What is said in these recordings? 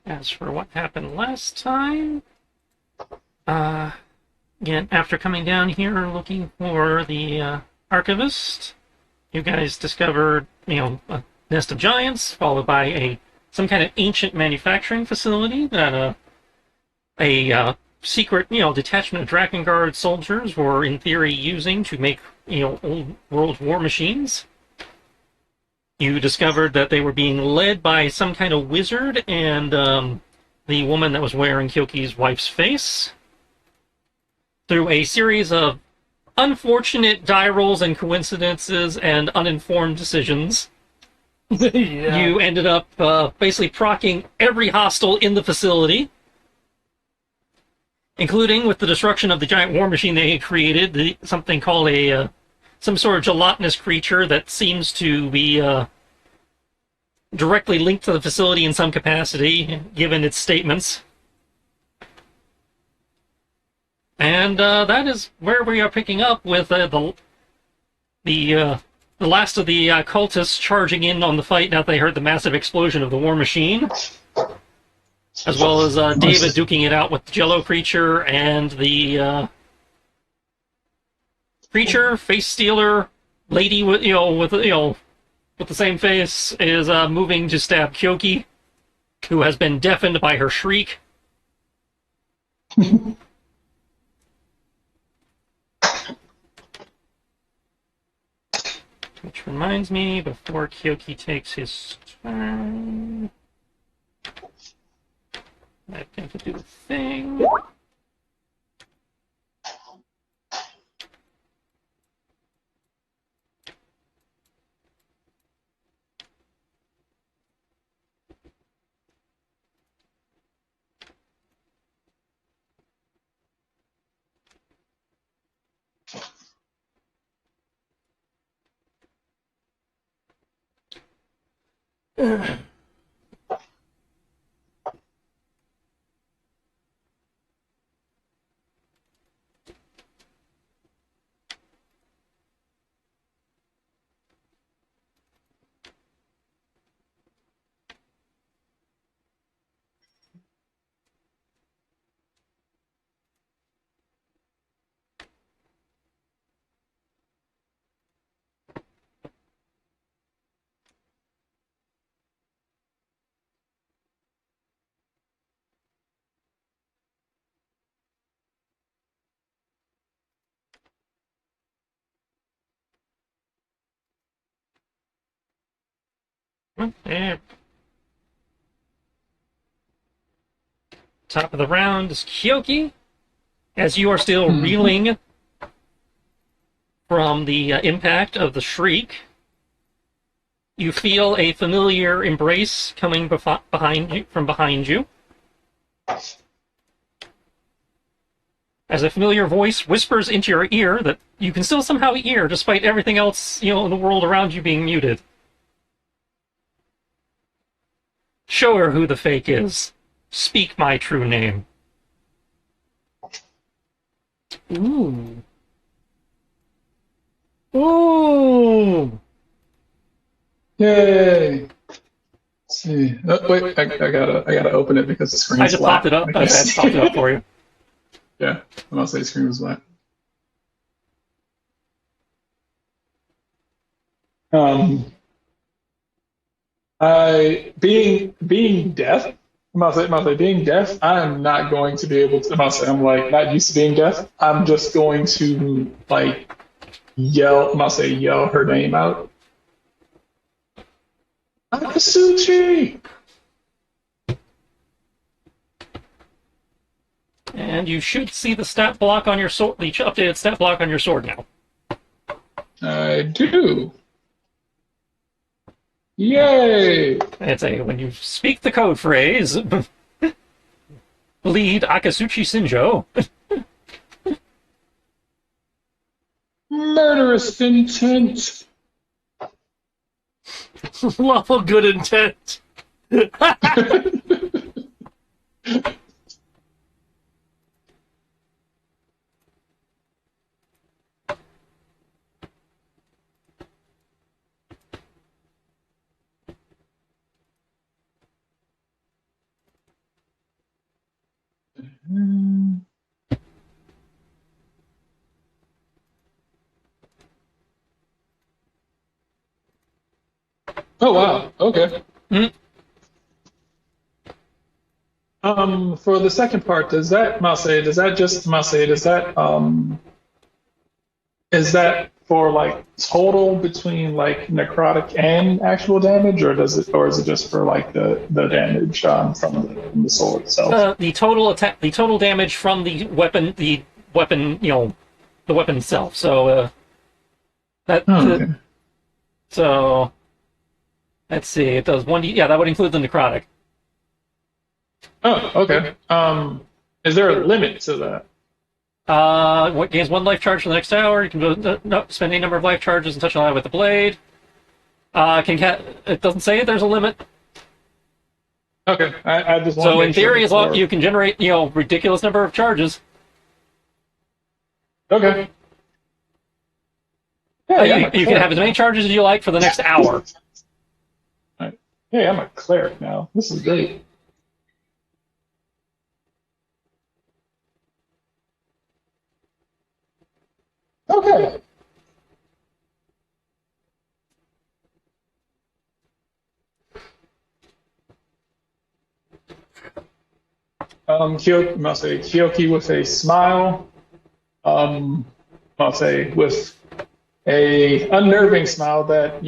As for what happened last time, uh, again, after coming down here looking for the archivist, you guys discovered, a nest of giants, followed by some kind of ancient manufacturing facility that a secret, detachment of Dragon Guard soldiers were in theory using to make, old world war machines. You discovered that they were being led by some kind of wizard and the woman that was wearing Kyoki's wife's face. Through a series of unfortunate die rolls and coincidences and uninformed decisions, Yeah. you ended up basically procking every hostile in the facility, including with the destruction of the giant war machine they had created, something called some sort of gelatinous creature that seems to be directly linked to the facility in some capacity, given its statements. And that is where we are picking up with the last of the cultists charging in on the fight now that they heard the massive explosion of the war machine, as well as David duking it out with the Jello creature and the creature, face stealer, lady with the same face is moving to stab Kyoki, who has been deafened by her shriek. Which reminds me, before Kyoki takes his turn, I have to do a thing. There. Top of the round is Kyoki, as you are still reeling from the impact of the shriek. You feel a familiar embrace coming from behind you. As a familiar voice whispers into your ear that you can still somehow hear, despite everything else, in the world around you being muted. Show her who the fake is. Speak my true name. Ooh. Ooh. Yay! Let's see. Oh, wait, I gotta open it because the I screen's just popped black. it up. I I can't just popped it up see. for you. Yeah, I'm gonna say the screen was black. Um, I being deaf. I'm gonna say being deaf. I'm not going to be able to. I'm like not used to being deaf. I'm just going to like yell. Yell her name out. Akasuchi. And you should see the stat block on your sword, the updated stat block on your sword now. I do. Yay! It's when you speak the code phrase, bleed Akasuchi Sinjo. Murderous intent. Lawful good intent. Mm. Oh wow. Okay. Mm. For the second part, does that Mase, does that just Mase, is that for like total between like necrotic and actual damage, or does it, or is it just for like the damage from the sword itself? The total attack, the total damage from the weapon, the weapon itself. So that Oh, okay. so let's see, it does 1d. Yeah, that would include the necrotic. Oh, okay. Is there a limit to that? What gains 1 life charge for the next hour. You can spend any number of life charges and touch an ally with the blade. It doesn't say there's a limit. Okay, I just want to So in make sure theory, as long before. you can generate ridiculous number of charges. Okay. Hey, I'm a You can have cleric as many now. charges as you like for the next hour. Right. Hey, I'm a cleric now. This is great. Okay. Must say Kyoki with a smile. I'll say with a unnerving smile that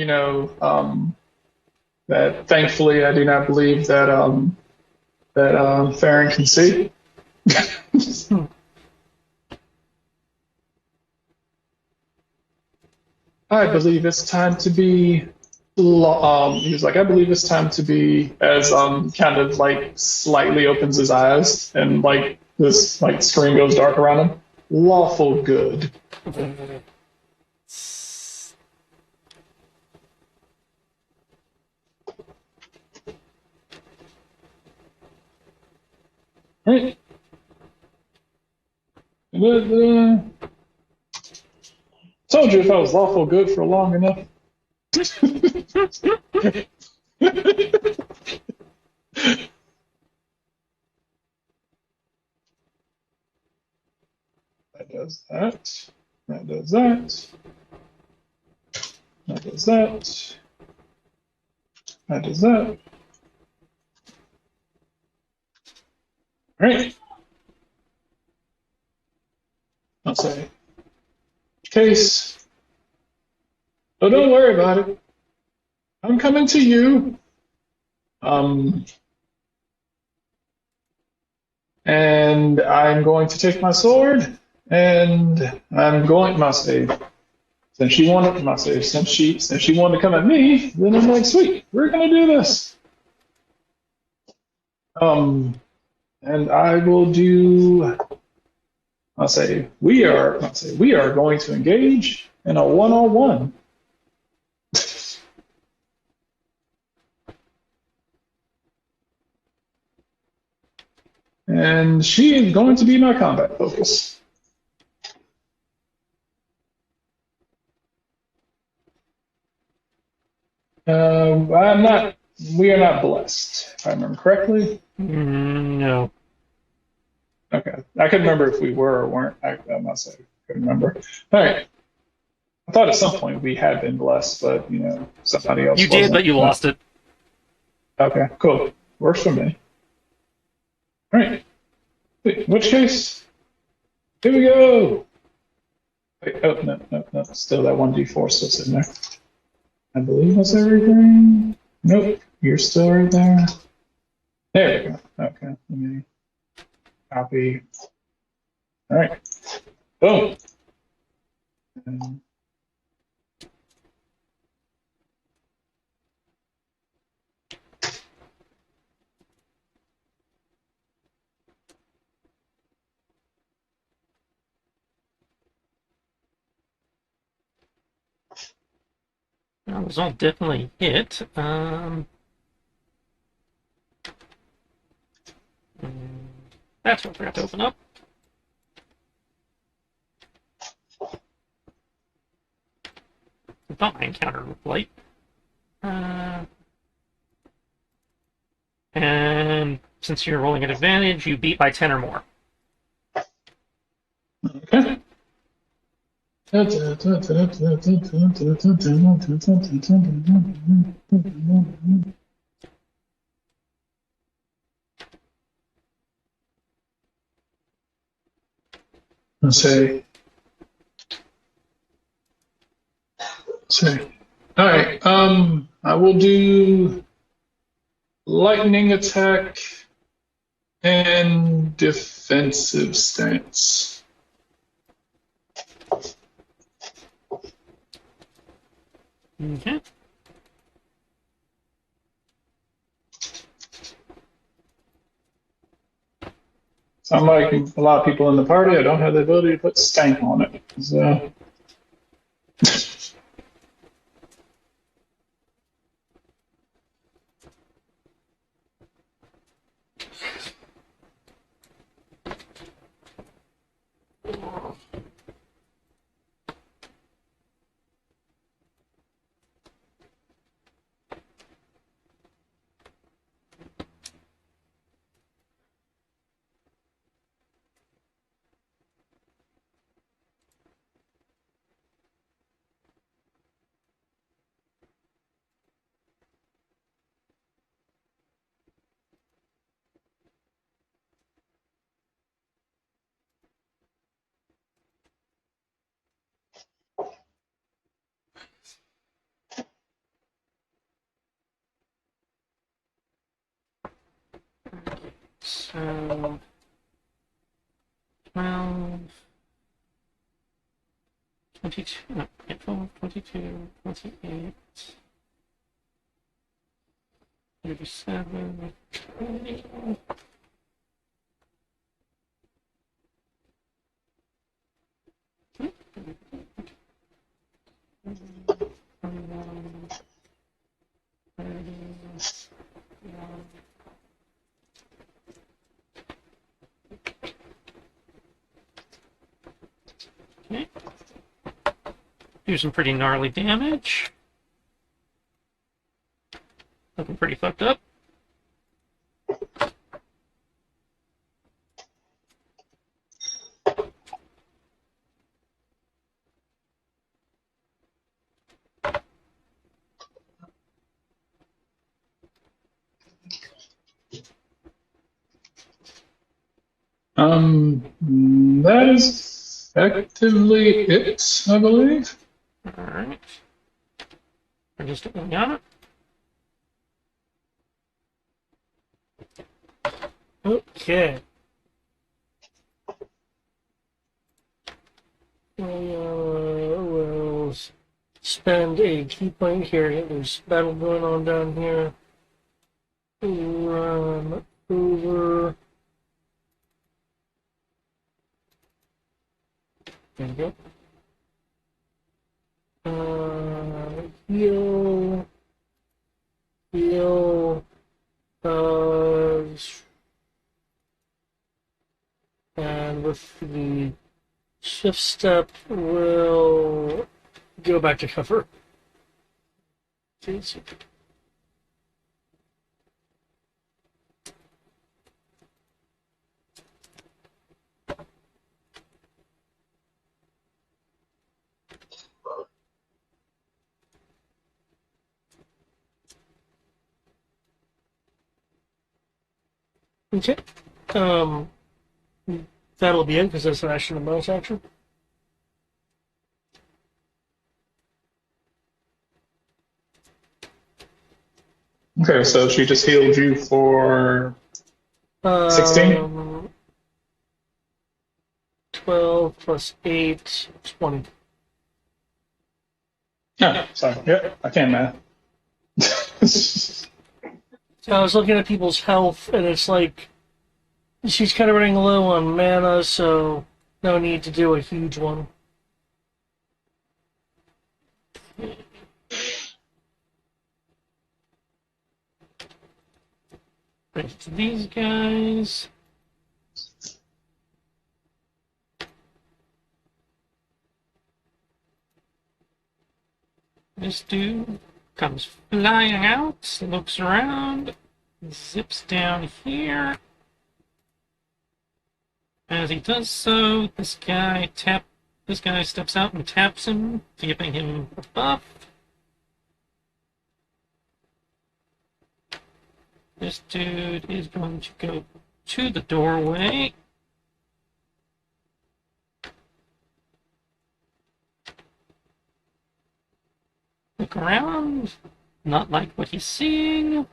that thankfully I do not believe that Farron can see. I believe it's time to be. He was like, I believe it's time to be, as kind of like slightly opens his eyes and like this like screen goes dark around him. Lawful good. Right. Told you if I was lawful good for long enough. That does that. That does that. That does that. That does that. All right. I'll say case. Oh, don't worry about it. I'm coming to you. Um, and I'm going to take my sword, and I'm going. Must say, since she wanted, must say, since she wanted to come at me, then I'm like, sweet, we're gonna do this. Um, and I will do. I'll say we are going to engage in a one-on-one. And she is going to be my combat focus. I'm not. We are not blessed, if I remember correctly. No. Okay, I couldn't remember if we were or weren't. I must say, I couldn't remember. All right, I thought at some point we had been blessed, but somebody You else did, but wasn't. you lost it. Okay, cool. Works for me. All right. Wait, in which case, here we go. Wait, oh no, no, no. Still that 1d4 still sitting there. I believe that's everything. Nope, you're still right there. There we go. Okay, let me copy. All right, boom. And That was all definitely hit. That's what I forgot to open up. I thought my encounter looked light. And since you're rolling at advantage, you beat by 10 or more. Okay. Let's say. All right. I will do lightning attack and defensive stance. Okay. So I'm like a lot of people in the party. I don't have the ability to put stank on it. So. So 12, 22, no, yeah, 12, 22, 28, 37, 20. Okay. Do some pretty gnarly damage. Looking pretty fucked up. That is effectively it, I believe. Alright. We're just looking at it. Okay. We'll spend a key point here. There's battle going on down here. Run over. There we go. Heal. Heal. And with the shift step, we'll go back to cover. Okay. That'll be it because that's an action and bonus action. Okay, so she just healed you for 16? 12 plus 8, 20. Yeah, sorry. Yep, I can math. So I was looking at people's health, and it's like she's kind of running low on mana, so no need to do a huge one. Right to these guys. This dude comes flying out, looks around. zips down here. As he does so, this guy steps out and taps him, giving him a buff. This dude is going to go to the doorway. Look around. Not like what he's seeing.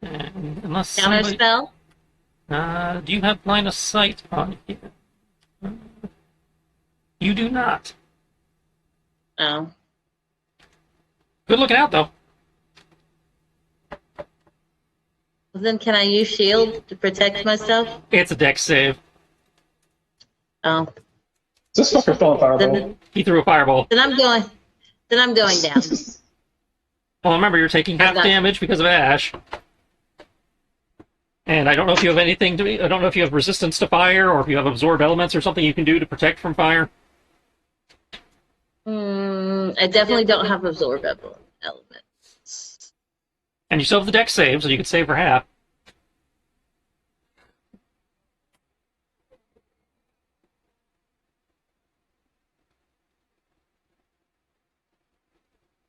And unless somebody... Counterspell? do you have line of sight on here? You do not. Oh. Good looking out, though. Well, then can I use shield to protect myself? It's a dex save. Oh. This fucker throwing fireball. He threw a fireball. Then I'm going down. Well, remember, you're taking half damage because of Ash. And I don't know if you have anything to... I don't know if you have resistance to fire, or if you have absorb elements or something you can do to protect from fire. I definitely don't have absorb elements. And you still have the dex save, so you could save for half.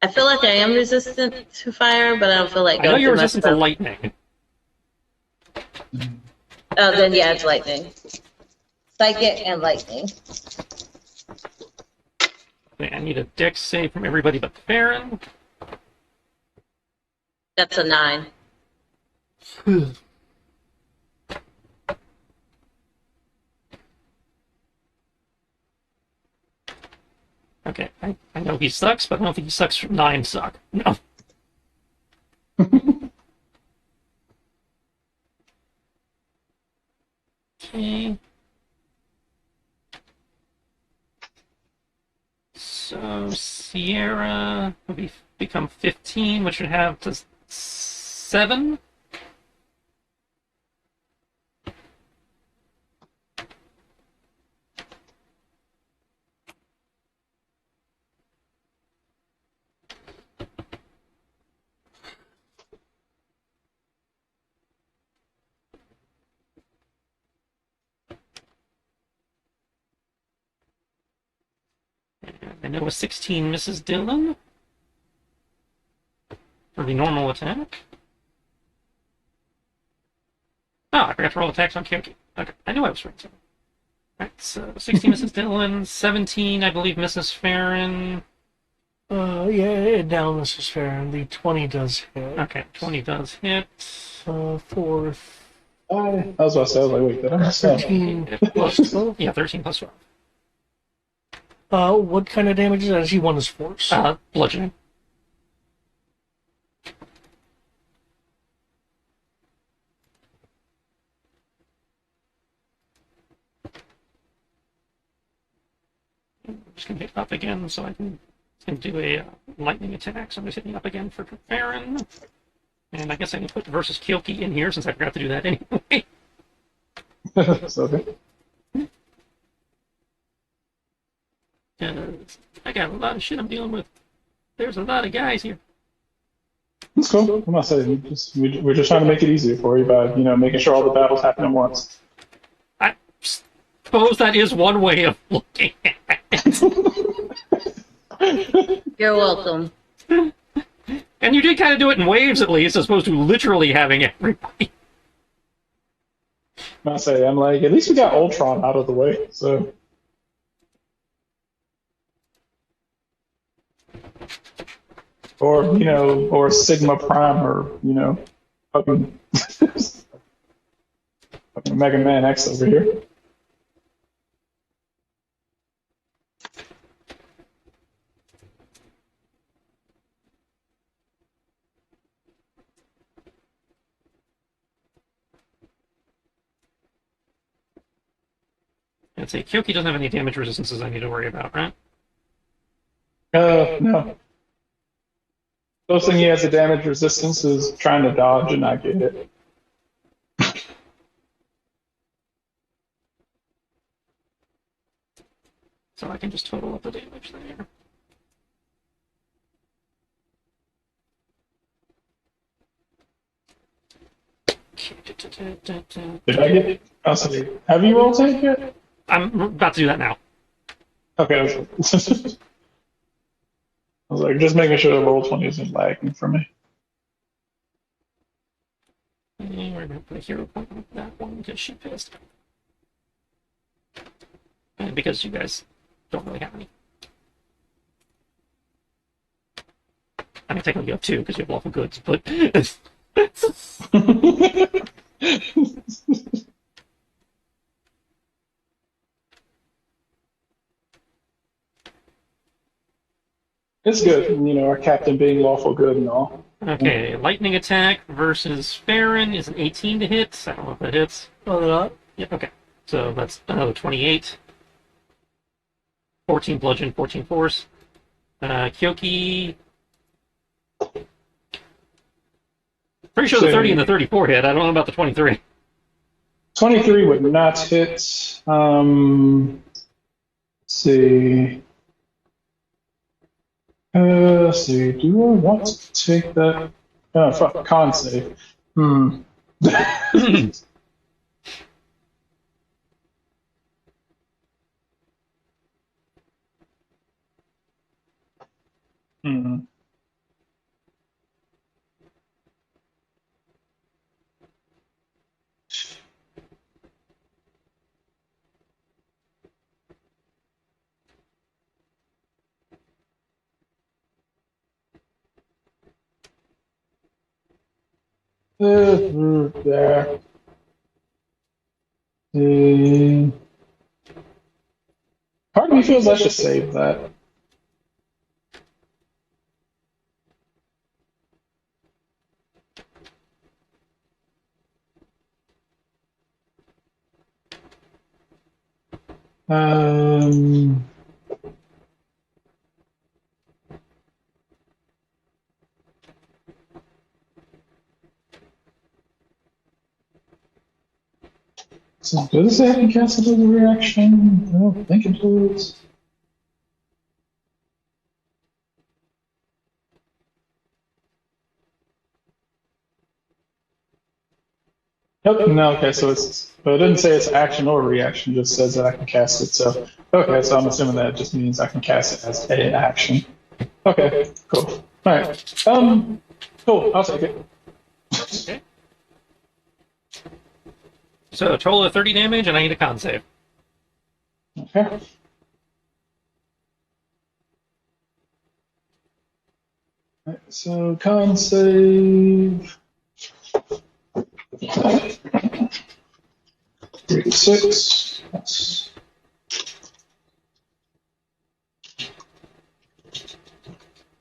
I feel like I am resistant to fire, but I don't feel like I know going you're through my resistant to stuff. lightning. Oh, then yeah, it's lightning. Psychic and lightning. Okay, I need a dex save from everybody but Farron. That's a 9. Okay, I know he sucks, but I don't think he sucks from 9 suck. No. Okay. So Sierra will become 15, which would have to 7. I know a 16 misses Dylan for the normal attack. Oh, I forgot to roll attacks on Kyoki. Okay, I knew I was right. Alright, so 16 misses Dylan, 17 I believe misses Farron. Yeah, down, Mrs. Farron. The 20 does hit. Okay, 20 does hit. For I was about to say, I was like, wait, did I mess up? 13 plus 12. Yeah, 13 plus 12. What kind of damage is that? Is he one is force? Bludgeoning. I'm just gonna hit up again so I can do a lightning attack. So I'm just hitting up again for Farron. And I guess I can put versus Kyoki in here since I forgot to do that anyway. So, okay. I got a lot of shit I'm dealing with. There's a lot of guys here. That's cool. I'm not saying we're just trying to make it easier for you by making sure all the battles happen at once. I suppose that is one way of looking at it. You're welcome. And you did kind of do it in waves at least, as opposed to literally having everybody. I'm like, at least we got Ultron out of the way, so. Or Sigma Prime, or fucking, fucking Mega Man X over here. I'd say Kyoki doesn't have any damage resistances I need to worry about, right? No. Close thing he has a damage resistance is trying to dodge and not get hit. So I can just total up the damage there. Did I get possibly heavy roll take yet? I'm about to do that now. Okay. I was like, just making sure the roll 20 isn't lagging for me. And we're going to put a hero point on that one because she pissed. And because you guys don't really have any. I mean, technically you have two because you have lawful goods, but... It's good, you know, our captain being lawful good and all. Okay, lightning attack versus Farron is an 18 to hit. I don't know if that hits. Oh, they're not? Yeah, okay. So that's another 28. 14 bludgeon, 14 force. Kyoki. Pretty sure the 30 and the 34 hit. I don't know about the 23. 23 would not hit. Let's see. Let's see. Do I want to take that? Oh, fuck. Con save. Hmm. Hmm. There. Part of me feels I should save that. Um, so does it say I can cast it as a reaction? I don't think it does. Nope, no, okay, so it's, but it didn't say it's action or reaction, it just says that I can cast it, so, okay, so I'm assuming that just means I can cast it as an action. Okay, cool. Alright, cool, I'll take it. Okay. So a total of 30 damage, and I need a con save. Okay. Alright, so con save. 36. Yes.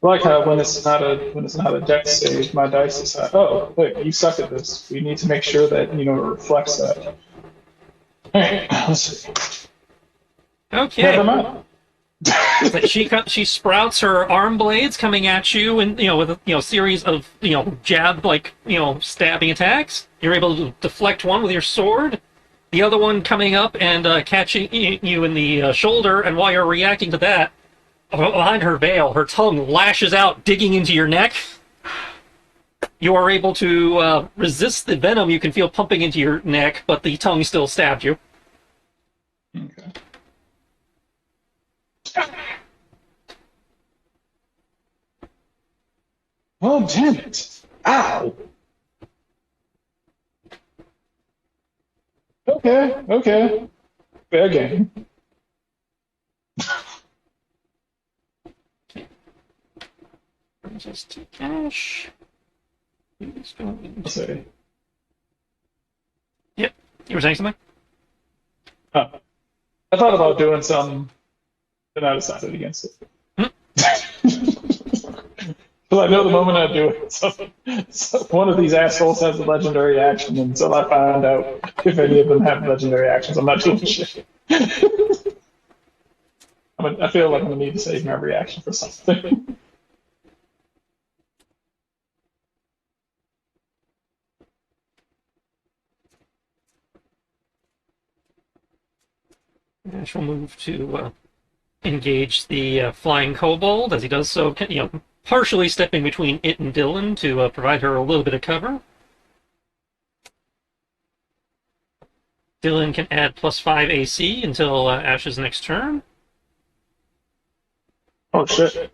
I like how when it's not a dex save, my dice decide, oh wait, you suck at this. We need to make sure that it reflects that. Alright, let's see. Okay. Never mind. She sprouts her arm blades coming at you, and with a series of jab stabbing attacks. You're able to deflect one with your sword, the other one coming up and catching you in the shoulder. And while you're reacting to that, behind her veil, her tongue lashes out, digging into your neck. You are able to resist the venom you can feel pumping into your neck, but the tongue still stabbed you. Okay. Oh, damn it. Ow. Okay. Fair game. Brings us to cash. Who's going Let's see. Yep. You were saying something? Oh. I thought about doing some, then I decided against it. Because I know the moment I do it, so one of these assholes has a legendary action until I find out if any of them have legendary actions. I'm not doing shit. I feel like I'm going to need to save my reaction for something. And she'll move to engage the flying kobold. As he does so, partially stepping between it and Dylan to provide her a little bit of cover. Dylan can add +5 AC until Ash's next turn. Oh shit.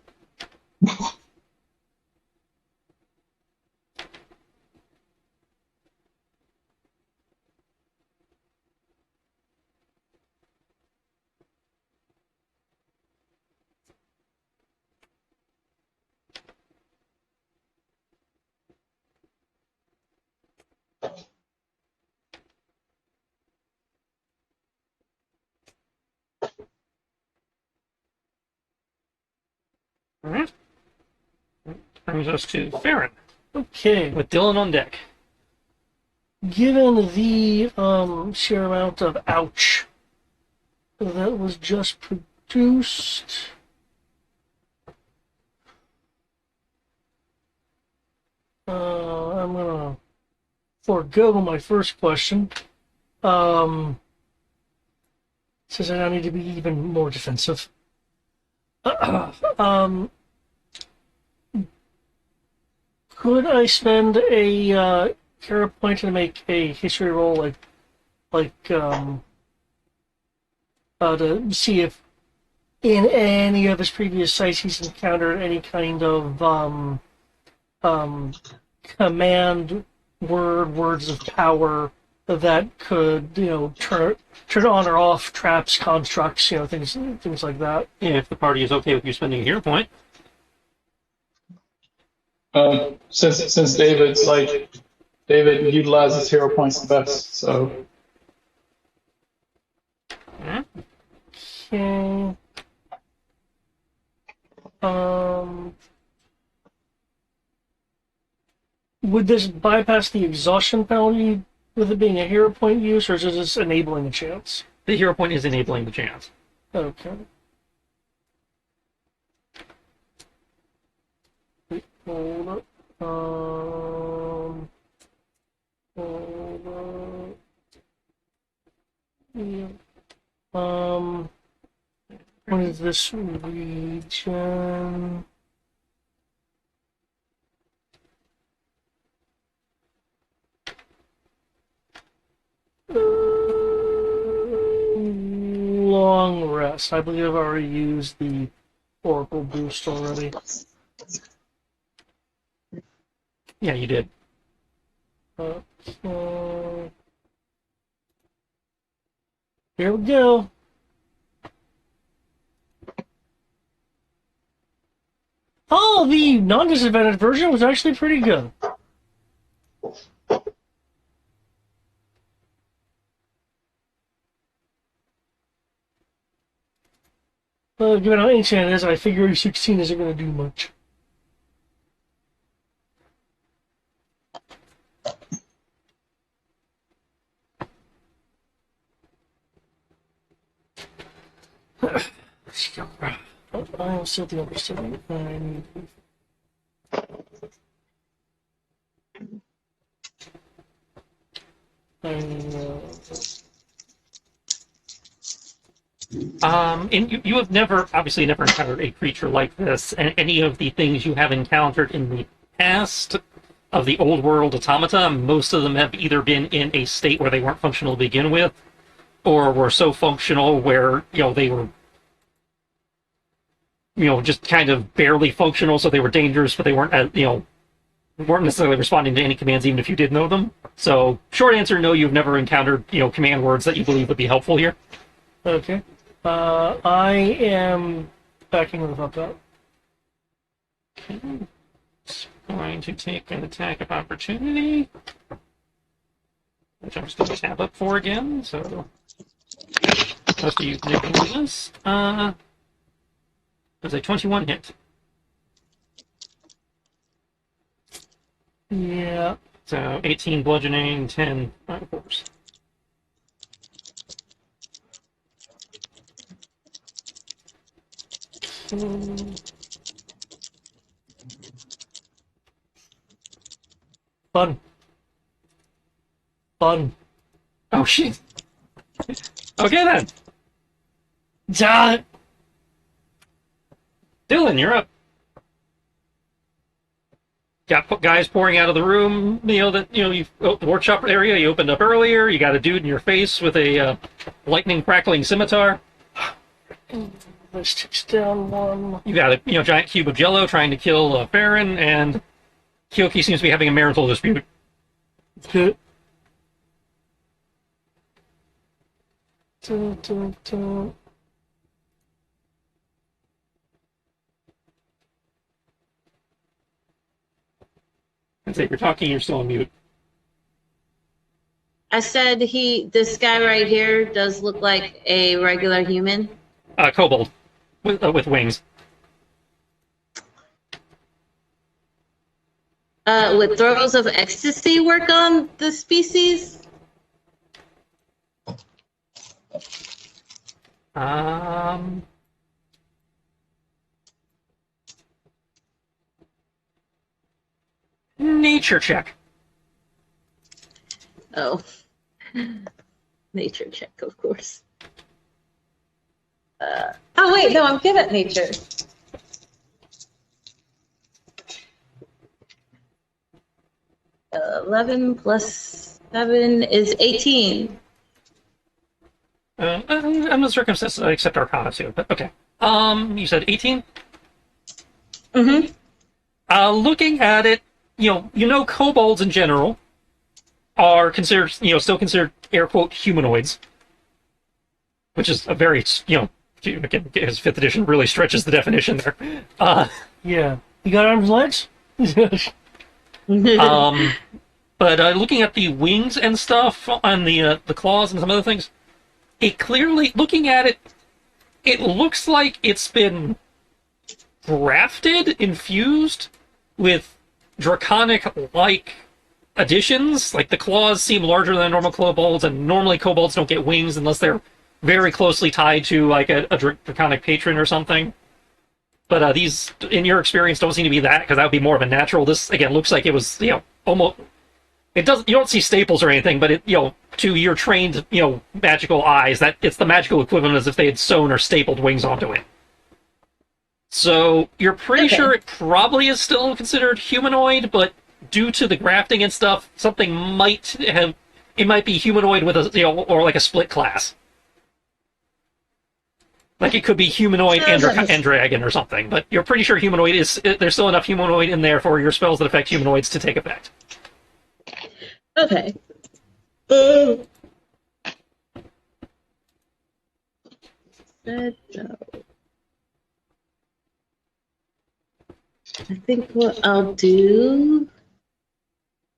All right. Brings us to Farron Okay. with Dylan on deck. Given the sheer amount of ouch that was just produced, I'm gonna forego my first question. Says I now need to be even more defensive. Could I spend a hero point to make a history roll, to see if in any of his previous sites he's encountered any kind of command words of power that could, turn on or off traps, constructs, things like that. If the party is okay with you spending a hero point. Since David utilizes hero points the best, so Okay. Would this bypass the exhaustion penalty with it being a hero point use, or is this enabling a chance? The hero point is enabling the chance. Okay. Wait, hold up. Hold up. Yeah. What is this region? Long rest. I believe I've already used the Oracle boost already. Yeah, you did. Okay. Here we go. Oh, the non-disadvantaged version was actually pretty good. Given how ancient it is, I figure 16 isn't going to do much. Oh, I am still the understudy. I need. And you have obviously never encountered a creature like this, and any of the things you have encountered in the past of the old world automata, most of them have either been in a state where they weren't functional to begin with, or were so functional where, they were, just kind of barely functional, so they were dangerous, but they weren't, weren't necessarily responding to any commands, even if you did know them. So, short answer, no, you've never encountered, command words that you believe would be helpful here. Okay. I am backing with up that. Okay. It's going to take an attack of opportunity, which I'm just going to tab up for again, so most of you can ignore this. Does a 21 hit? Yeah. So 18 bludgeoning, 10 force. Fun. Oh shit. Okay then. Ja- Dylan, you're up. Got guys pouring out of the room. You the workshop area you opened up earlier. You got a dude in your face with a lightning crackling scimitar. This takes down one. You got a giant cube of jello trying to kill Farron, and Kyoki seems to be having a marital dispute. Good. Dun, dun, dun. And say if you're talking, you're still on mute. I said this guy right here does look like a regular human. Kobold with wings. Would throws of ecstasy work on the species? Nature check. Oh. Nature check, of course. Oh, wait, no, I'm good at nature. Uh, 11 plus 7 is 18. I'm the circumstances I accept Arcana too, but okay. You said 18? Mm-hmm. Looking at it, kobolds in general are considered, still considered air quote humanoids, which is a very, again, his 5th edition really stretches the definition there. Yeah. You got arms and legs? But looking at the wings and stuff on the claws and some other things, it clearly, looking at it, it looks like it's been grafted, infused with draconic-like additions. Like the claws seem larger than normal kobolds, and normally kobolds don't get wings unless they're very closely tied to like a draconic patron or something. But these, in your experience, don't seem to be that, because that would be more of a natural. This again looks like it was, almost. It doesn't. You don't see staples or anything, but it, to your trained, magical eyes, that it's the magical equivalent as if they had sewn or stapled wings onto it. So you're pretty sure it probably is still considered humanoid, but due to the grafting and stuff, something might have. It might be humanoid with a, or like a split class. Like it could be humanoid and dragon or something, but you're pretty sure humanoid is. There's still enough humanoid in there for your spells that affect humanoids to take effect. Okay. Said no. I think what I'll do,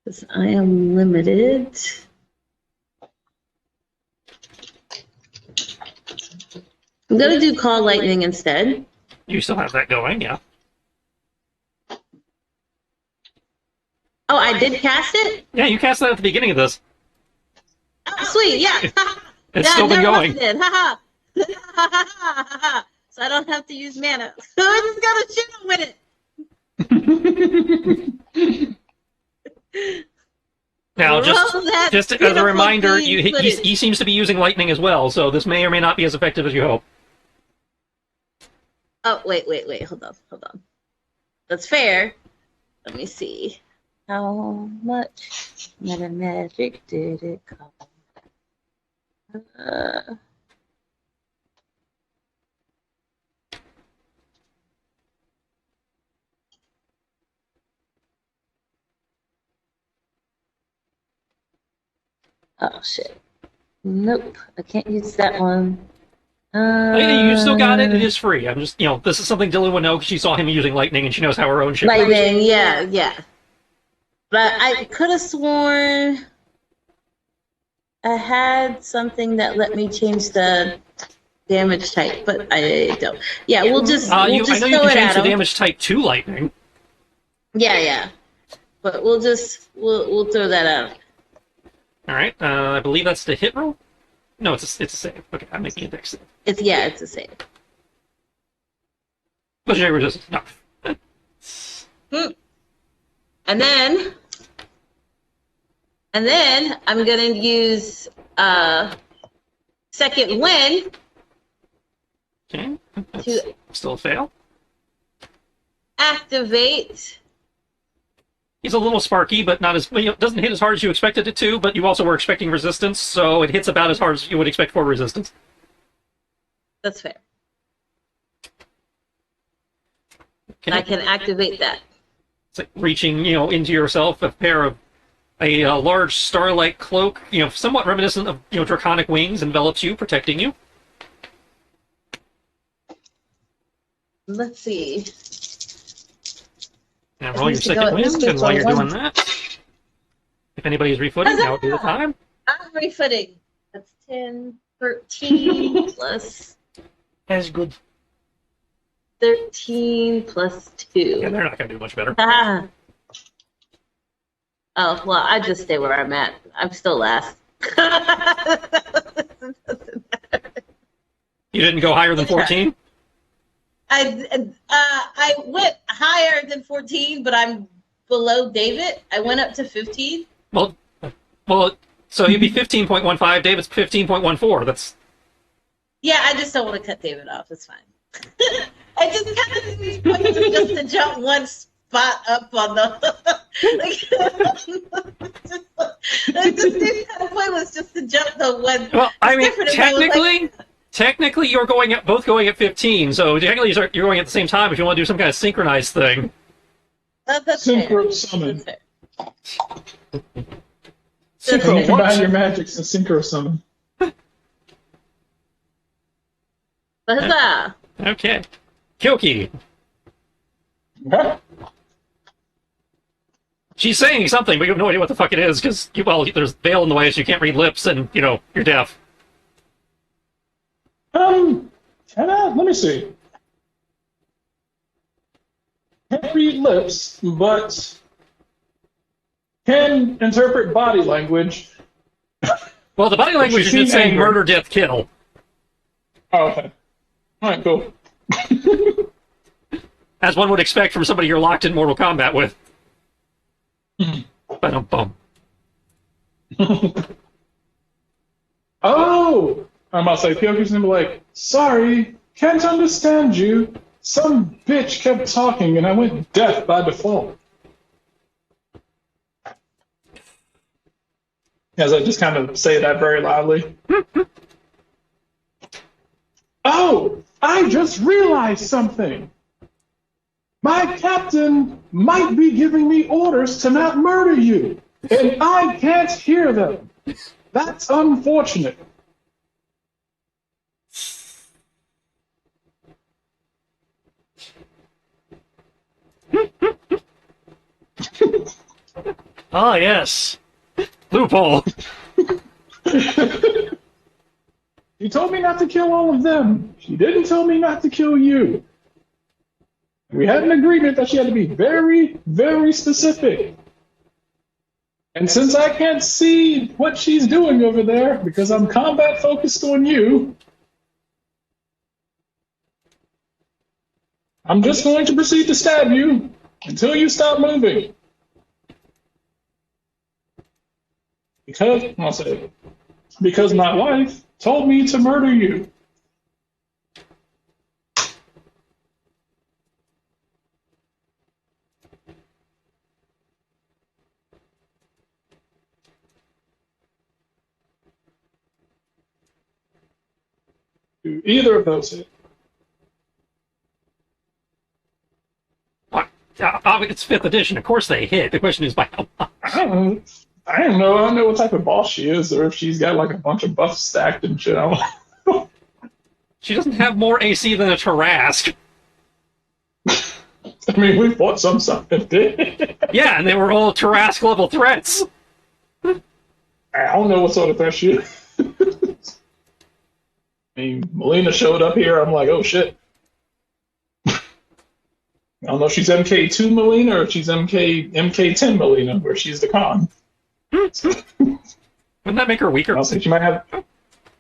because I am limited. I'm going to do Call Lightning instead. You still have that going, yeah. Oh, I did cast it? Yeah, you cast that at the beginning of this. Oh, sweet, yeah. It's still been going. Did. So I don't have to use mana. So I just got to shoot with it. Now, just as a reminder, he seems to be using lightning as well, so this may or may not be as effective as you hope. Oh, wait. Hold on. That's fair. Let me see. How much meta magic did it cost? Oh, shit. Nope, I can't use that one. You still got it. It is free. I'm just, this is something Dylan would know because she saw him using lightning and she knows how her own shit works. Lightning, yeah. But I could have sworn I had something that let me change the damage type, but I don't. Yeah, we'll just I know you throw can it change at the him. damage type to lightning. Yeah. But we'll throw that out. All right. I believe that's the hit roll. No, it's a save. Okay, I'm making a dex save. It's a save. Legendary resistance. No. And then I'm gonna use second wind Okay. That's To still a fail. activate. He's a little sparky, but not as doesn't hit as hard as you expected it to. But you also were expecting resistance, so it hits about as hard as you would expect for resistance. That's fair. Okay. I can activate that. It's like reaching, into yourself, a large star-like cloak, somewhat reminiscent of, draconic wings, envelops you, protecting you. Let's see. And It roll your needs to go second at least wind, and for while you're one- doing that, if anybody's refooting, now would be the time. I'm refooting. That's 10, 13 plus That's good. 13 plus 2. Yeah, they're not going to do much better. Ah. Oh, well, I just stay where I'm at. I'm still last. You didn't go higher than 14? I went higher than 14, but I'm below David. I went up to 15. Well, so you'd be 15.15. David's 15.14. That's Yeah, I just don't want to cut David off. It's fine. I just kind of do these points just to jump one spot up on the. This kind of point was just to jump the one. well. I mean, different if I was technically, you're both going at 15. So technically, you're going at the same time. If you want to do some kind of synchronized thing. That's fair. Synchro summon. That's fair. Synchro, What? combine your magics and synchro summon. Huzzah! Okay, Kyoki. Okay. She's saying something, but you have no idea what the fuck it is because there's veil in the way, so you can't read lips, and you're deaf. Let me see. Can't read lips, but can interpret body language. Well, the body language is She just saying angry. murder, death, kill. Oh, okay. All right, cool. As one would expect from somebody you're locked in Mortal Kombat with. Ba-dum-bum. Oh! I'm about to say, Kyoku's gonna be like, sorry, can't understand you. Some bitch kept talking and I went deaf by default. As I just kind of say that very loudly. Oh! I just realized something! My captain might be giving me orders to not murder you, and I can't hear them. That's unfortunate. Ah, yes. Loophole. She told me not to kill all of them. She didn't tell me not to kill you. We had an agreement that she had to be very, very specific. And since I can't see what she's doing over there because I'm combat focused on you, I'm just going to proceed to stab you until you stop moving. I'll say, because my wife told me to murder you. Do either of those hit? What? It's 5th edition. Of course they hit. The question is by how much. I don't know. I don't know what type of boss she is, or if she's got like a bunch of buffs stacked and shit. I don't She doesn't have more AC than a Tarask. I mean, we fought some stuff that did. Yeah, and they were all Tarask level threats. I don't know what sort of threat she is. I mean, Melina showed up here. I'm like, oh shit. I don't know if she's MK2 Melina or if she's MK10 Melina, where she's the con. Wouldn't that make her weaker? I'll say she might have.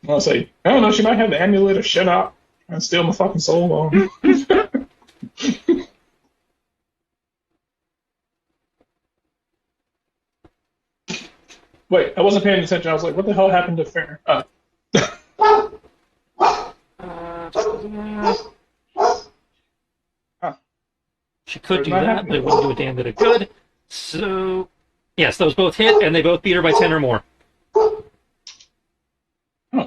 I'll say, I don't know. She might have the amulet of shut up and steal my fucking soul on. Wait, I wasn't paying attention. I was like, what the hell happened to Fair? Huh. She could Where's do my that, happy? but it wouldn't do a damn bit of good. So, yes, those both hit, and they both beat her by 10 or more. Huh.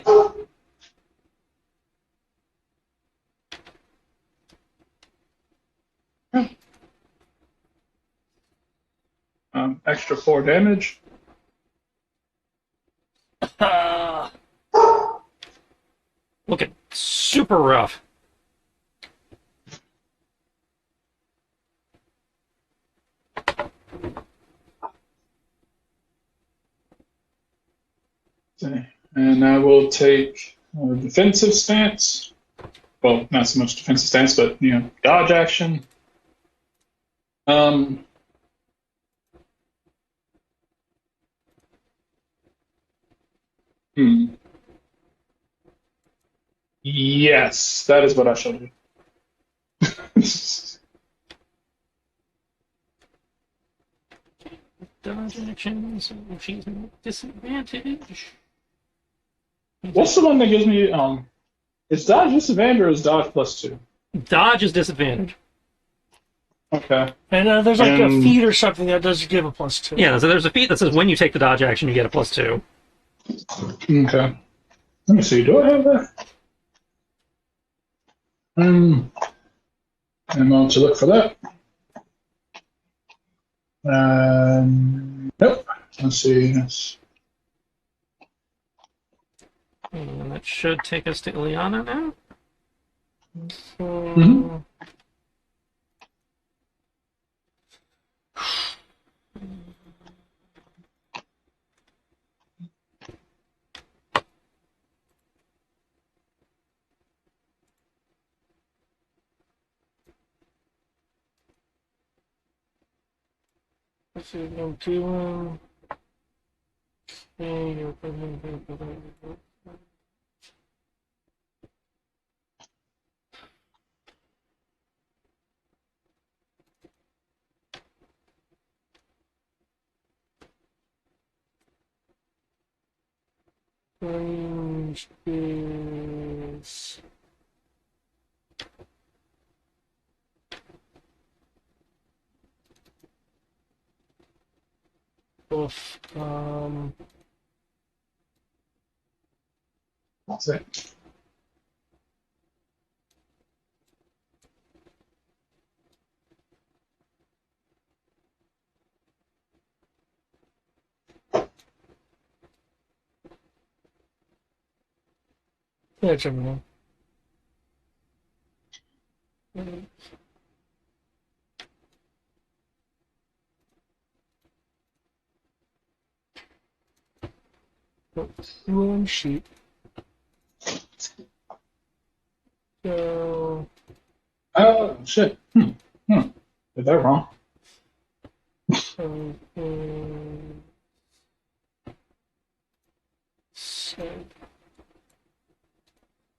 Extra 4 damage. Looking super rough. And I will take a defensive stance. Well, not so much defensive stance, but dodge action. Um, hmm. Yes, that is what I shall do. Dodge action, so she's at disadvantage. What's the one that gives me is dodge disadvantage or is dodge +2? Dodge is disadvantage. Okay. And there's like a And feat or something that does give a +2. Yeah, so there's a feat that says when you take the dodge action, you get a +2. okay. Let me see. Do I have that? I'm on to look for that. Nope. Let's see. Yes. And that should take us to Ileana now. Mhm. Let's see, I'm doing. Range is. Oof. That's it. Yeah, check it out. Rolling sheet. So. Oh shit. Did that wrong.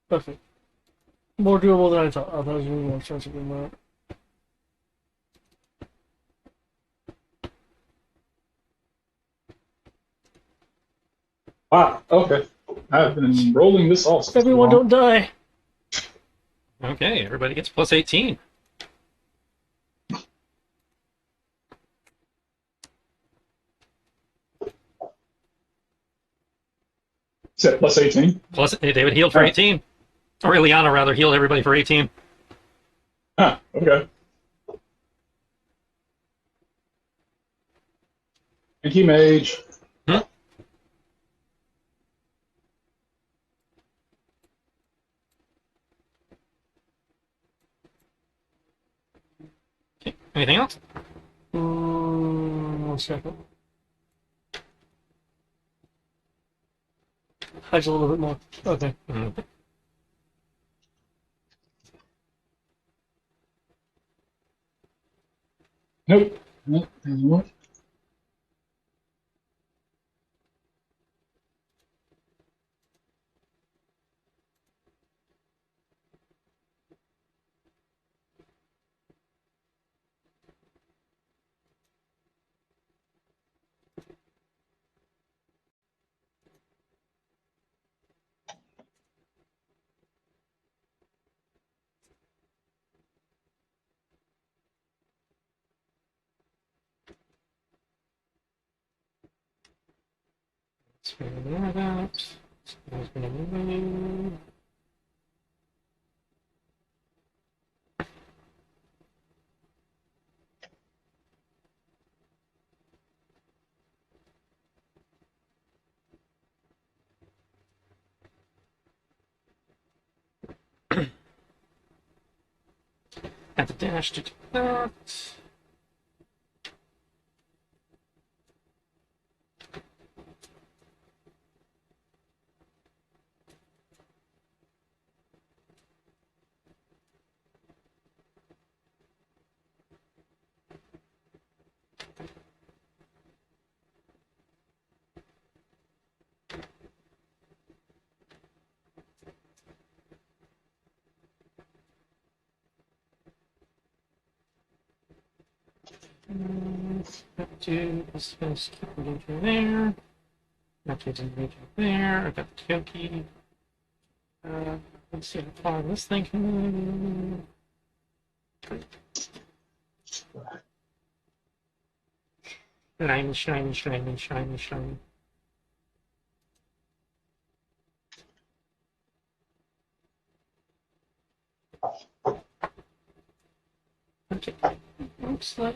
Perfect. More doable than I thought. I thought it was really more expensive than that. Wow. Okay. I've been rolling this also. Everyone don't die. Okay, everybody gets +18. Set +18. Plus, David healed for 18. Or Ileana, rather, healed everybody for 18. Okay. Thank you, mage. Hmm? Okay. Anything else? 1 second. Hides a little bit more. Okay. Okay. Nope. Nope. Doesn't work. Ignore that. So I'm going to move. Have the dash to do that. That dude is going to keep engaging there. That dude's engaging there. I got the Kyoki. Let's see how far this thing can move. Shiny, shiny, shiny, shiny, shiny. Okay, looks like...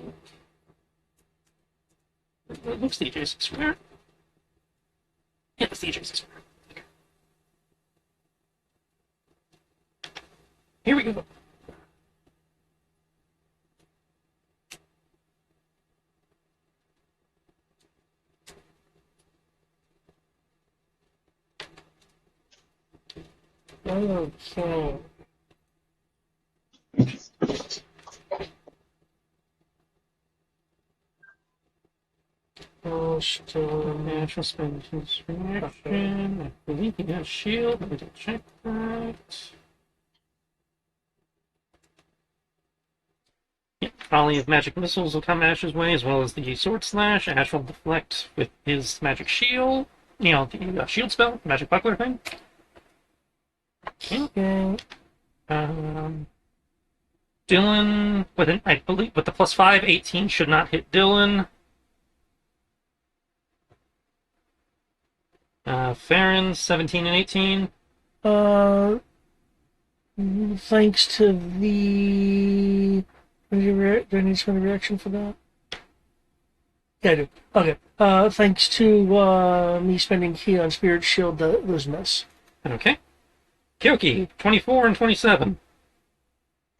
It looks the adjacent square. Yeah, it's the adjacent square. Okay. Here we go. Okay. Oh, still natural spend his reaction. I believe he has shield. Let me just check that. Yeah, volley of magic missiles will come Ash's way, as well as the sword slash. Ash will deflect with his magic shield. You know, the shield spell, magic buckler thing. Okay. Dylan, I believe, with the +5, 18 should not hit Dylan. Farron, 17 and 18. Thanks to the... Do I need to spend a reaction for that? Yeah, I do. Okay. Thanks to me spending key on Spirit Shield, those miss. Okay. Kyoki, 24 and 27.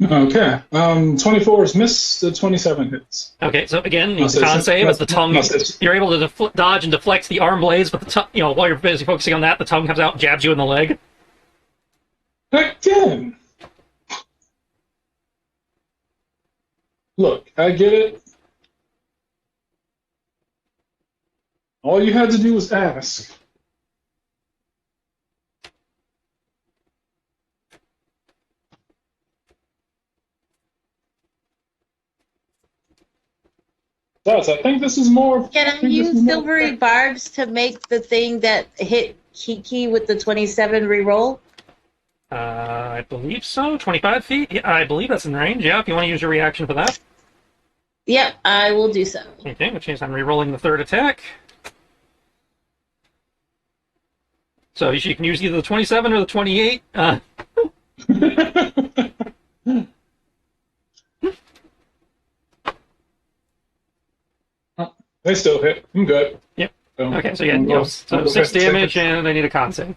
Okay. 24 is missed. The 27 hits. Okay, so again, No, the con save as the tongue. it's- You're able to dodge and deflect the arm blades, but the while you're busy focusing on that, the tongue comes out and jabs you in the leg. Again. Look, I get it. All you had to do was ask. Besides, I think this is more. Can I use silvery barbs to make the thing that hit Kiki with the 27 reroll? I believe so. 25 feet? Yeah, I believe that's in range. Yeah, if you want to use your reaction for that. Yep, I will do so. Okay, which means I'm re-rolling the third attack. So you can use either the 27 or the 28. They still hit. I'm good. Yep. So, Okay, so yeah, I'm going- so I'm 6 going damage, 56. and I need a con save.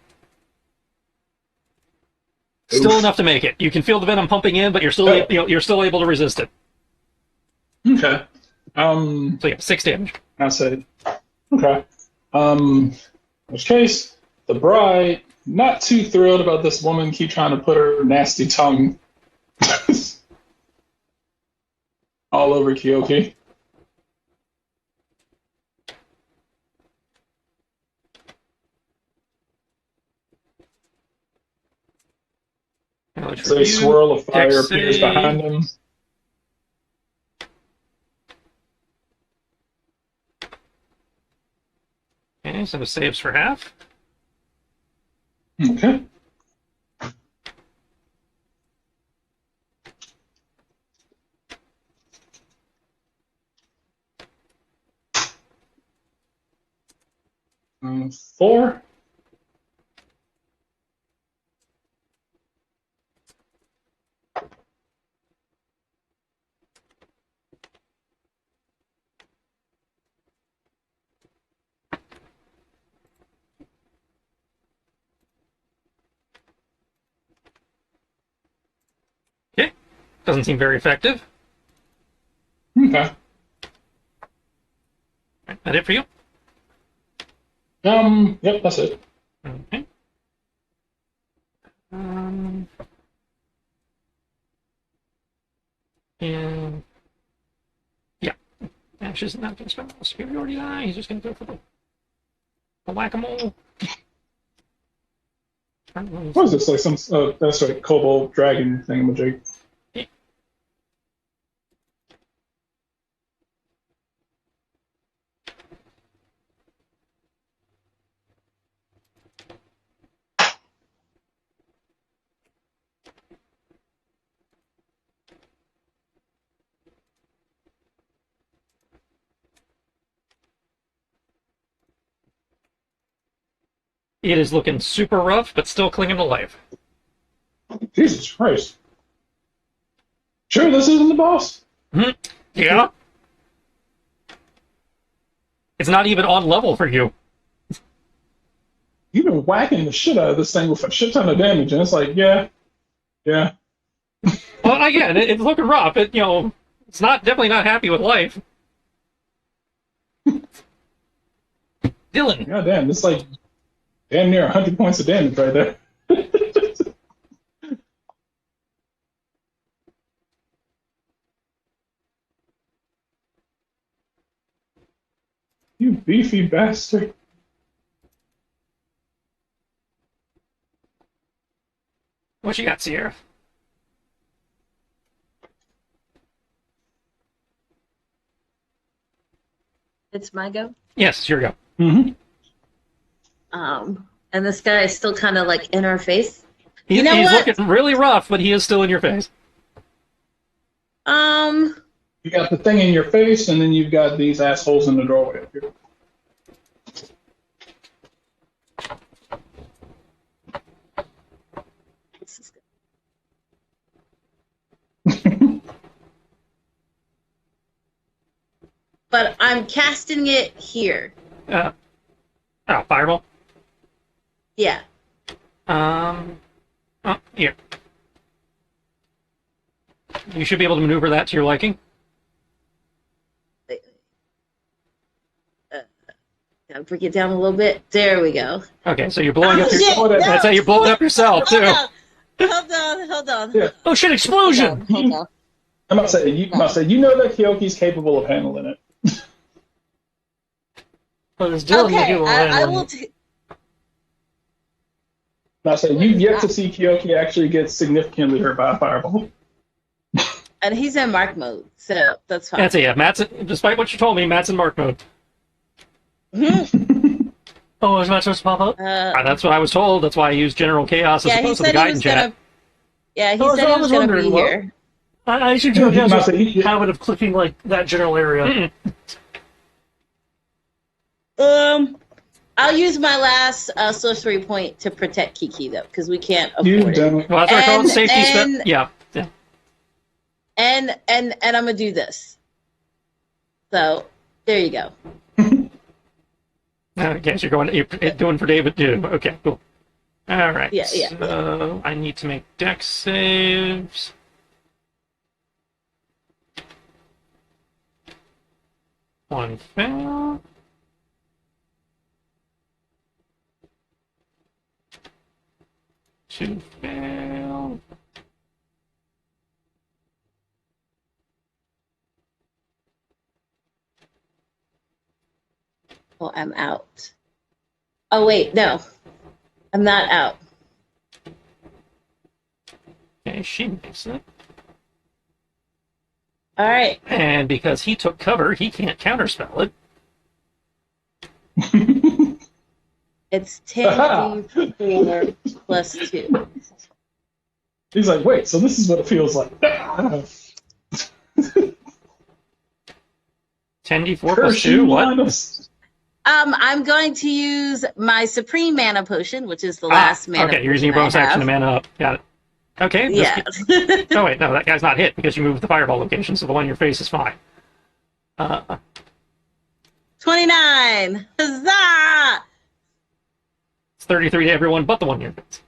Still Oof. enough to make it. You can feel the venom pumping in, but you're still Oh. you're still able to resist it. Okay. So yeah, 6 damage. I said. Okay. In which case, the bride not too thrilled about this woman keep trying to put her nasty tongue all over Kyoki. So a swirl of fire Dex appears save. behind him. Okay, so it saves for half. Okay. 4. Okay. Doesn't seem very effective. Okay. Right, that it for you? Yep, that's it. Okay. And yeah, Ash is not going to spend a superiority die. He's just going to go for the whack-a-mole. What is this? Like some that's like kobold dragon thingamajig. It is looking super rough, but still clinging to life. Jesus Christ. Sure, this isn't the boss. Yeah. It's not even on level for you. You've been whacking the shit out of this thing with a shit ton of damage, and it's like, yeah. Well, again, it's looking rough. It's definitely not happy with life. Dylan. God damn, it's like damn near 100 points of damage right there. You beefy bastard. What you got, Sierra? It's my go. Yes, here we go. Mm-hmm. And this guy is still kind of like in our face. He's what? looking really rough, but he is still in your face. You got the thing in your face, and then you've got these assholes in the doorway up here. This is good. But I'm casting it here. Fireball. Yeah. Here. You should be able to maneuver that to your liking. Gotta break it down a little bit. There we go. Okay, so you're blowing up shit, yourself. no. That's how you're blowing up yourself, too. Hold on. Yeah. Oh shit, explosion! Hold on. I'm about to say, you know that Kyoki's capable of handling it. But it's Dylan Okay, that I will. I'm about to say, you've yet to see Kyoki actually get significantly hurt by a fireball. And he's in mark mode, so that's fine. That's it, yeah. Matt's, despite what you told me, Matt's in mark mode. Oh, is Matt supposed to pop up? That's what I was told. That's why I used General Chaos as Yeah, he opposed to the said he Gaiden was chat. gonna. Yeah, he Oh, said so he I was was gonna wondering, be well, here. I should do a Must say, habit of clicking like that general area. I'll use my last sorcery point to protect Kiki though, because we can't you afford it. done it. Well, that's what I call it, And- safety step. and- Yeah. And I'm gonna do this. So there you go. Okay, so you're doing for David too. Okay, cool. All right. Yeah. So I need to make dex saves. One fail. Two fail. Oh, I'm out. Oh wait, no, I'm not out. Okay, she makes it. All right. And because he took cover, he can't counterspell it. It's 10d4 plus 2. He's like, wait, so this is what it feels like. 10d4 plus 2, what? I'm going to use my supreme mana potion, which is the last mana okay, you're using potion your bonus I action to have. mana up. Got it. Okay. Yeah. Oh, wait, no, that guy's not hit because you moved the fireball location, so the one in your face is fine. 29. Huzzah! It's 33 to everyone but the one in your face.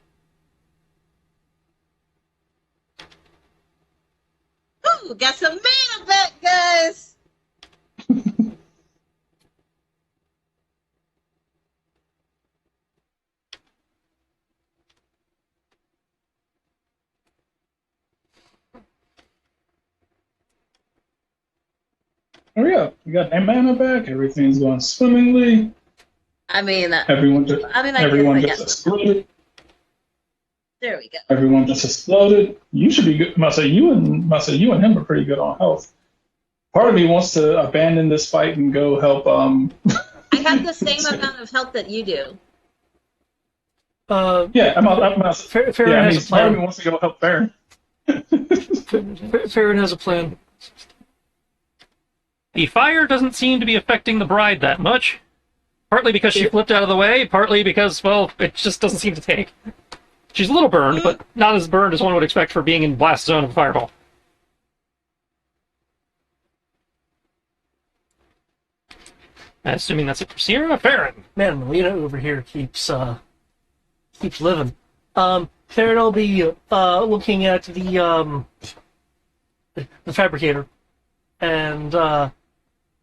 Ooh, got some mana back, guys. Oh yeah, you got that mana back. Everything's going swimmingly. I mean, Everyone just, I guess everyone I just got. exploded. There we go. Everyone just exploded. You should be good. You and him are pretty good on health. Part of me wants to abandon this fight and go help. I have the same amount of health that you do. Yeah, Farron has a part of me plan. wants to go help Farron. Farron has a plan. The fire doesn't seem to be affecting the bride that much. Partly because she flipped out of the way, partly because, well, it just doesn't seem to take. She's a little burned, but not as burned as one would expect for being in blast zone of a fireball. Assuming that's it for Sierra. Farron. Man, Melina over here keeps living. Farron will be looking at the fabricator, and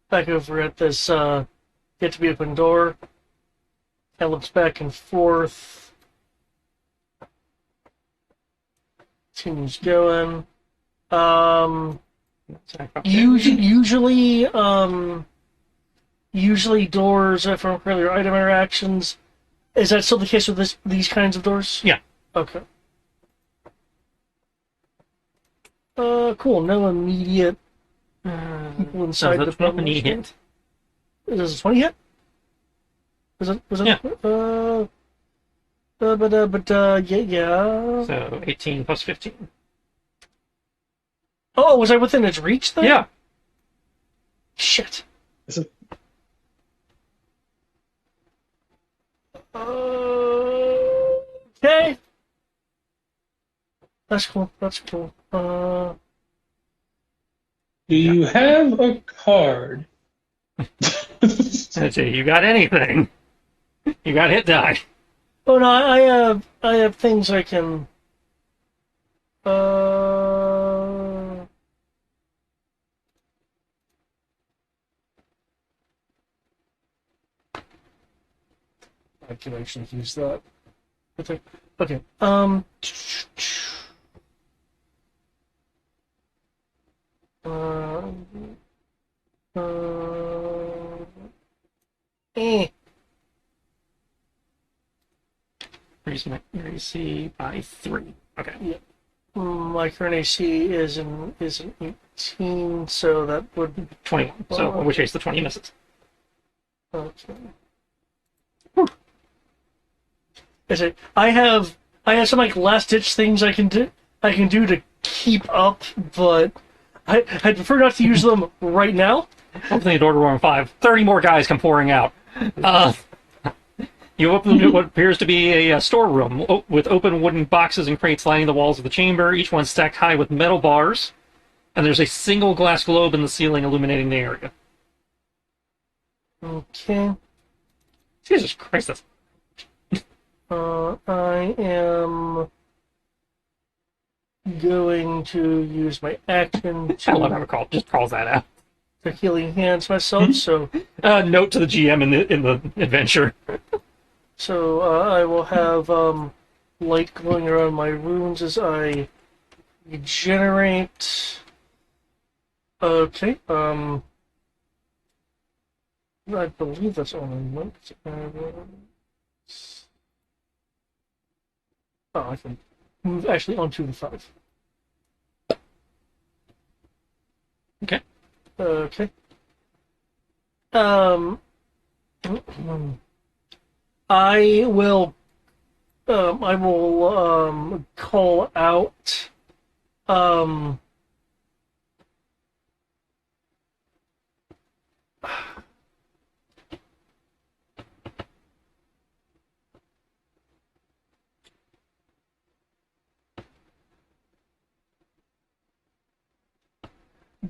back over at this yet to be open door. And looks back and forth. Continues going. Usually doors from earlier item interactions. Is that still the case with these kinds of doors? Yeah. Okay. Cool. No immediate people inside So the that's building. 20 hit. Is this a 20 hit? Was it? Yeah. Yeah. So 18 plus 15. Oh, was I within its reach then? Yeah. Shit. Is it- Okay. That's cool. Do you have a card? Let's see, you got anything? You got hit die. Oh no, I have things I can. I can actually use that. Okay. Okay. Eh. Increase my AC by 3. Okay. Yeah. My current AC is an 18, so that would be 21. So in which case the 20 misses. okay. Is it? I have some like last ditch things I can do to keep up, but I'd prefer not to use them right now. Opening the door to room 5. 30 more guys come pouring out. You open what appears to be a storeroom with open wooden boxes and crates lining the walls of the chamber, each one stacked high with metal bars, and there's a single glass globe in the ceiling illuminating the area. Okay. Jesus Christ, that's... I am going to use my action I love how to, it just calls that out. to healing hands myself. So Note to the GM in the adventure. I will have light glowing around my wounds as I regenerate. Okay. I believe that's only one. Oh, I can move actually onto the 5. Okay. Okay. I will call out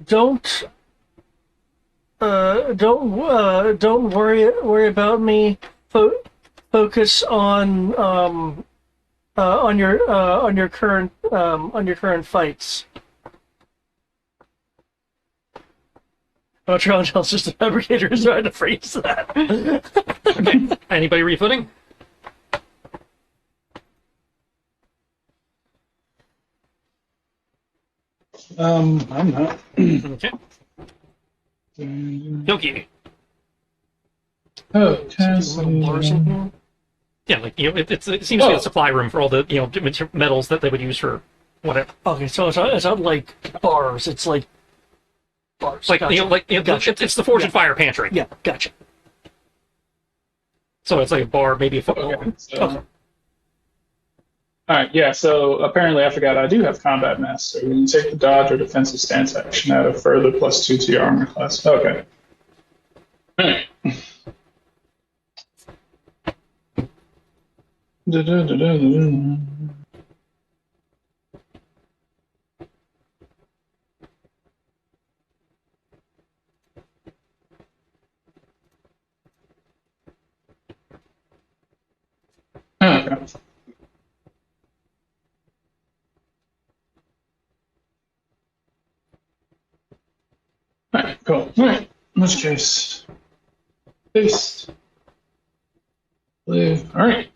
don't don't worry about me. Focus on your current fights. Oh, Charles tells just the fabricator is trying to phrase that. Okay. Anybody refooting? I'm not. Okay. Yoki. Oh, Little bars in here. Yeah, like it seems to be a supply room for all the metals that they would use for whatever. Okay, so it's not like bars. It's like bars. Like Gotcha. Gotcha. it's the Forge and Fire pantry. Yeah, gotcha. So it's like a bar, maybe a football. Okay. So, Okay. all right, yeah. So apparently, I forgot I do have combat master. When you take the dodge or defensive stance action, add a further +2 to your armor class. Okay. All right. Da-da-da-da-da. Okay. Alright, cool. Alright, in which case, paste, leave. Alright.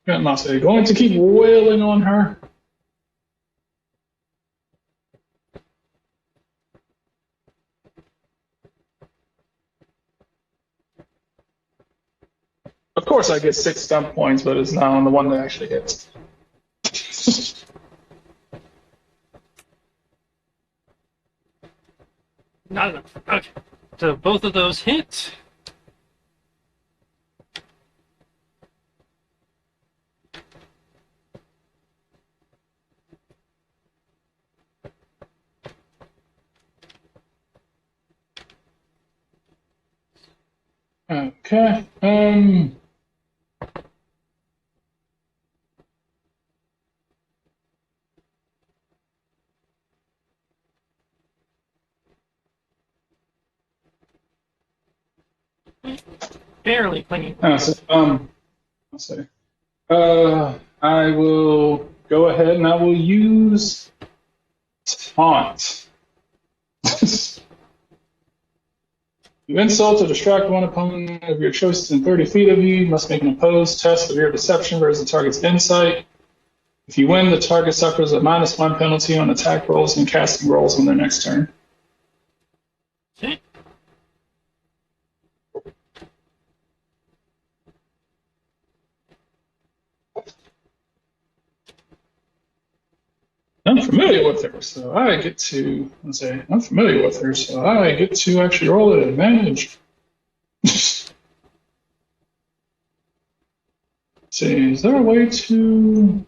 Got Mase going to keep wailing on her. Of course, I get 6 stump points, but it's not on the one that actually hits. Not enough. Okay. So both of those hit. Okay. Barely clinging. Let's see. I will go ahead and I will use taunt. You insult or distract one opponent of your choice within 30 feet of you. You must make an opposed test of your deception versus the target's insight. If you win, the target suffers a -1 penalty on attack rolls and casting rolls on their next turn. Okay. I'm familiar with her, so I get to, let's say, I'm familiar with her, so I get to actually roll at advantage. See, is there a way to,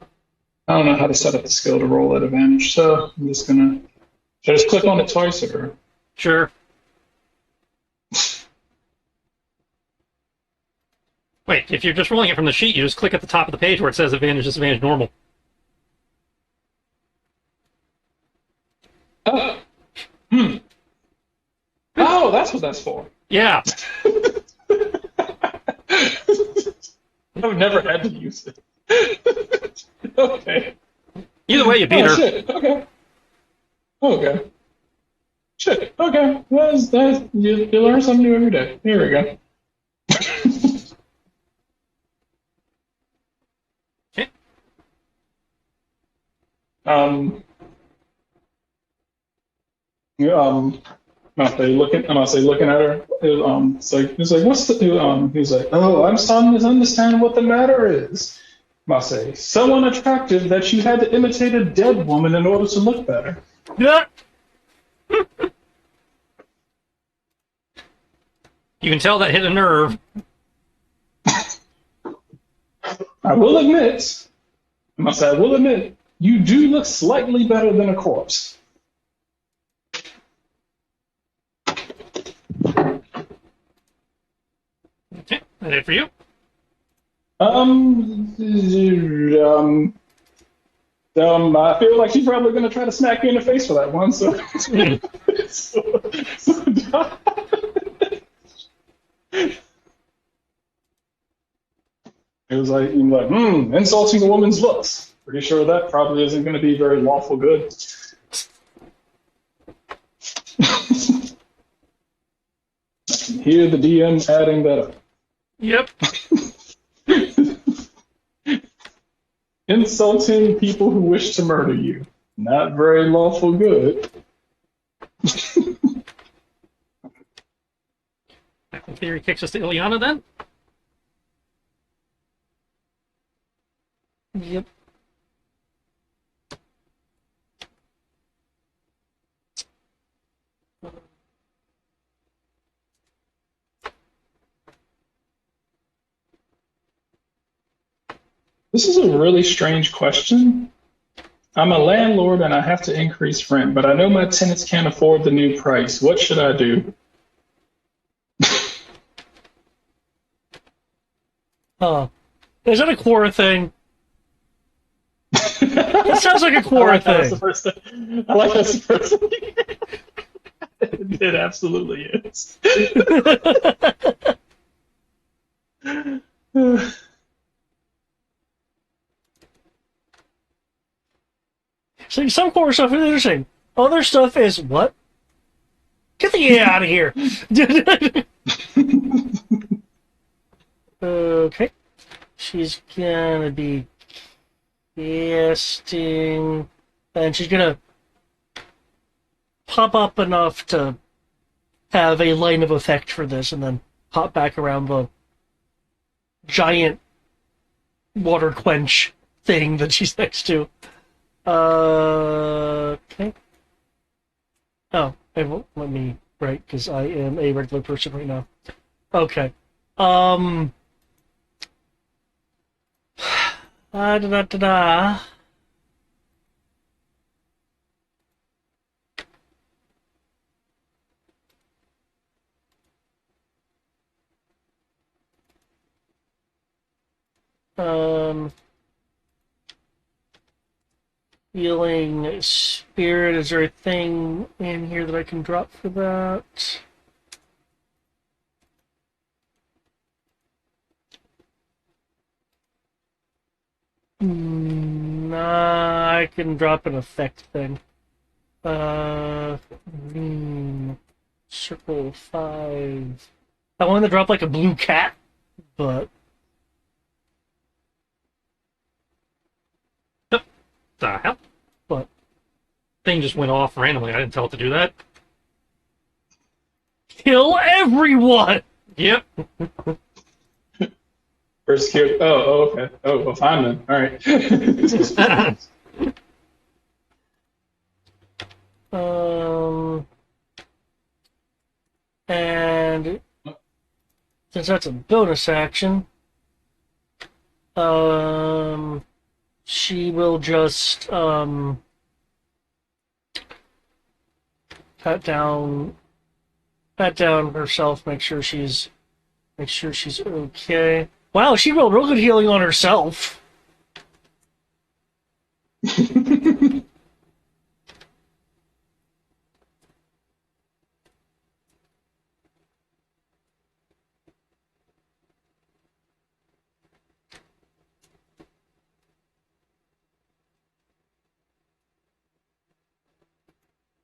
I don't know how to set up the skill to roll at advantage, so I'm just gonna, should I just click on it twice or? Sure. Wait, if you're just rolling it from the sheet, you just click at the top of the page where it says advantage, disadvantage, normal. Oh, that's what that's for. Yeah. I've never had to use it. Okay. Either way, you beat Oh, her. shit. Okay. Okay. Shit. Okay. You learn something new every day. Here we go. Okay. Yeah, I'm gonna say looking at her. He's like, what's the? He's like, oh, I'm starting to understand what the matter is. I say, someone attractive that you had to imitate a dead woman in order to look better. Yeah. You can tell that hit a nerve. I will admit, you do look slightly better than a corpse. Okay, that it for you? I feel like she's probably going to try to smack me in the face for that one. So, so it was like, insulting a woman's looks. Pretty sure that probably isn't going to be very lawful good. Hear the DM adding that Yep. up. Insulting people who wish to murder you. Not very lawful good. That in theory kicks us to Ileana then. Yep. This is a really strange question. I'm a landlord and I have to increase rent, but I know my tenants can't afford the new price. What should I do? Is that a Quora thing? It sounds like a I Quora like how that's the thing. first thing. I like that's the first thing. It absolutely is. See, some Quora stuff is interesting. Other stuff is what? Get the A out of here. Okay. She's gonna be casting, and she's gonna pop up enough to have a line of effect for this, and then hop back around the giant water quench thing that she's next to. Okay. Oh, it won't let me, right, because I am a regular person right now. Okay. Da da da da. Um, Healing spirit. Is there a thing in here that I can drop for that? Nah, I can drop an effect thing. Hmm, circle 5. I wanted to drop like a blue cat, but Yep. The hell? but Thing just went off randomly. I didn't tell it to do that. kill everyone. Yep. First security. Oh, okay. Oh, well, fine then. All right. Um, and since that's a bonus action, she will just pat down pat down herself, make sure she's okay. Wow, she rolled real good healing on herself.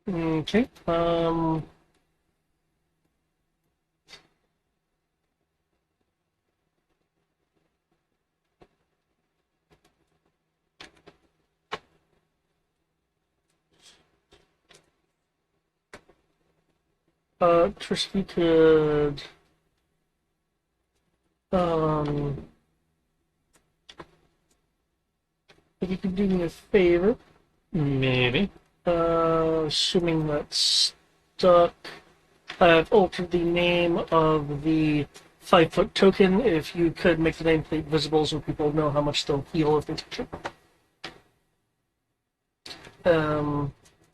Okay. Tristan could um if you could do me a favor, Maybe. assuming that's stuck. I've altered the name of the 5-foot token. If you could make the nameplate visible so people know how much they'll heal if they touch it.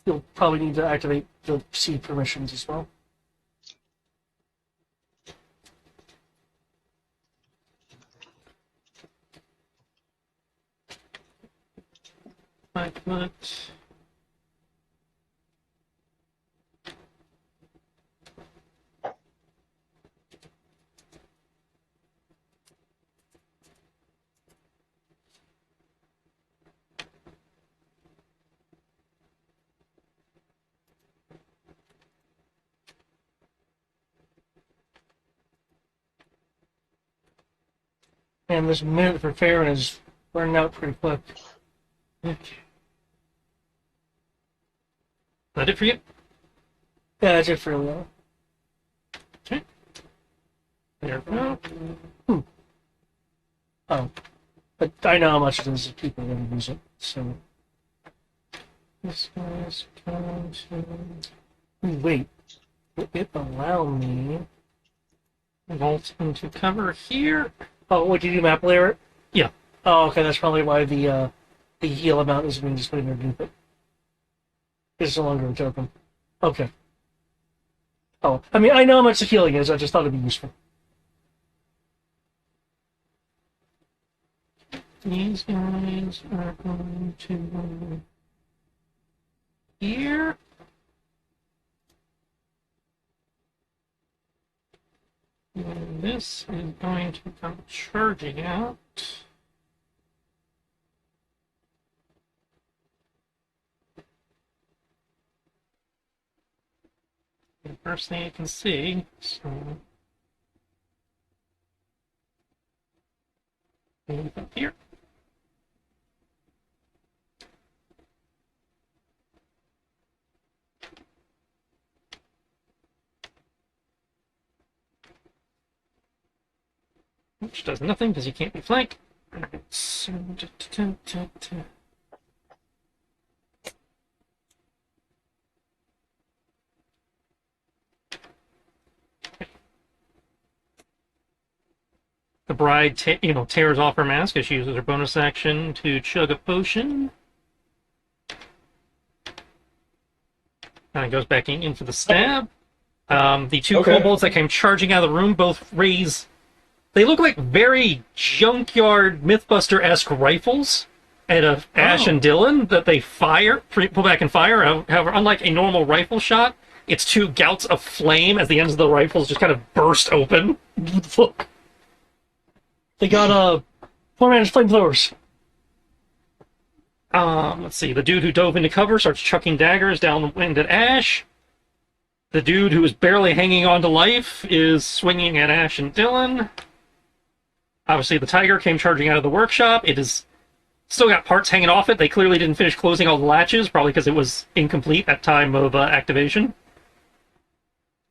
You'll probably need to activate the C permissions as well. I put... And this minute for Farron is running out pretty quick. Okay. That it for you? Yeah, that's it for now. Okay. There we go. Oh. But I know how much it is if people are going to use it, so... This guy's going to... Wait. Will it allow me... Vault into cover here. Oh, what, did you map layer it? Yeah. Oh, okay, that's probably why the heal amount is being displayed underneath it. It's no longer a token. Okay. Oh, I mean, I know how much the healing is, I just thought it'd be useful. These guys are going to here. And this is going to come charging out. The first thing you can see, so move up here. Which does nothing because you can't be flanked. So, the bride, tears off her mask as she uses her bonus action to chug a potion. And it goes back in for the stab. The two kobolds that came charging out of the room both raise... They look like very junkyard Mythbuster-esque rifles at Ash and Dylan that they pull back and fire. However, unlike a normal rifle shot, it's two gouts of flame as the ends of the rifles just kind of burst open. They got, 4-man flamethrowers. Let's see. The dude who dove into cover starts chucking daggers down the wind at Ash. The dude who is barely hanging on to life is swinging at Ash and Dylan. Obviously, the tiger came charging out of the workshop. It has still got parts hanging off it. They clearly didn't finish closing all the latches, probably because it was incomplete at time of activation.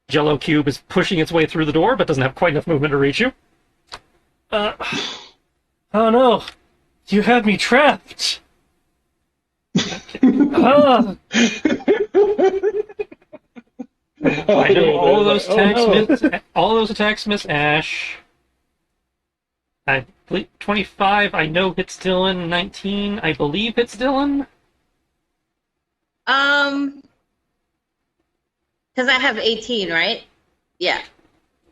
Jello Cube is pushing its way through the door, but doesn't have quite enough movement to reach you. Oh no! You have me trapped! Ah! I know all of those attacks miss Ash. I believe 25, I know hits Dylan. 19, I believe hits Dylan. Because I have 18, right? Yeah.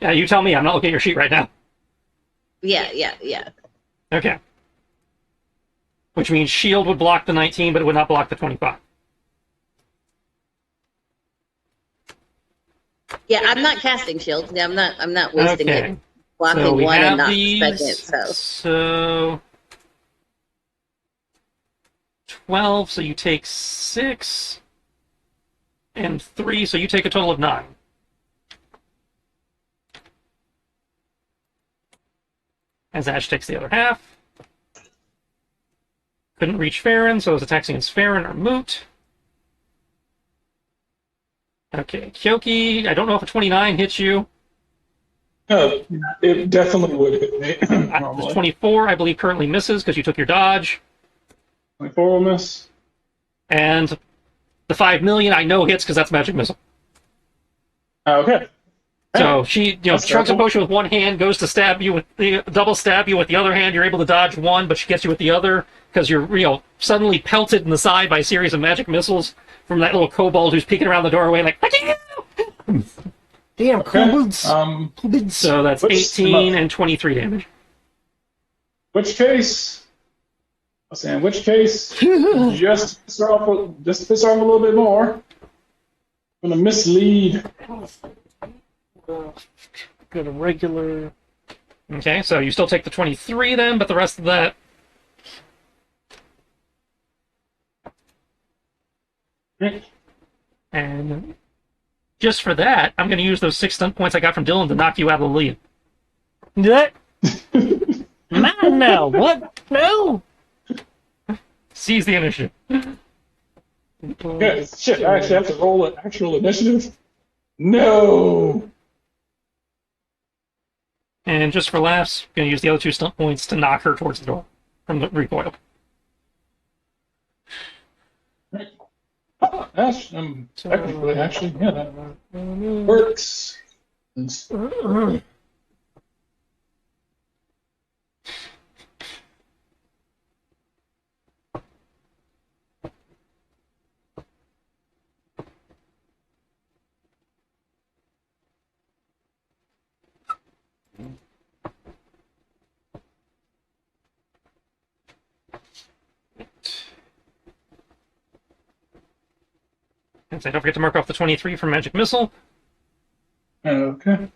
Yeah, you tell me. I'm not looking at your sheet right now. Yeah. Okay. Which means shield would block the 19, but it would not block the 25. Yeah, I'm not casting shield. Yeah, I'm not wasting Okay. it. Blocking So we one have and not these. second, so. So 12, so you take 6, and 3, so you take a total of 9. As Ash takes the other half. Couldn't reach Farron, so those attacks against Farron are moot. Okay, Kyoki, I don't know if a 29 hits you. No, it definitely would hit me. The Normally. 24, I believe, currently misses because you took your dodge. 24 will miss. And the 5 million I know hits because that's magic missile. Okay. So she, That's chugs a simple. potion with one hand, goes to stab you with the double stab you with the other hand. You're able to dodge one, but she gets you with the other because you're, suddenly pelted in the side by a series of magic missiles from that little kobold who's peeking around the doorway like, Damn, kobolds! So that's What's 18 and 23 damage. Which case, I say, in which case, just to piss her off, just to piss her off a little bit more, I'm gonna mislead. Got a regular. Okay, so you still take the 23 then, but the rest of that. And just for that, I'm going to use those 6 stunt points I got from Dylan to knock you out of the lead. That? Mine now. What? No. Seize the initiative. Okay, shit, I actually have to roll an actual initiative? No! And just for laughs, I'm going to use the other 2 stunt points to knock her towards the door from the recoil. Oh, that's, technically, actually, yeah, that works. And so don't forget to mark off the 23 for Magic Missile. Okay.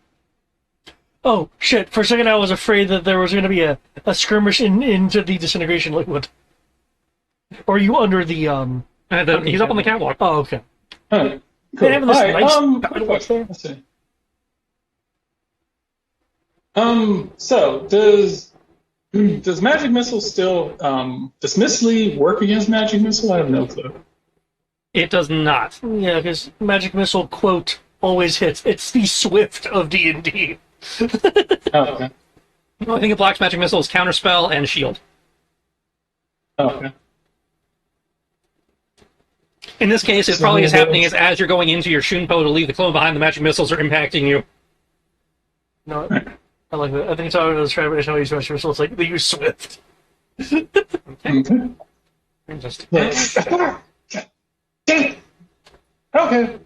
Oh shit! For a second, I was afraid that there was going to be a skirmish into the disintegration liquid. Or are you under the He's up on the catwalk. Oh, okay. Cool. They have this Alright, nice quick battle up question. there. Let's see. So does Magic Missile still does Mislead work against Magic Missile? I have no clue. It does not. Yeah, because magic missile quote always hits. It's the Swift of D&D. Oh, okay. The only thing it blocks Magic Missile is Counterspell and Shield. Oh, okay. In this case, it probably is happening is as you're going into your Shunpo to leave the clone behind, the Magic Missiles are impacting you. No, I like that. I think it's how I describe it. It's how you use magic missile. It's like they use Swift. Okay. Just Okay.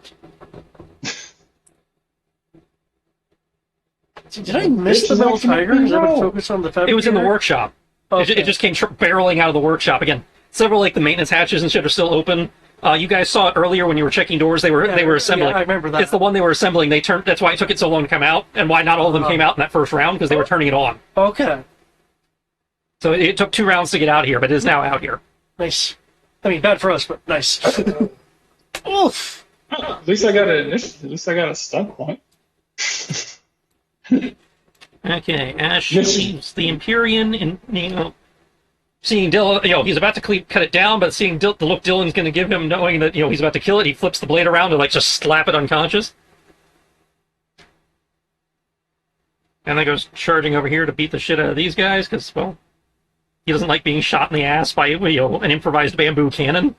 Did I miss the metal tiger? Is that a focus on the fabric? It was in the workshop. Okay. It just came barreling out of the workshop again. Several like the maintenance hatches and shit are still open. You guys saw it earlier when you were checking doors. They were assembling. Yeah, I remember that. It's the one they were assembling. They turned. That's why it took it so long to come out, and why not all of them came out in that first round because they were turning it on. Okay. So it took 2 rounds to get out here, but it is now out here. Nice. I mean, bad for us, but nice. Oof. At least I got an initiative. At least I got a stunt point. Okay, Ash Yes. leaves the Empyrean, and seeing Dylan, he's about to cut it down, but seeing the look Dylan's going to give him, knowing that he's about to kill it, he flips the blade around and just slap it unconscious, and then goes charging over here to beat the shit out of these guys because he doesn't like being shot in the ass by an improvised bamboo cannon.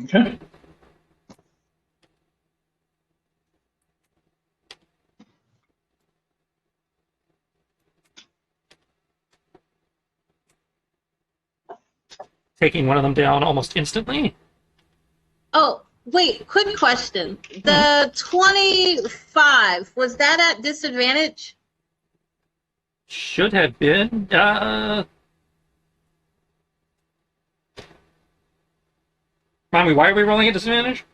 Okay. Taking one of them down almost instantly. Oh, wait, quick question. The 25, was that at disadvantage? Should have been. Remind me, why are we rolling at disadvantage?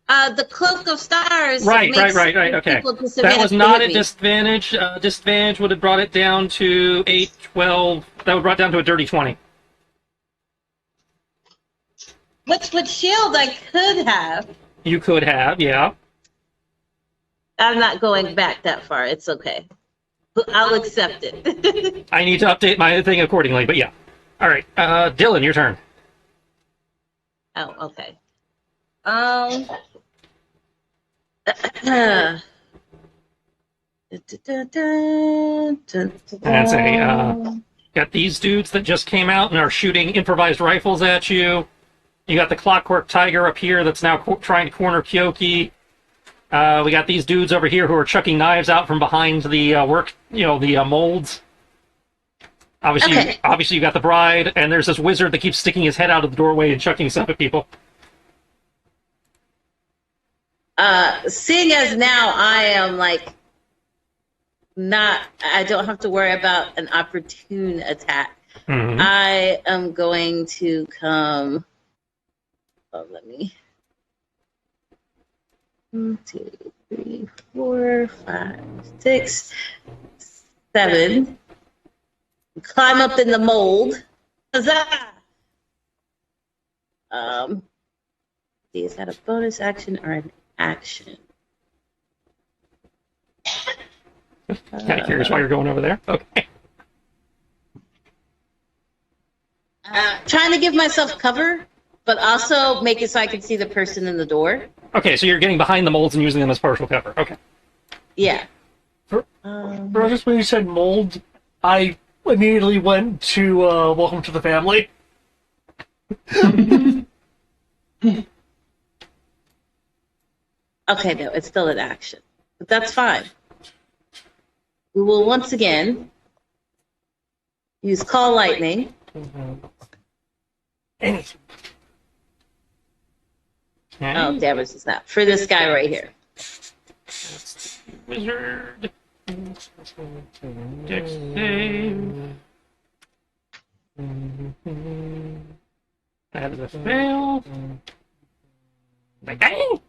The Cloak of Stars. Right. makes Okay. people That was disadvantaged not to a me. disadvantage. Disadvantage would have brought it down to 8, 12. That would brought it down to a dirty 20. Which with Shield I could have. You could have, yeah. I'm not going back that far. It's okay. I'll accept it. I need to update my thing accordingly, but yeah. All right, Dylan, your turn. Oh, okay. That's got these dudes that just came out and are shooting improvised rifles at you. You got the Clockwork Tiger up here that's now trying to corner Kyoki. We got these dudes over here who are chucking knives out from behind the the molds. Obviously, you got the bride, and there's this wizard that keeps sticking his head out of the doorway and chucking stuff at people. Seeing as now I am like I don't have to worry about an opportune attack. Mhm. I am going to come. Oh, let me. 1, 2, 3, 4, 5, 6, 7. Climb up in the mold. Huzzah! Is that a bonus action or an action? Kind of curious why you're going over there. Okay. Trying to give myself cover, but also make it so I can see the person in the door. Okay, so you're getting behind the molds and using them as partial cover. Okay. Yeah. Bro, just when you said mold, I immediately went to Welcome to the Family. Okay, no, it's still an action, but that's fine. We will once again use Call Lightning. Anything. Okay. Oh, damage is not for this guy right here. That's the wizard. Dex save. That is a fail. Like, dang!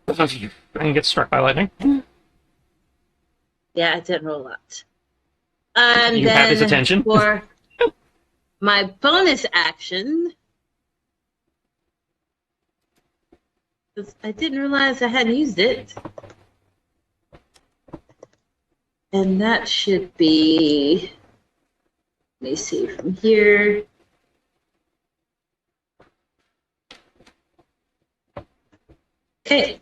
And gets struck by lightning. Yeah, I didn't roll a lot. And You then have his attention. for my bonus action, 'cause I didn't realize I hadn't used it. And that should be, let me see from here. Okay.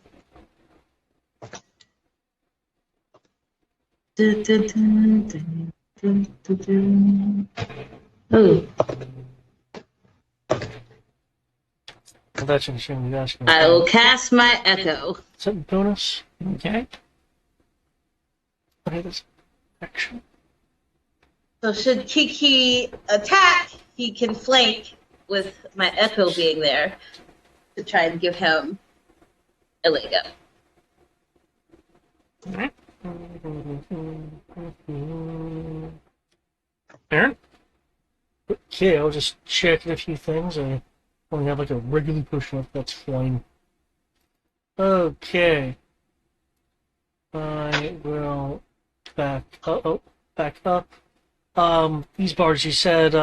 Dun, dun, dun, dun, dun, dun, dun. Oh, That's an shame you asking. I will cast my Echo. Is that bonus? Okay. Okay, that's action. So should Kiki attack, he can flank with my Echo being there to try and give him a leg up. Alright. Aaron? Okay, I'll just check a few things. I only have like a regular potion up, that's fine. Okay. I will back up. These bars you said,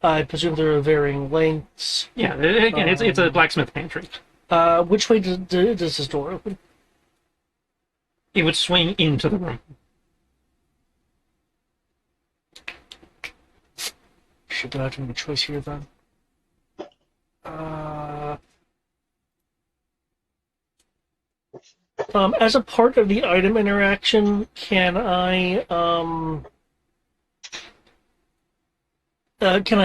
I presume they're of varying lengths. Yeah, again, it's a blacksmith pantry. Which way does this door open? It would swing into the room. Shit, do I have to make a choice here then? As a part of the item interaction, can I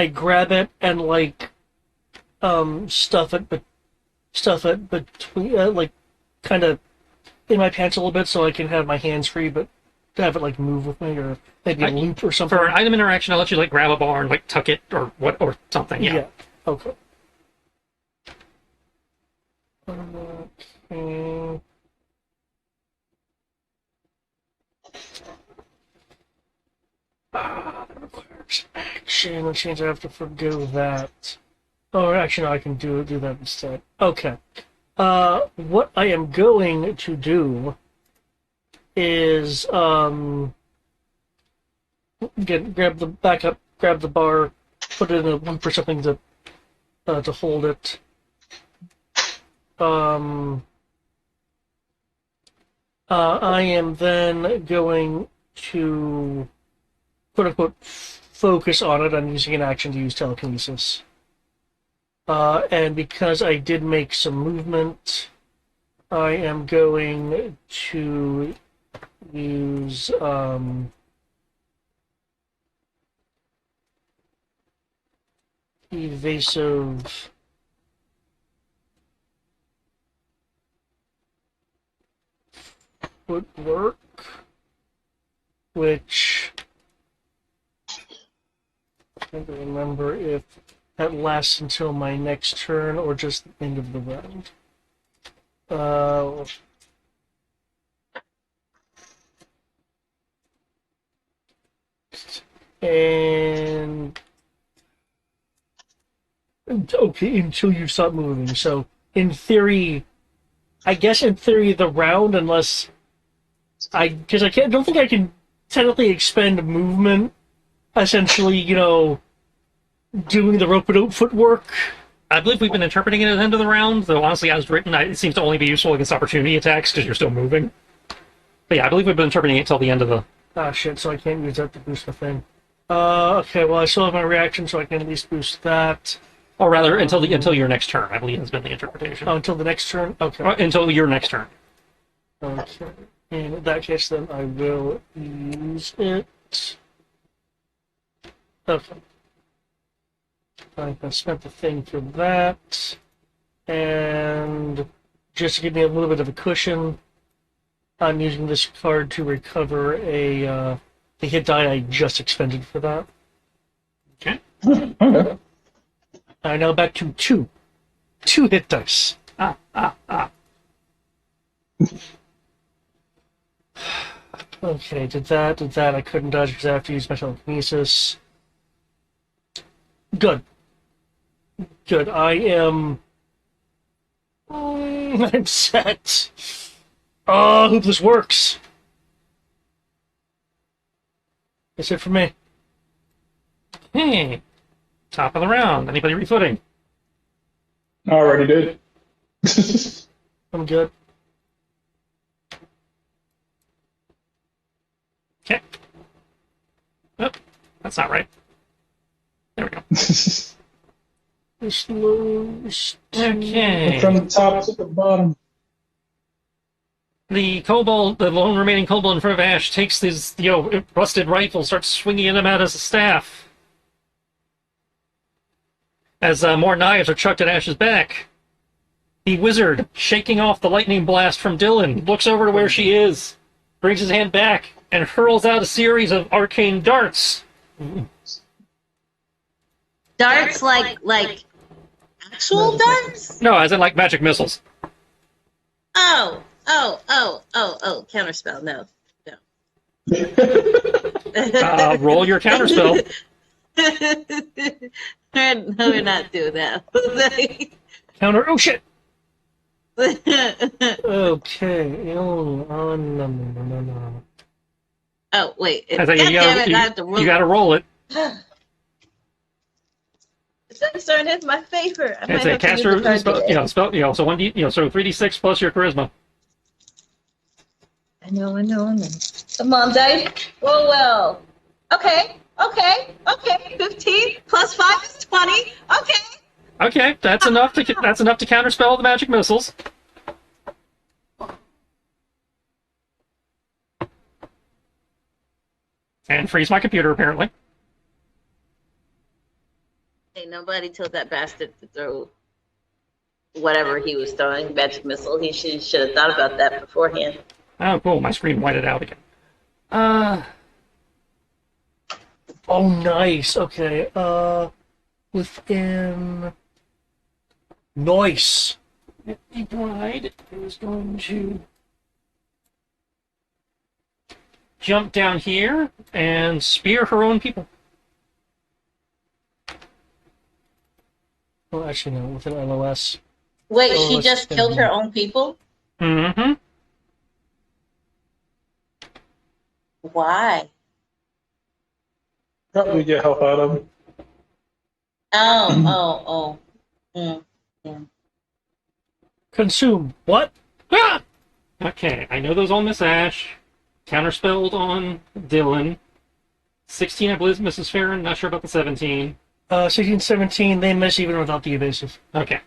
grab it and like stuff it between like kind of in my pants a little bit so I can have my hands free, but have it like move with me or maybe a loop or something? For an item interaction, I'll let you like grab a bar and like tuck it or something. Yeah. Okay. Okay. That requires action, which means I have to forgo that. Oh, actually, no, I can do that instead. Okay. What I am going to do is grab the bar, put it in a loop or something to hold it. I am then going to quote unquote focus on it. I'm using an action to use telekinesis. And because I did make some movement, I am going to use evasive footwork, which I can't remember if that lasts until my next turn or just the end of the round. And okay, until you stop moving. So in theory, I guess in theory the round, unless because I don't think I can technically expend movement. Essentially, doing the rope-a-dope footwork. I believe we've been interpreting it at the end of the round, though honestly, as written, it seems to only be useful against opportunity attacks because you're still moving. But yeah, I believe we've been interpreting it till the end of the... Ah, shit, so I can't use that to boost the thing. Okay, well, I still have my reaction, so I can at least boost that. Or rather, until your next turn, I believe has been the interpretation. Oh, until the next turn? Okay. Until your next turn. Okay. In that case, then, I will use it. Okay. I spent the thing for that. And just to give me a little bit of a cushion, I'm using this card to recover the hit die I just expended for that. Okay. Okay. Now back to two. 2 hit dice. Okay, did that. I couldn't dodge because I have to use my telekinesis. Good. I am... I'm set. Oh, I hope this works. That's it for me. Hey, top of the round. Anybody refooting? I already did. I'm good. Okay. Oh, that's not right. There we go. Okay. From the top to the bottom. The kobold, the lone remaining kobold in front of Ash, takes his rusted rifle, starts swinging him out as a staff. As more knives are chucked at Ash's back. The wizard, shaking off the lightning blast from Dylan, looks over to where she is, brings his hand back, and hurls out a series of arcane darts. Darts like actual darts? No, as in like magic missiles. Oh, counterspell, no. Roll your counterspell. No, we're not doing that. Counter. Oh shit. Okay. No. Oh, wait. I think God damn it, I have to roll. You gotta roll it. It's starting to hit my favor. I It's might a have to use caster the card spell, today. so 3d6 plus your charisma. I know. Come on, dice. Roll well. Okay. 15 plus 5 is 20. Okay. Okay, that's enough to counterspell the magic missiles. And freeze my computer, apparently. Ain't nobody told that bastard to throw whatever he was throwing, magic missile. He should have thought about that beforehand. Oh, cool, my screen whited out again. Oh, nice. Okay. Within. Nice. The bride is going to jump down here and spear her own people. Oh, actually, no. Within LOS. Wait, Oh, she let's just spin killed here. her own people? Mm-hmm. Why? Probably get help out of it. Oh. Consume. What? Ah! Okay, I know those all miss Ash. Counterspelled on Dylan. 16, I believe, Mrs. Farron. Not sure about the 17. 16, 17, they miss even without the evasive. Okay.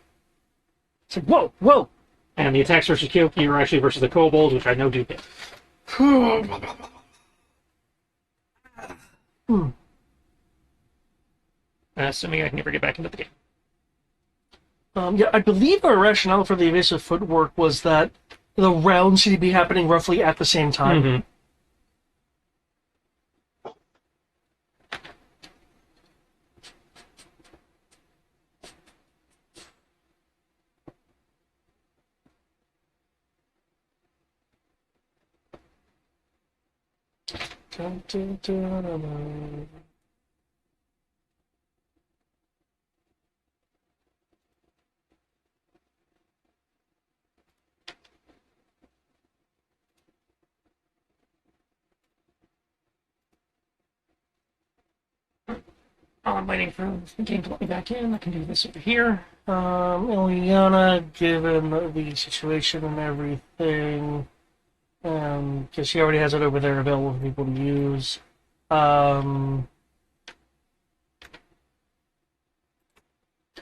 It's like, whoa! And the attacks versus Kyoki are actually versus the kobolds, which I know do hit. Assuming I can ever get back into the game. Yeah, I believe our rationale for the evasive footwork was that the rounds seem to be happening roughly at the same time. Mm-hmm. while I'm waiting for the game to let me back in, I can do this over here. Ileana, given the situation and everything, because she already has it over there available for people to use,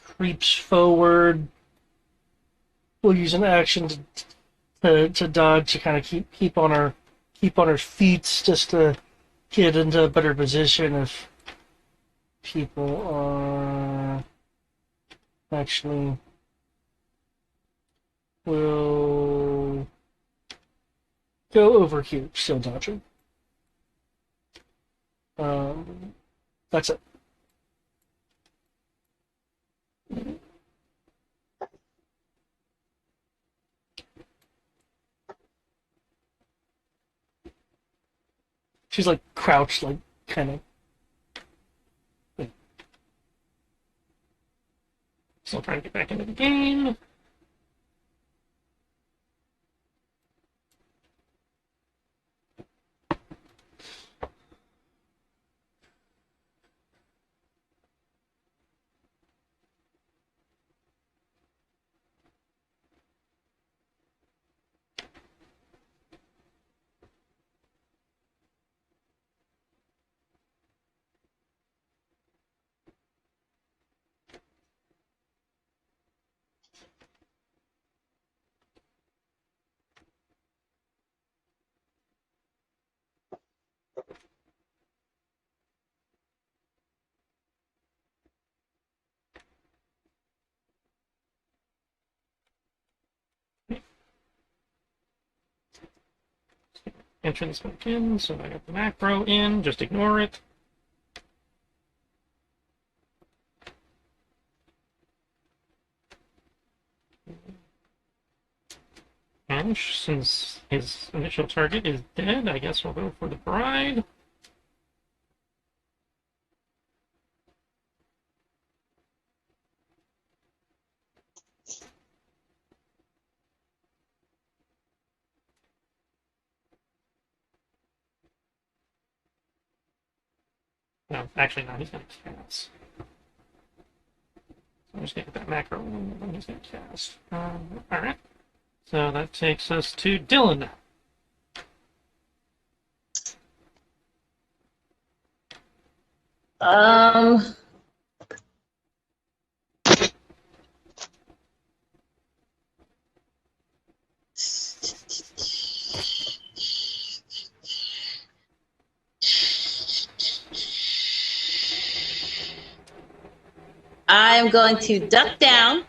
creeps forward. We'll use an action to dodge to kind of keep on her feet just to get into a better position if people are actually will go over here, still dodging. That's it. She's like crouched, like kind of. Still trying to get back into the game. Entrance back in, so I got the macro in, just ignore it. Ash, since his initial target is dead, I guess we'll go for the bride. No, actually, no, he's going to cast. So I'm just going to get that macro in, and then he's going to cast. Alright. So that takes us to Dylan. I'm going to duck down.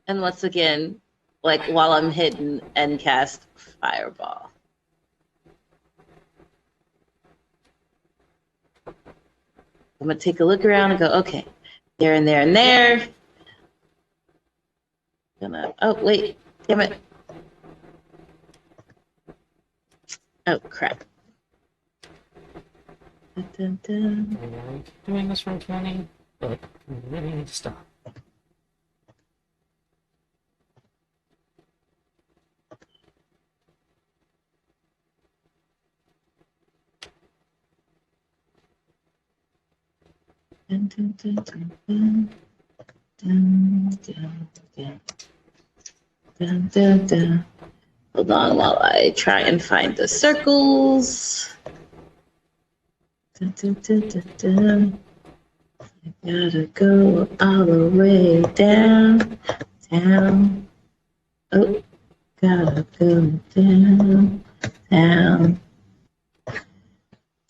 And once again, like while I'm hidden, and cast Fireball. I'm going to take a look around and go, okay, there and there and there. Oh, wait, damn it. Oh, crap. Dun, dun, dun. I keep doing this from 20, but we really need to stop. Dun, dun, dun, dun, dun. Dun, dun, dun. Dun, dun, dun. Hold on while I try and find the circles. Dun, dun, dun, dun, dun. I gotta go all the way down, down. Oh, gotta go down, down.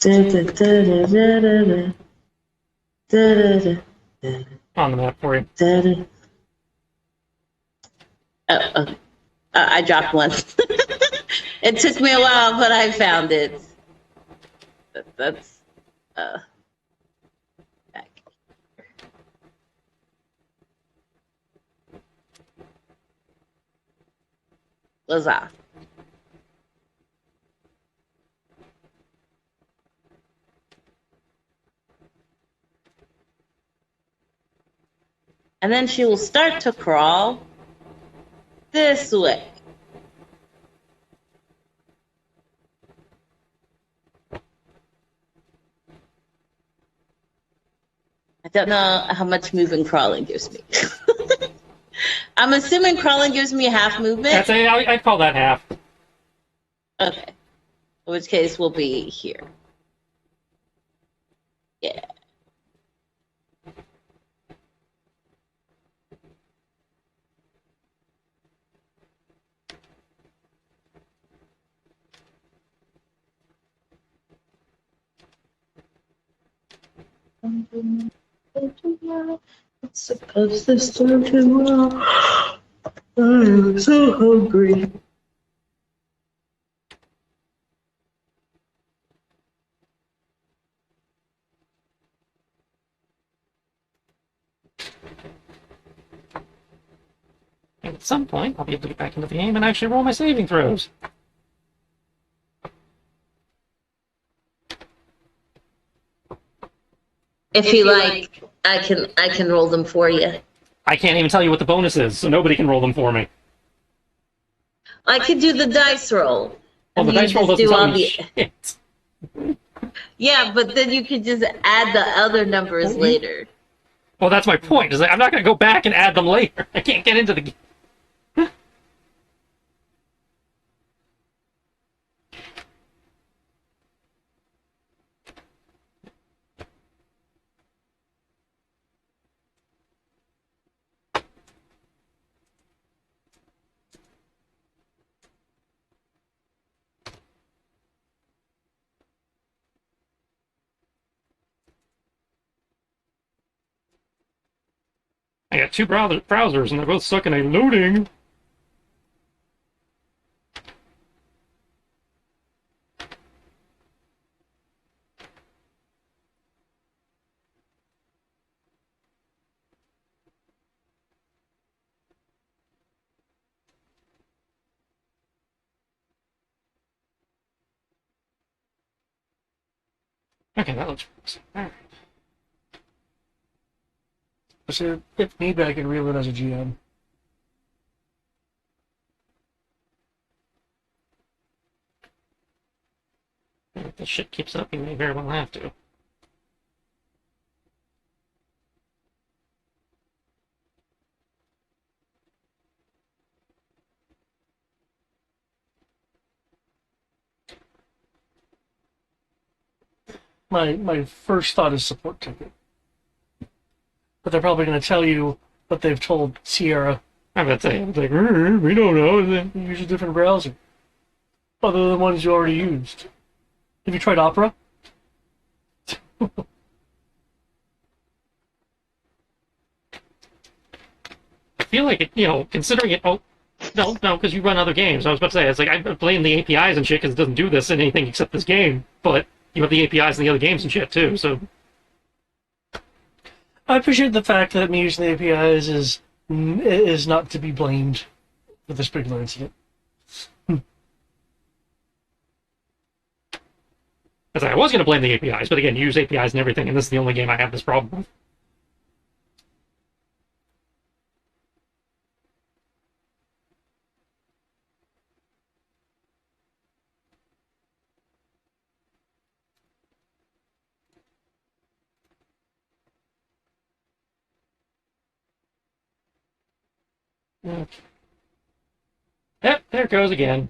Da, da, da, da, da, da, da. Da, da, da, da, On the map for you. da, da. Oh, okay. I dropped one. It took me a while, but I found it. That's back. Lazar. And then she will start to crawl this way. don't know how much moving crawling gives me. I'm assuming crawling gives me half movement. I'd call that half. Okay. In which case we'll be here. Yeah. It's supposed to start tomorrow. I'm so hungry. And at some point, I'll be able to get back into the game and actually roll my saving throws. If you like, I can roll them for you. I can't even tell you what the bonus is, so nobody can roll them for me. I could do the dice roll. Well, the And you dice roll just doesn't do tell all me the- shit. Yeah, but then you could just add the other numbers later. Well, that's my point. Is I'm not going to go back and add them later. I can't get into the game. I got two browsers, and they're both stuck in a loading. Okay, that looks promising. Alright. So if need be, I can reel it as a GM. If this shit keeps up, you may very well have to. My first thought is support ticket. But they're probably going to tell you what they've told Sierra. I'm about to say, it's like, we don't know. And then, Use a different browser. Other than the ones you already used. Have you tried Opera? I feel like it, considering it. Oh, no, because you run other games. I was about to say, it's like I blame the APIs and shit because it doesn't do this in anything except this game. But you have the APIs in the other games and shit too. So I appreciate the fact that me using the APIs is not to be blamed for this particular incident. I was going to blame the APIs, but again, you use APIs and everything, and this is the only game I have this problem with. Yep, there it goes again.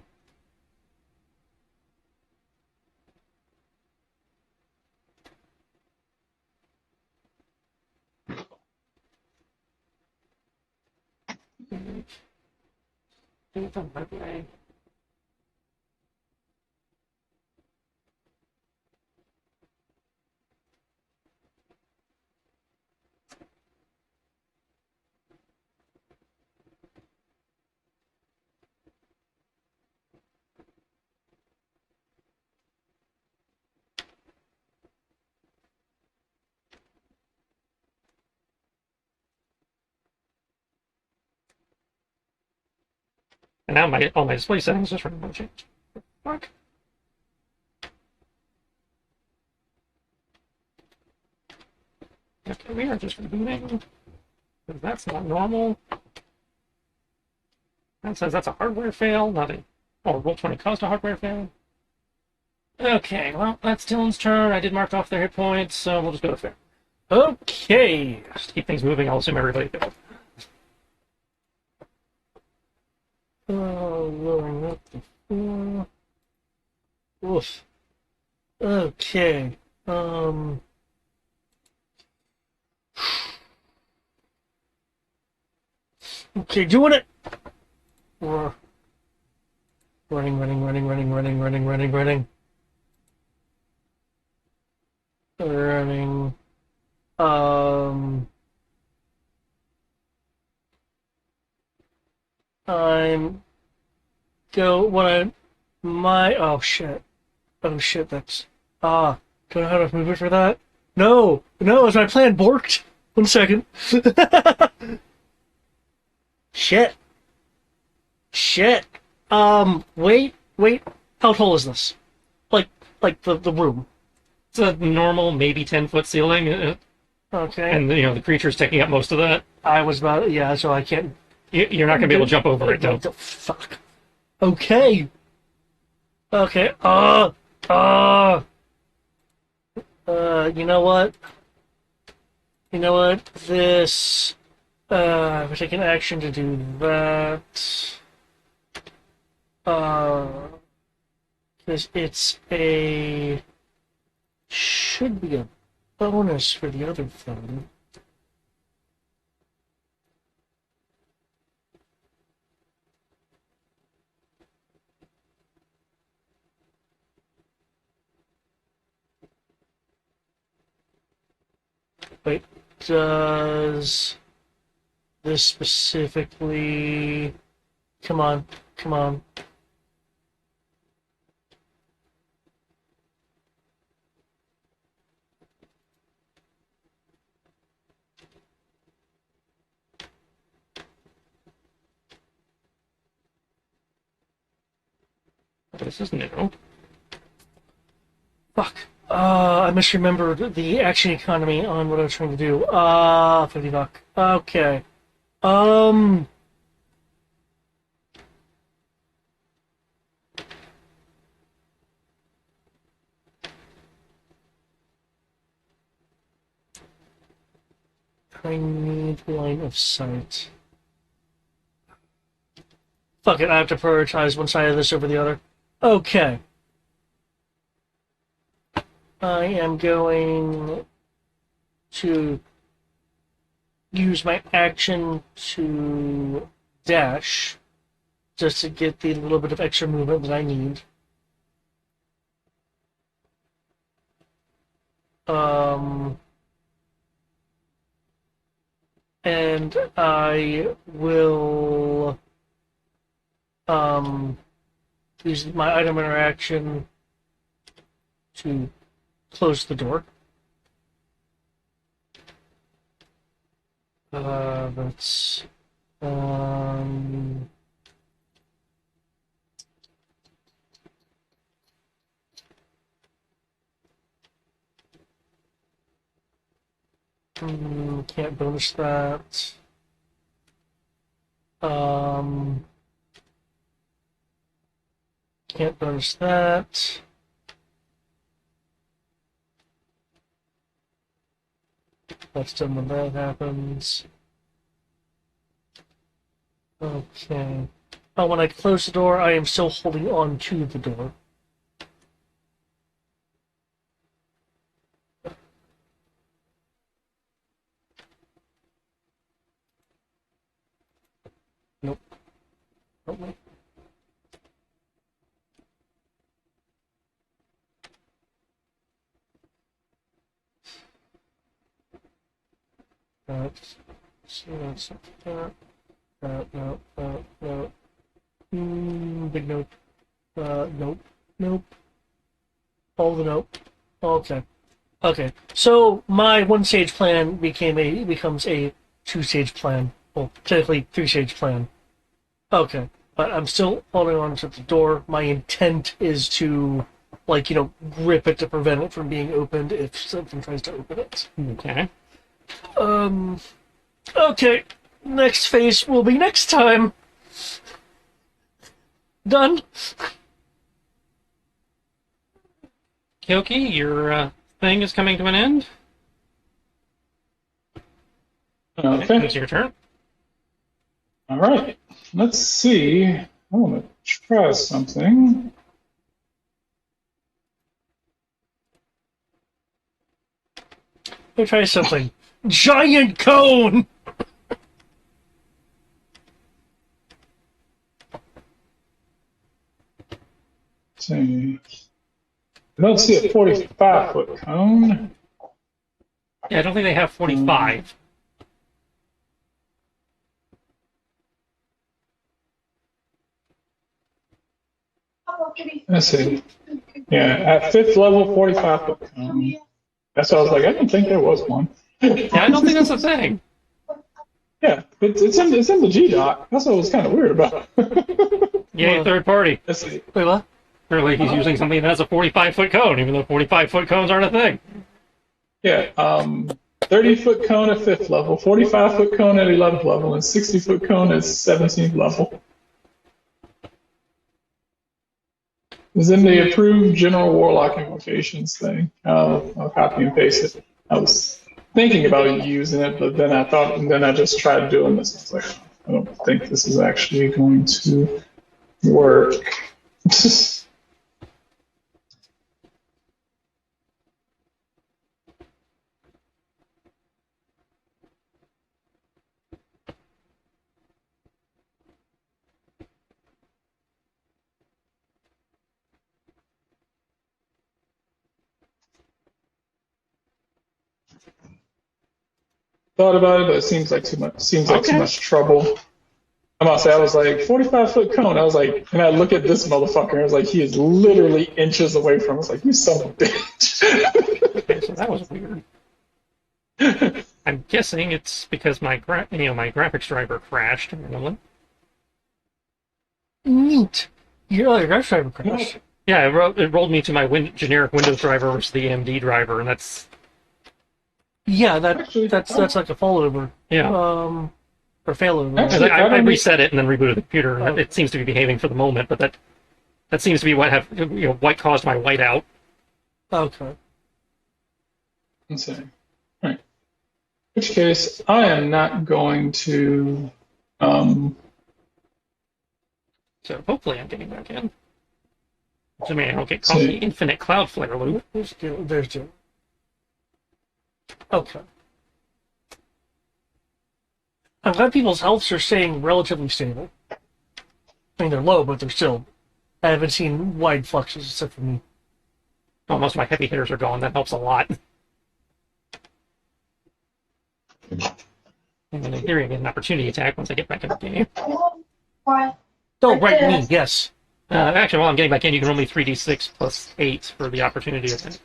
And now all my display settings just randomly changed. Fuck. Okay, we are just rebooting. That's not normal. That says that's a hardware fail, not a. Oh, Roll20 caused a hardware fail. Okay, well, that's Dylan's turn. I did mark off their hit points, so we'll just go to fair. Okay. Just to keep things moving, I'll assume everybody did. Lowering up the floor. Oof. Okay. Okay, doing it. Uh, Running, running, running, running, running, running, running, running. Running. Um, I'm go what I my oh shit. Oh shit, that's do I know how to move it for that? No! No, is my plan borked? 1 second. Shit. Shit. Wait. How tall is this? Like the room. It's a normal, maybe 10-foot ceiling, Okay. and the creature's taking up most of that. I was about yeah, so I can't You're not going to be able to jump over it, though. Fuck. Okay. Okay. You know what? You know what? This if I take an action to do that. Because it's a should be a bonus for the other thing. Wait, does this specifically? Come on, come on. This is new. Fuck. I misremembered the action economy on what I was trying to do. 50 buck. Okay. Um. I need line of sight. Fuck it, I have to prioritize one side of this over the other. Okay. I am going to use my action to dash just to get the little bit of extra movement that I need. And I will use my item interaction to close the door. That's can't bonus that. Can't bonus that. That's done when that happens. Okay. Oh, when I close the door, I am still holding on to the door. Nope. Nope. That's that. No. Big nope. Nope. Nope. All the nope. Okay. Okay. So my one-stage plan becomes a two-stage plan. Well, technically three-stage plan. Okay. But I'm still holding on to the door. My intent is to, grip it to prevent it from being opened if something tries to open it. Okay. Okay. Next phase will be next time. Done. Kyoki, your thing is coming to an end. Okay. It's your turn. All right. Let's see. I want to try something. Let me try something. Giant cone! Let's see. I don't see a 45-foot cone. Yeah, I don't think they have 45. Let's see. Yeah, at 5th level, 45-foot cone. That's why I was like, I didn't think there was one. Yeah, I don't think that's a thing. Yeah, it's in the G doc. That's what was kind of weird about. Yay, Well, third party. Let's see. Wait, what? Apparently he's using something that has a 45-foot cone, even though 45-foot cones aren't a thing. Yeah, 30-foot cone at 5th level, 45-foot cone at 11th level, and 60-foot cone at 17th level. It's in the approved general warlock invocations thing. I'll copy and paste it. I was thinking about using it, but then I just tried doing this. I was like, I don't think this is actually going to work. Thought about it, but it seems like too much. Seems like too Okay. much trouble. I must say, I was like 45-foot cone. I was like, and I look at this motherfucker. I was like, he is literally inches away from us. Like, you son of a bitch. Okay, so that was weird. I'm guessing it's because my my graphics driver crashed randomly. Neat. Your graphics driver crashed. Yeah, it rolled me to my generic Windows driver versus the AMD driver, and that's Yeah, Actually, that's like a fallover. yeah. Or failover. Actually, Because I I don't reset it and then rebooted the computer, and Oh. it seems to be behaving for the moment. But that seems to be what caused my whiteout. Okay. Let's see. All right. In which case, I am not going to. So hopefully I'm getting back in. Assuming I don't get caught in the infinite Cloudflare loop. There's Jim. Okay. I'm glad people's healths are staying relatively stable. I mean, they're low, but they're still. I haven't seen wide fluxes except for me. Well, most of my heavy hitters are gone. That helps a lot. And then in theory, I get an opportunity attack once I get back in the game. Oh, right, me, yes. Actually, while I'm getting back in, you can roll me 3d6 plus 8 for the opportunity attack.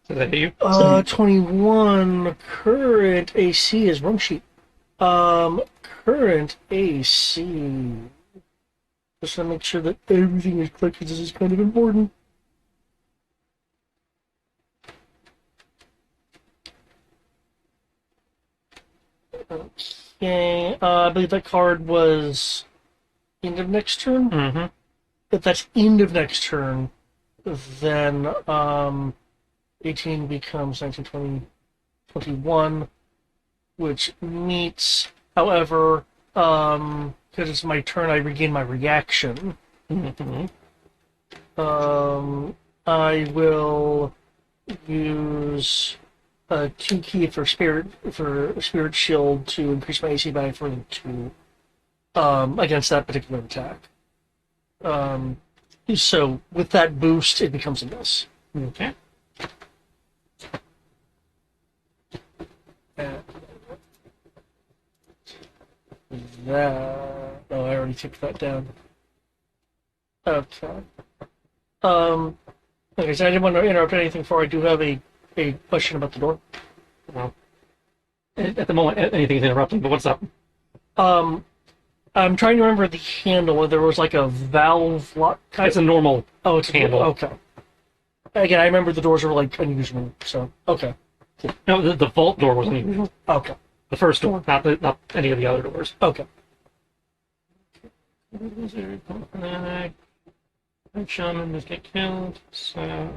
Does that hit you? 21 current AC is wrong sheet. Current AC. Just to make sure that everything is clicked because this is kind of important. Okay, I believe that card was end of next turn. Mm-hmm. If that's end of next turn, then 18 becomes 19, 20, 21, which meets. However, because it's my turn, I regain my reaction. Mm-hmm. I will use a 2 key for spirit shield to increase my AC by a further 2 against that particular attack. So with that boost, it becomes a miss. Okay. That. Oh, I already took that down. Okay. Okay, so I didn't want to interrupt anything before I do have a question about the door. Well, at the moment, anything's interrupting, but what's up? I'm trying to remember the handle, whether it was like a valve lock kind It's a normal Oh, it's handle. Okay. Again, I remember the doors were like unusual, so okay. No, the vault door was unusual. Okay. The first door, not any of the other doors. Okay. Wizard, fanatic, shaman just get killed. So.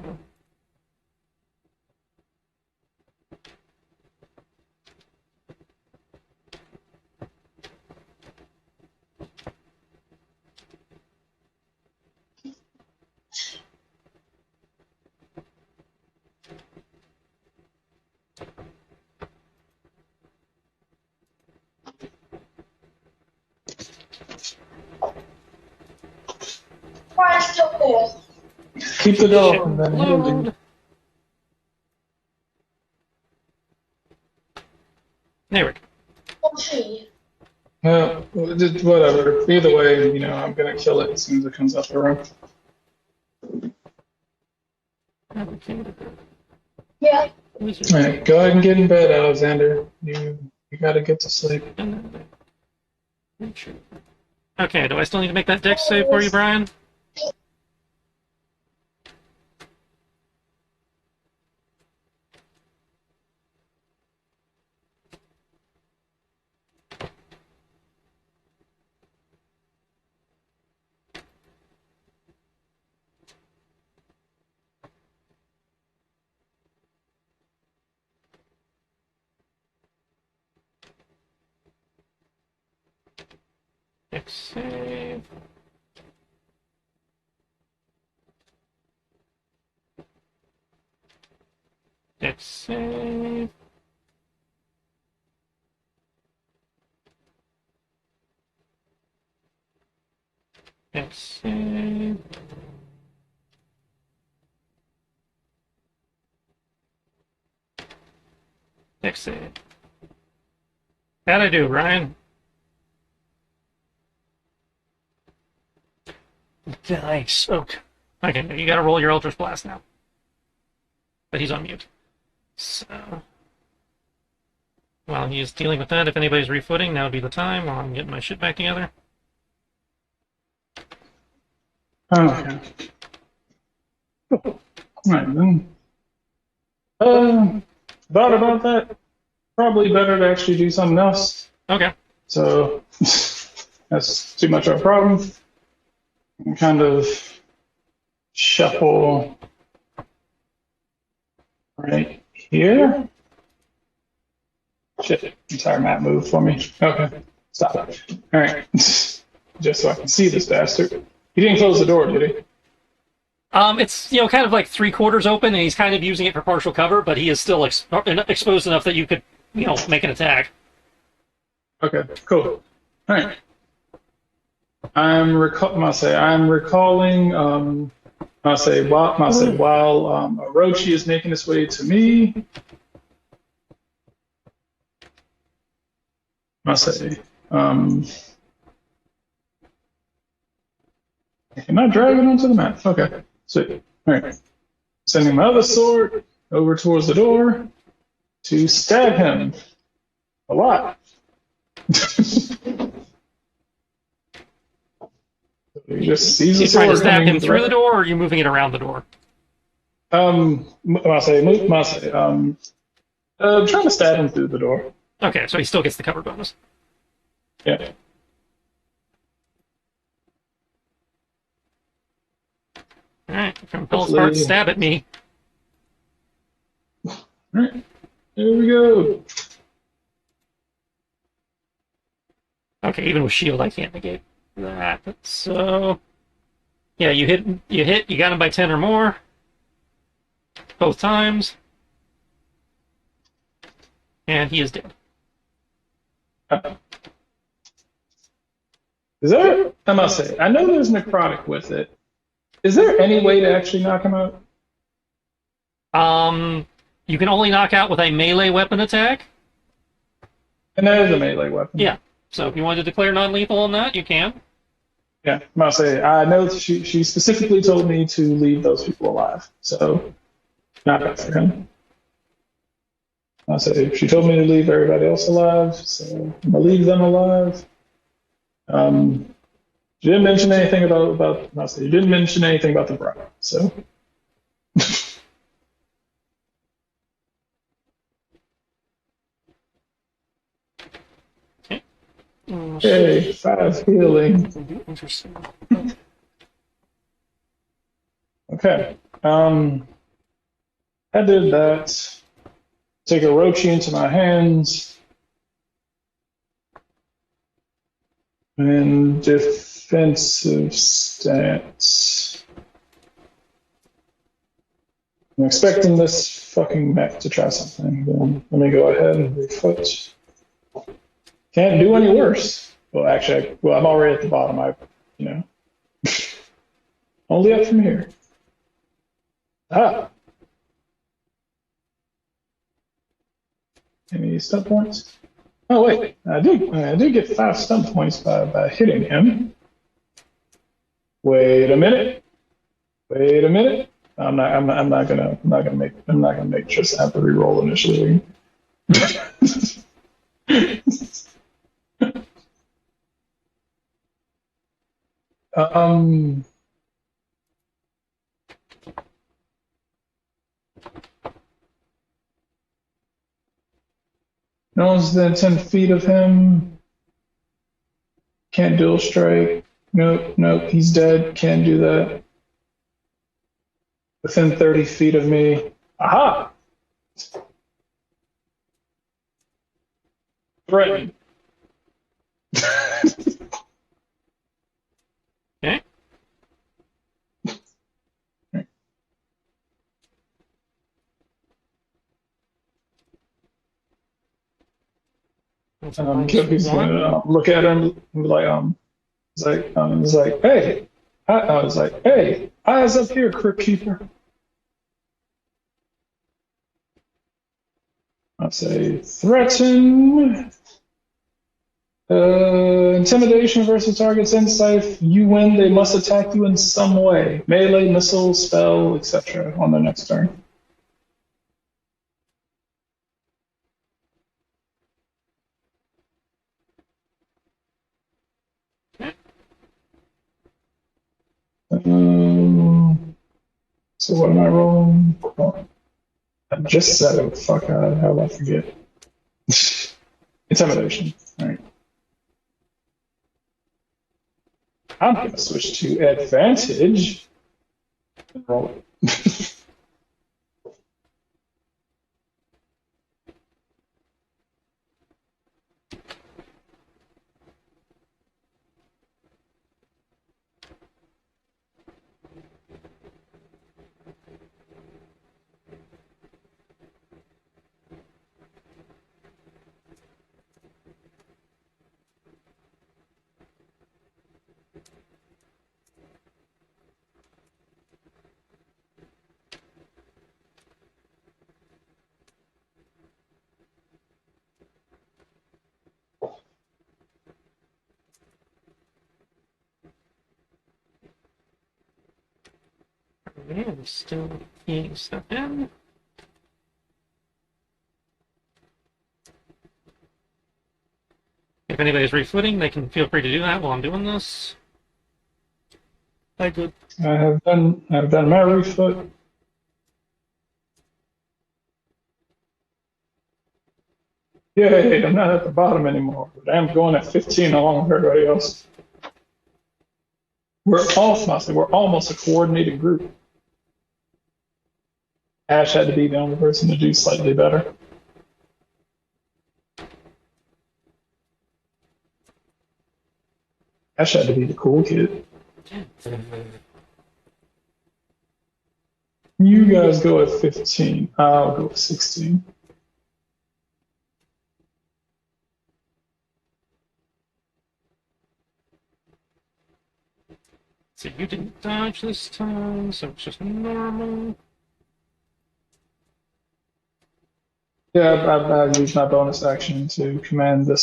Why is still there? Keep the door open, then he'll leave. Load. There we go. What's she? Just whatever. Either way, I'm gonna kill it as soon as it comes up the room. Yeah. Wizard. All right, go ahead and get in bed, Alexander. You gotta get to sleep. Okay, do I still need to make that dex save for you, Brian? Dex save. Dex save. Dex save. Dex save. How'd I do, Ryan? Nice. Okay. Okay, you gotta roll your Eldritch Blast now. But he's on mute. So. While he's dealing with that, if anybody's refooting, now would be the time while I'm getting my shit back together. Okay. All right, then. Thought about that. Probably better to actually do something else. Okay. So that's too much of a problem. Kind of shuffle right here. Shit, entire map moved for me. Okay, stop it. All right, just so I can see this bastard. He didn't close the door, did he? It's kind of like 3/4 open, and he's kind of using it for partial cover, but he is still exposed enough that you could make an attack. Okay, cool. All right. I'm recalling. While Orochi is making his way to me. I cannot drag it onto the map. Okay, sweet. All right. Sending my other sword over towards the door to stab him a lot. He just sees the You trying to sword stab coming him through the door, or are you moving it around the door? trying to stab him through the door. Okay, so he still gets the cover bonus. Yeah. All right, from Bill's part, stab at me. All right. Here we go. Okay, even with shield, I can't negate that. So, yeah, you hit, you got him by 10 or more. Both times. And he is dead. Is there? I must say, I know there's necrotic with it. Is there any way to actually knock him out? You can only knock out with a melee weapon attack. And that is a melee weapon. Yeah. So if you want to declare non-lethal on that, you can. Yeah, I must say, I know she specifically told me to leave those people alive. So, not bad for him. I say she told me to leave everybody else alive, so I'm gonna leave them alive. She didn't mention anything about. I say you didn't mention anything about the bride. So, Hey, 5 healing. Would be interesting. Okay. I did that. Take a Rochi into my hands. And defensive stance. I'm expecting this fucking mech to try something. Then let me go ahead and refoot. Can't do any worse. Well, actually, I'm already at the bottom. Only up from here. Ah. Any stun points? Oh wait, I do get 5 stun points by hitting him. Wait a minute. I'm not gonna make just have to re-roll initially. um, no one's within 10 feet of him. Can't dual strike. Nope, he's dead. Can't do that. Within 30 feet of me. Aha! Threatened. Okay. That's a He's -1. gonna look at him and be like, he's like, hey, I was like, hey, eyes up here, Crypt Keeper. I'll say, threaten. Intimidation versus target's insight. You win. They must attack you in some way. Melee, missile, spell, etc. on the next turn. So what am I rolling? Oh, I just said it. Fuck, how did I forget? Intimidation. All right. I'm gonna switch to advantage and roll it. I'm still eating stuff in. If anybody's refooting, they can feel free to do that while I'm doing this. I did. I've done my refoot. Yay, I'm not at the bottom anymore, but I'm going at 15 along with everybody else. We're almost a coordinated group. Ash had to be the only person to do slightly better. Ash had to be the cool kid. You guys go at 15. I'll go at 16. So you didn't dodge this time, so it's just normal. Yeah, I used my bonus action to command my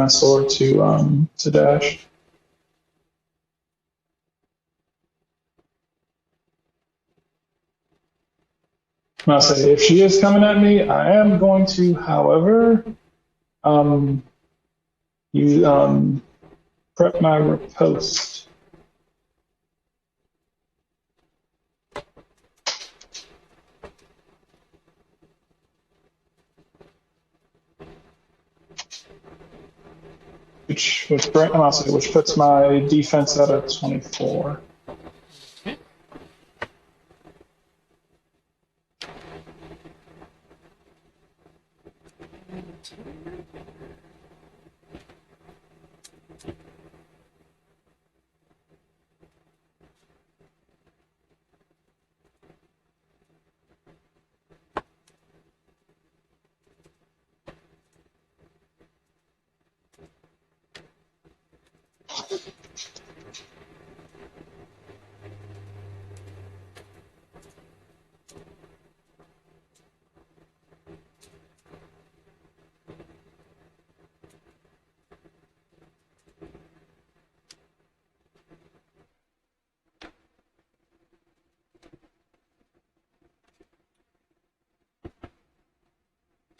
sword to dash. I'll say if she is coming at me, I am going to, however, prep my riposte. Which which puts my defense at a 24. Okay.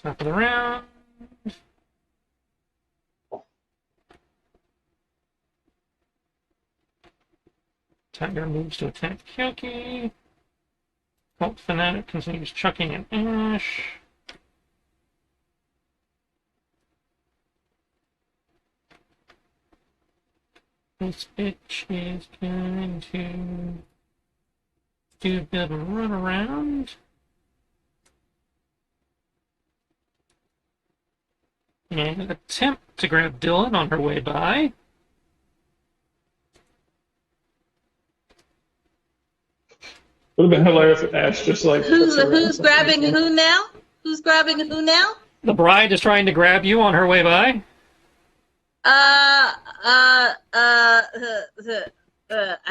Top of the round. Tiger moves to attack Kyoki. Cult Fanatic continues chucking at Ash. This bitch is going to do a bit of a run around. And attempt to grab Dylan on her way by. Would have been hilarious if Ash just like. Who's grabbing who now? Who's grabbing who now? The bride is trying to grab you on her way by. I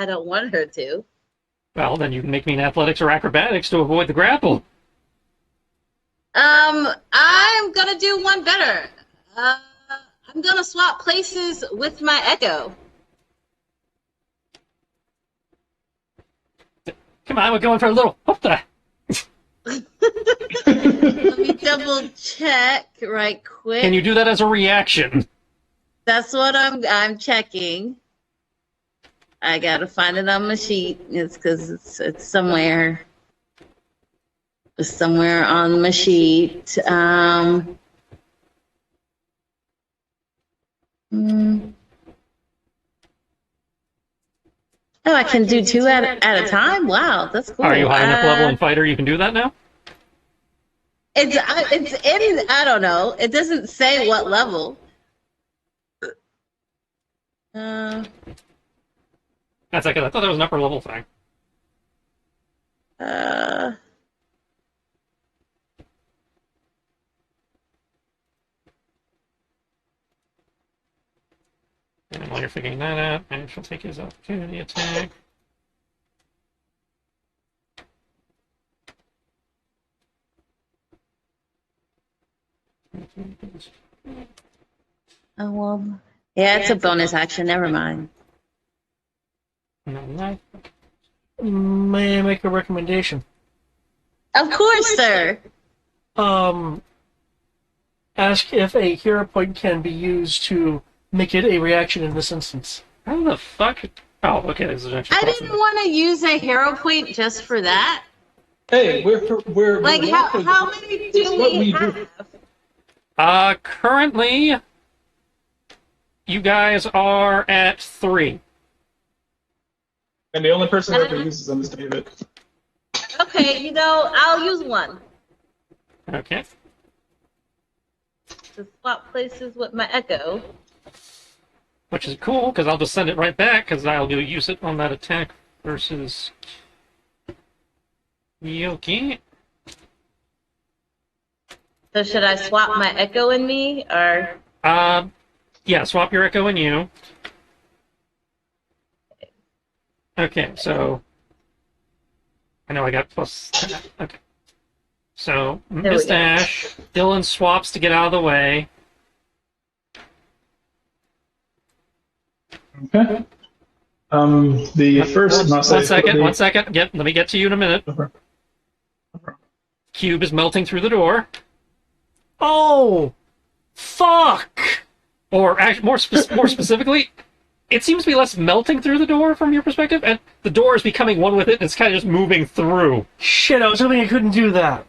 don't want her to. Well, then you can make me an athletics or acrobatics to avoid the grapple. I'm gonna do one better. I'm gonna swap places with my Echo. Come on, we're going for a little. What the? Let me double check right quick. Can you do that as a reaction? That's what I'm checking. I gotta find it on my sheet. It's because it's somewhere. It's somewhere on my sheet. Oh, I can do two at a time. Wow, that's cool. Are you high enough level in fighter you can do that now? It's in. I don't know. It doesn't say what level. That's okay. I thought that was an upper level thing. And while you're figuring that out, Ash will take his opportunity attack. Oh well. Yeah, it's a bonus action. Never mind. No. May I make a recommendation? Of course, sir. Ask if a hero point can be used to make it a reaction in this instance. How the fuck? Oh, okay. This is actually. I didn't want to use a hero point just for that. Hey, we're Like, how many do we have? Currently, you guys are at 3. And the only person who ever uses them is David. Okay, I'll use one. Okay. To swap places with my Echo. Which is cool, because I'll just send it right back, because I'll use it on that attack versus Yoki. So should I swap my Echo and me, or? Yeah, swap your Echo and you. Okay, so I know I got plus. Okay, so Miss Ash, Dylan swaps to get out of the way. Okay. The first. One second. Let me get to you in a minute. Cube is melting through the door. Oh, fuck! Or actually, more specifically, it seems to be less melting through the door from your perspective, and the door is becoming one with it, and it's kind of just moving through. Shit, I was hoping I couldn't do that.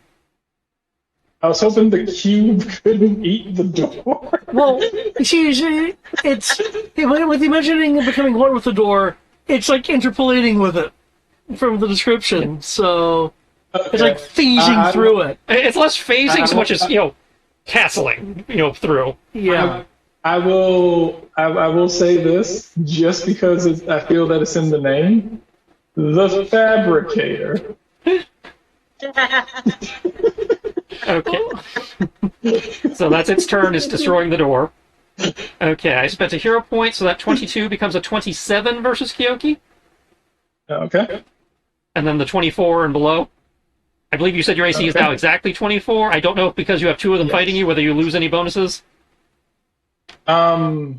I was hoping the cube couldn't eat the door. Well, you see, it's with imagining becoming one with the door. It's like interpolating with it from the description, so it's like Okay. phasing through it. It's less phasing so much as, I, castling, through. Yeah. I will say this just because I feel that it's in the name. The Fabricator. Okay. So that's its turn, is destroying the door. Okay, I spent a hero point, so that 22 becomes a 27 versus Kyoki. Okay. And then the 24 and below. I believe you said your AC is now exactly 24. I don't know if because you have two of them fighting you, whether you lose any bonuses. No.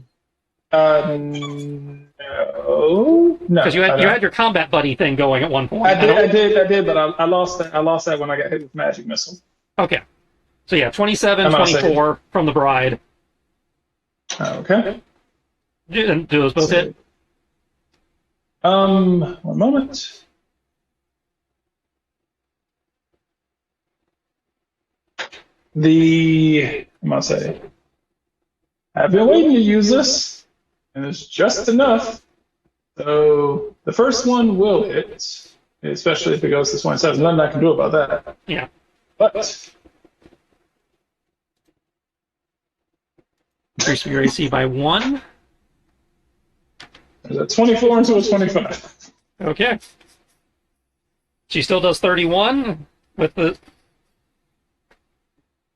No. Because you had your combat buddy thing going at one point. I did, but I lost that. I lost that when I got hit with magic missile. Okay. So yeah, 27, I'm not 24 from the bride. Okay. Do those both hit? One moment. I'm gonna say, I've been waiting to use this, and it's just enough. So the first one will hit, especially if it goes to 27. Nothing I can do about that. Yeah. But Increase your AC by 1. there's a 24 into a 25. Okay. She still does 31 with the.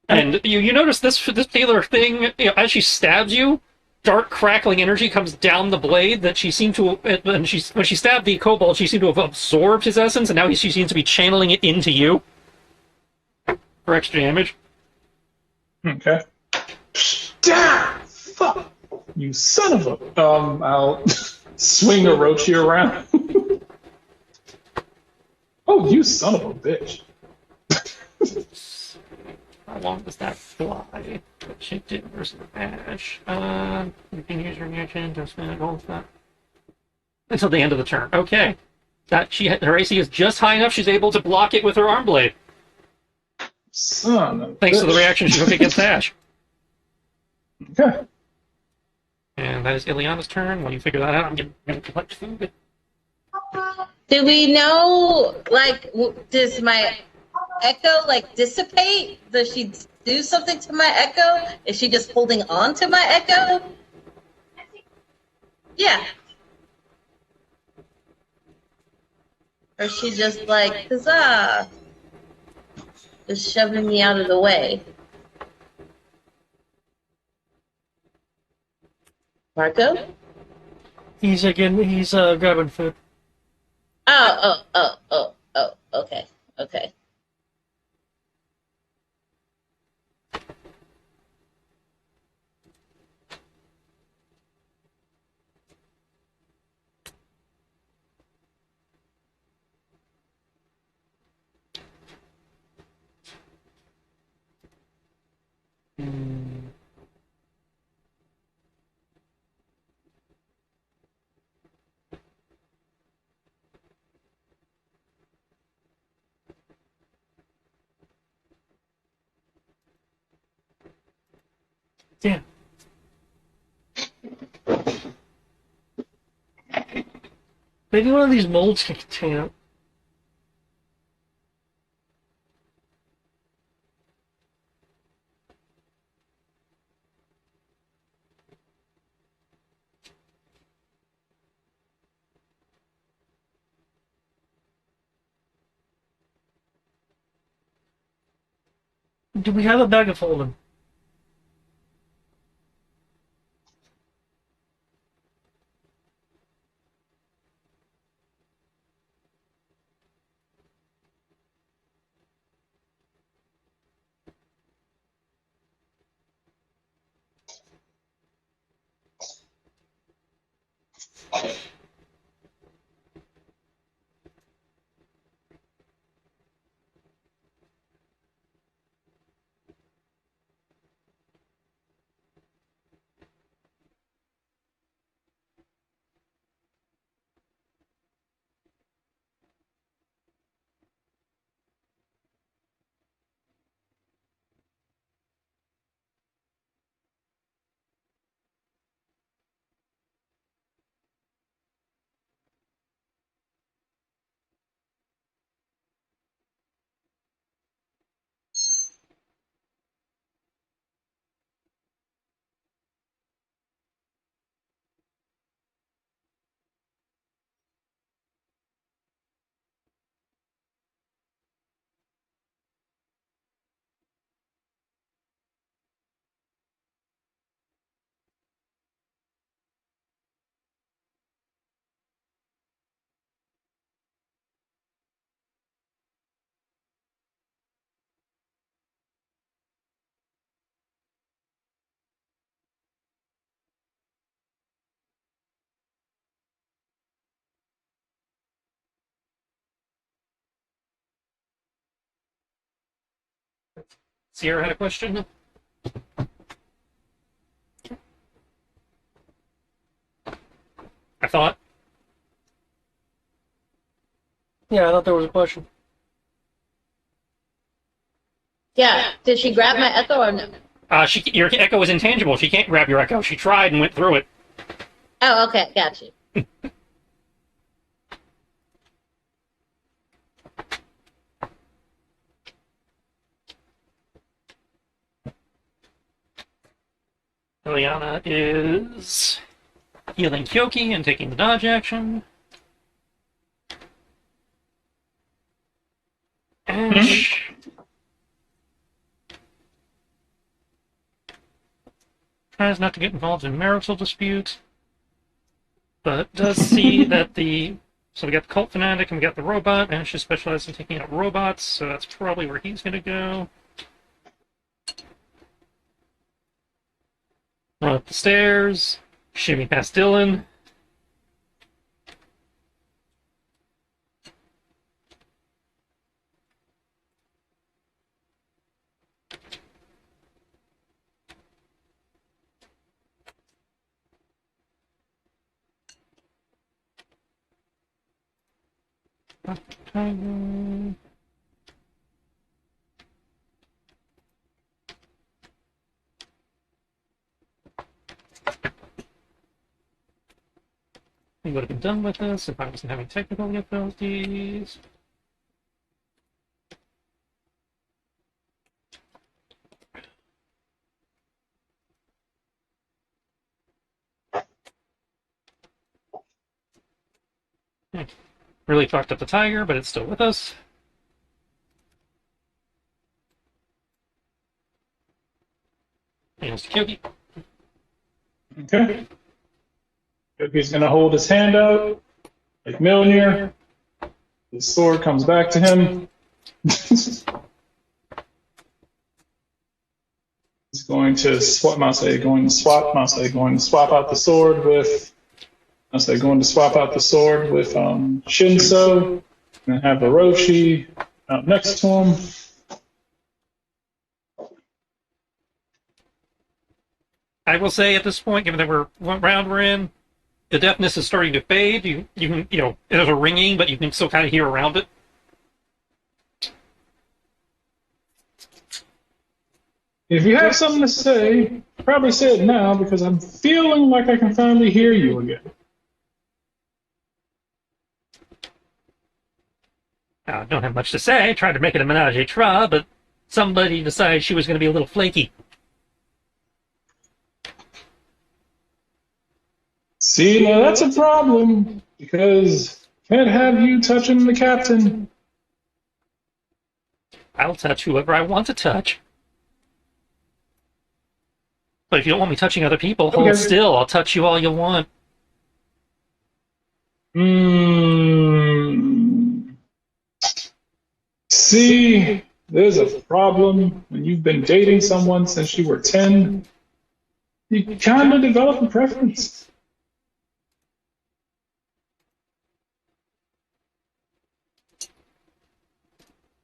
And you notice this particular thing, as she stabs you, dark crackling energy comes down the blade that she seemed to. And when she stabbed the kobold, she seemed to have absorbed his essence, and now she seems to be channeling it into you for extra damage. Okay. Damn! Fuck! You son of a. I'll swing Orochi around. Oh, you son of a bitch. How long does that fly? What she did versus Ash. You can use your reaction to spin it with that. Until the end of the turn. Okay. Her AC is just high enough she's able to block it with her arm blade. Son of a Thanks to the bitch. reaction she took against Ash. Okay. And that is Ileana's turn. While you figure that out, I'm gonna collect food. Do we know, like, does my echo, like, dissipate? Does she do something to my echo? Is she just holding on to my echo? Yeah. Or is she just like, huzzah, just shoving me out of the way? Marco? He's grabbing food. Oh, okay, okay. Damn. Maybe one of these molds can contain it. Do we have a bag of holding? Sierra had a question. I thought. Yeah, I thought there was a question. Yeah. Did she grab my echo or no? Your echo is intangible. She can't grab your echo. She tried and went through it. Oh, okay. Got you. Liliana is healing Kyoki and taking the dodge action. Ash tries not to get involved in marital dispute, but does see that the... So we got the cult fanatic and we got the robot. Ash is specialized in taking out robots, so that's probably where he's going to go. Run up the stairs, shimmy past Dylan. Tiger. We would have been done with this if I wasn't having technical difficulties. Really fucked up the tiger, but it's still with us. Hands to Kyoki. Okay. Yogi's gonna hold his hand out like Mjolnir. His sword comes back to him. He's going to swap. Going to swap out the sword with. Going to swap out the sword with Shinso, and have Orochi out next to him. I will say at this point, given that what round we're in, the deafness is starting to fade. You can, there's a ringing, but you can still kind of hear around it. If you have something to say, probably say it now because I'm feeling like I can finally hear you again. I don't have much to say. I tried to make it a menage a trois, but somebody decided she was going to be a little flaky. See, now that's a problem because can't have you touching the captain. I'll touch whoever I want to touch. But if you don't want me touching other people, hold still. I'll touch you all you want. See, there's a problem when you've been dating someone since you were 10. You kind of develop a preference.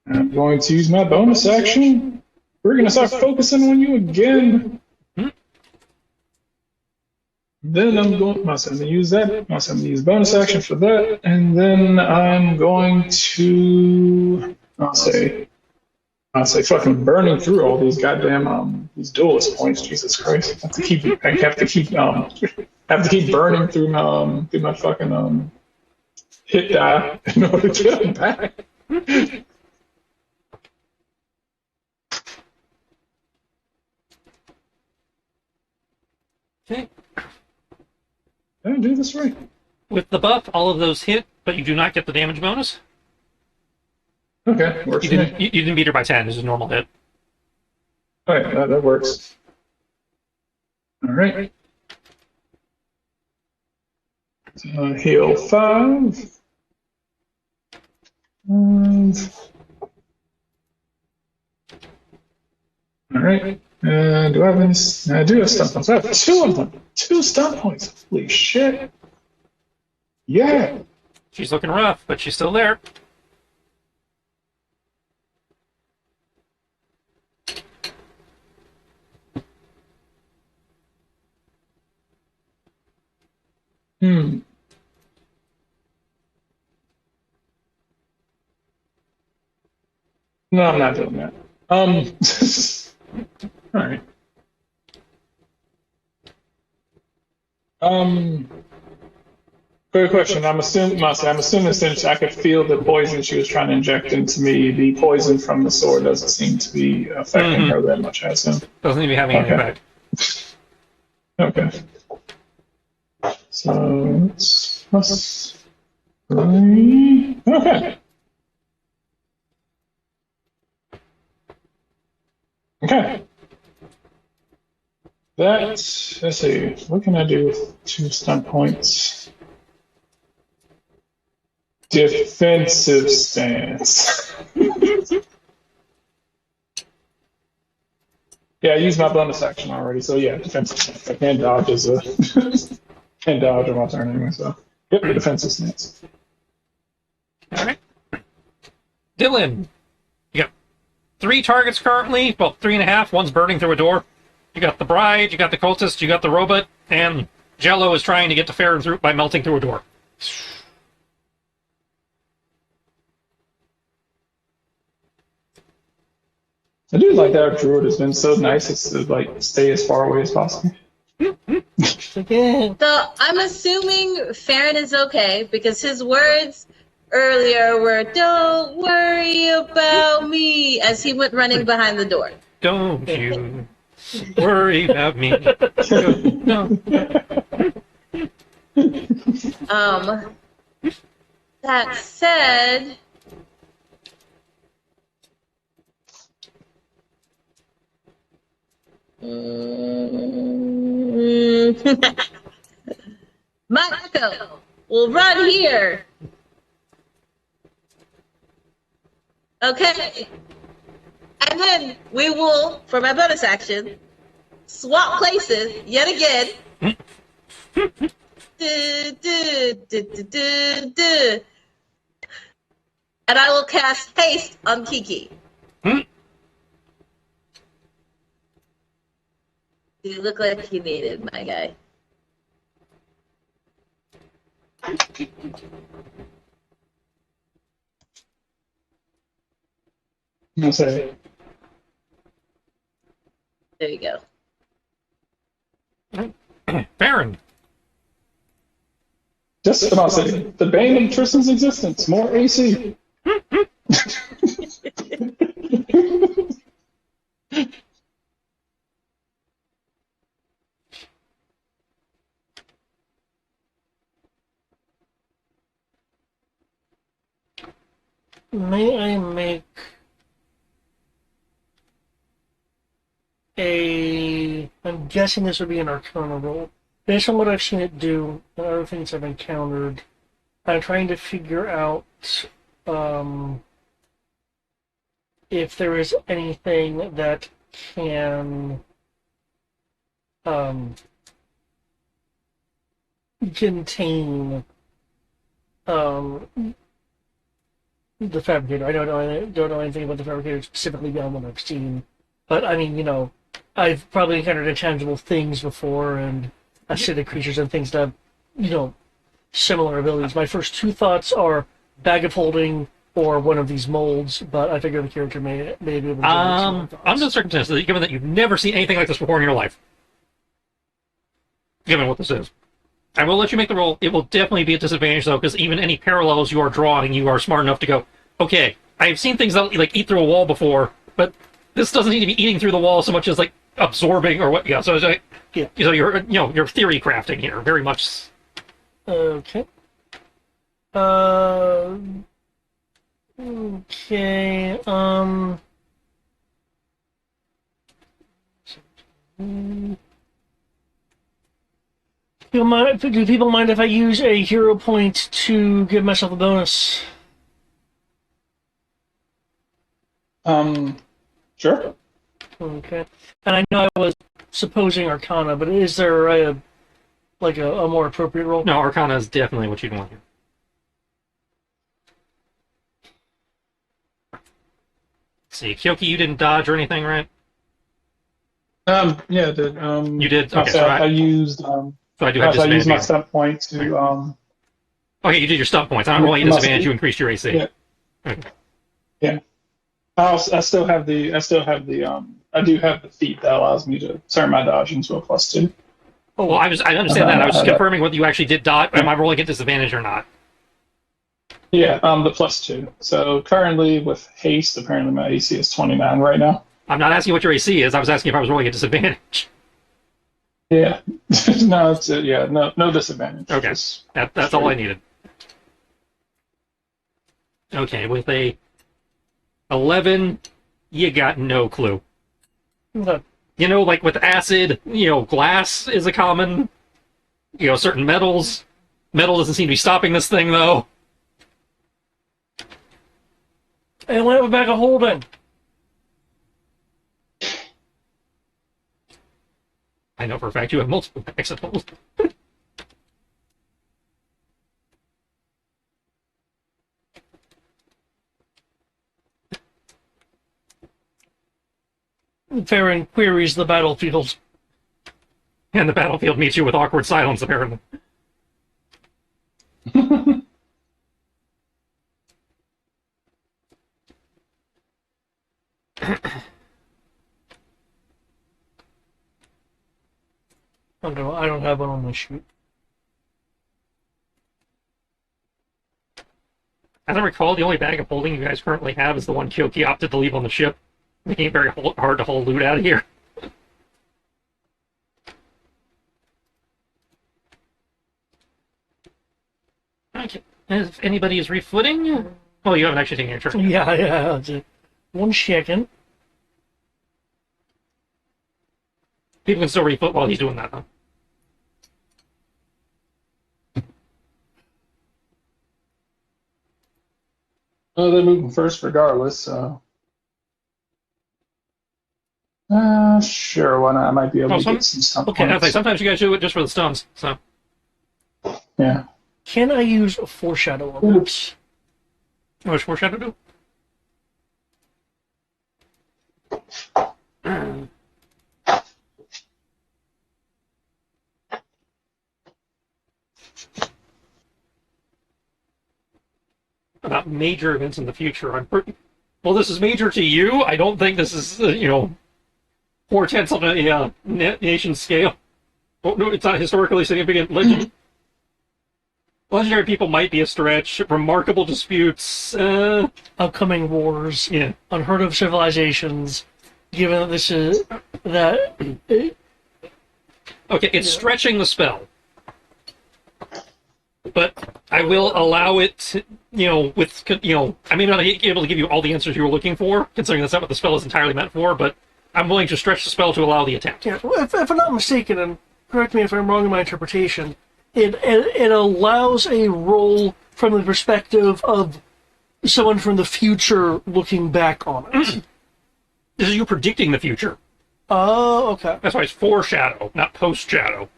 I'm going to use my bonus action. We're going to start focusing on you again. Then I'm going to use that. I'm going to use bonus action for that, and then I'm going to I'll say fucking burning through all these goddamn these duelist points. Jesus Christ! I have to keep burning through my fucking hit die in order to get them back. Okay. Did I do this right? With the buff, all of those hit, but you do not get the damage bonus. Okay, works. You didn't beat her by 10. This is a normal hit. All right, that works. All right. Heal 5. And... All right. Do I have any? I do have stun points. I have 2 of them. 2 stun points. Holy shit. Yeah. She's looking rough, but she's still there. No, I'm not doing that. All right. Good question. I'm assuming since I could feel the poison she was trying to inject into me, the poison from the sword doesn't seem to be affecting her that much, I assume. Doesn't even be having any Okay. effect. Okay. So it's +3. Okay. Okay. Let's see. What can I do with 2 stunt points? Defensive stance. Yeah, I used my bonus action already, so yeah, defensive stance. I can't dodge as a can't dodge on my turn anyway, so yep, defensive stance. All right. Dylan, you got 3 targets currently. Well, 3.5. One's burning through a door. You got the bride, you got the cultist, you got the robot, and Jello is trying to get to Farron through by melting through a door. I do like that our druid has been so nice as to like stay as far away as possible. Again. So I'm assuming Farron is okay because his words earlier were "Don't worry about me" as he went running behind the door. Don't you worry about me. No. That said, my echo will run here. Okay. And then we will, for my bonus action, swap places yet again. And I will cast haste on Kiki. Do you look like you need it, my guy? I'll say There you go. Farron. just about say the bane of Tristan's existence, more AC. May I make I'm guessing this would be an Arcana roll. Based on what I've seen it do and other things I've encountered, I'm trying to figure out if there is anything that can contain the Fabricator. I don't know anything about the Fabricator specifically beyond what I've seen. But I mean, I've probably encountered intangible things before and acidic creatures and things that have, similar abilities. My first 2 thoughts are Bag of Holding or one of these molds, but I figure the character may be able to generate some thoughts. Under the circumstances, given that you've never seen anything like this before in your life, given what this is, I will let you make the roll. It will definitely be a disadvantage, though, because even any parallels you are drawing, you are smart enough to go, okay, I've seen things that like eat through a wall before, but this doesn't need to be eating through the wall so much as like absorbing or what. Yeah, so it's like, Yeah. So you're theory crafting here, very much. Okay. Okay. Do people mind if I use a hero point to give myself a bonus? Sure. Okay. And I know I was supposing Arcana, but is there a more appropriate roll? No, Arcana is definitely what you'd want here. Let's see, Kyoki, you didn't dodge or anything, right? Yeah, I did. You did? Okay, so I used so I do have I used my disadvantage. stunt point to Okay, you did your stunt points. I don't roll you disadvantage. You increased your AC. Yeah. Okay. Yeah. I still have the I do have the feat that allows me to turn my dodge into a +2. Well, I understand that. I was just that. confirming whether you actually did dot. Am I rolling at disadvantage or not? Yeah, the +2. So currently with haste, apparently my AC is 29 right now. I'm not asking what your AC is. I was asking if I was rolling at disadvantage. Yeah, no, it's yeah, no disadvantage. Okay, Just that's all I needed. Okay, with a 11, you got no clue. Okay. You know, like with acid, glass is a common, certain metals. Metal doesn't seem to be stopping this thing, though. And we have a bag of holding. I know for a fact you have multiple bags of holes. Farron queries the battlefield. And the battlefield meets you with awkward silence, apparently. I don't have one on my sheet. As I recall, the only bag of holding you guys currently have is the one Kyoki opted to leave on the ship, making it very hard to haul loot out of here. Okay. If anybody is refooting... Oh, you haven't actually taken your turn. Yeah. 1 second. People can still refoot while he's doing that, though. Oh, they're moving first regardless, so. Sure, why not? I might be able to get some stuff. Okay, I think sometimes you guys do it just for the stuns, so. Yeah. Can I use a foreshadow on this? What does foreshadow do? About major events in the future. Well, this is major to you. I don't think this is, 4/10 on a nation scale. Oh, no, it's not historically significant. Legendary people might be a stretch. Remarkable disputes. Upcoming wars. Yeah. Unheard of civilizations. Given that this is that. Okay, it's stretching the spell. But I will allow it, to, I may not be able to give you all the answers you were looking for, considering that's not what the spell is entirely meant for, but I'm willing to stretch the spell to allow the attempt. Yeah, if I'm not mistaken, and correct me if I'm wrong in my interpretation, it allows a roll from the perspective of someone from the future looking back on it. This is you predicting the future. Oh, okay. That's why it's foreshadow, not post-shadow.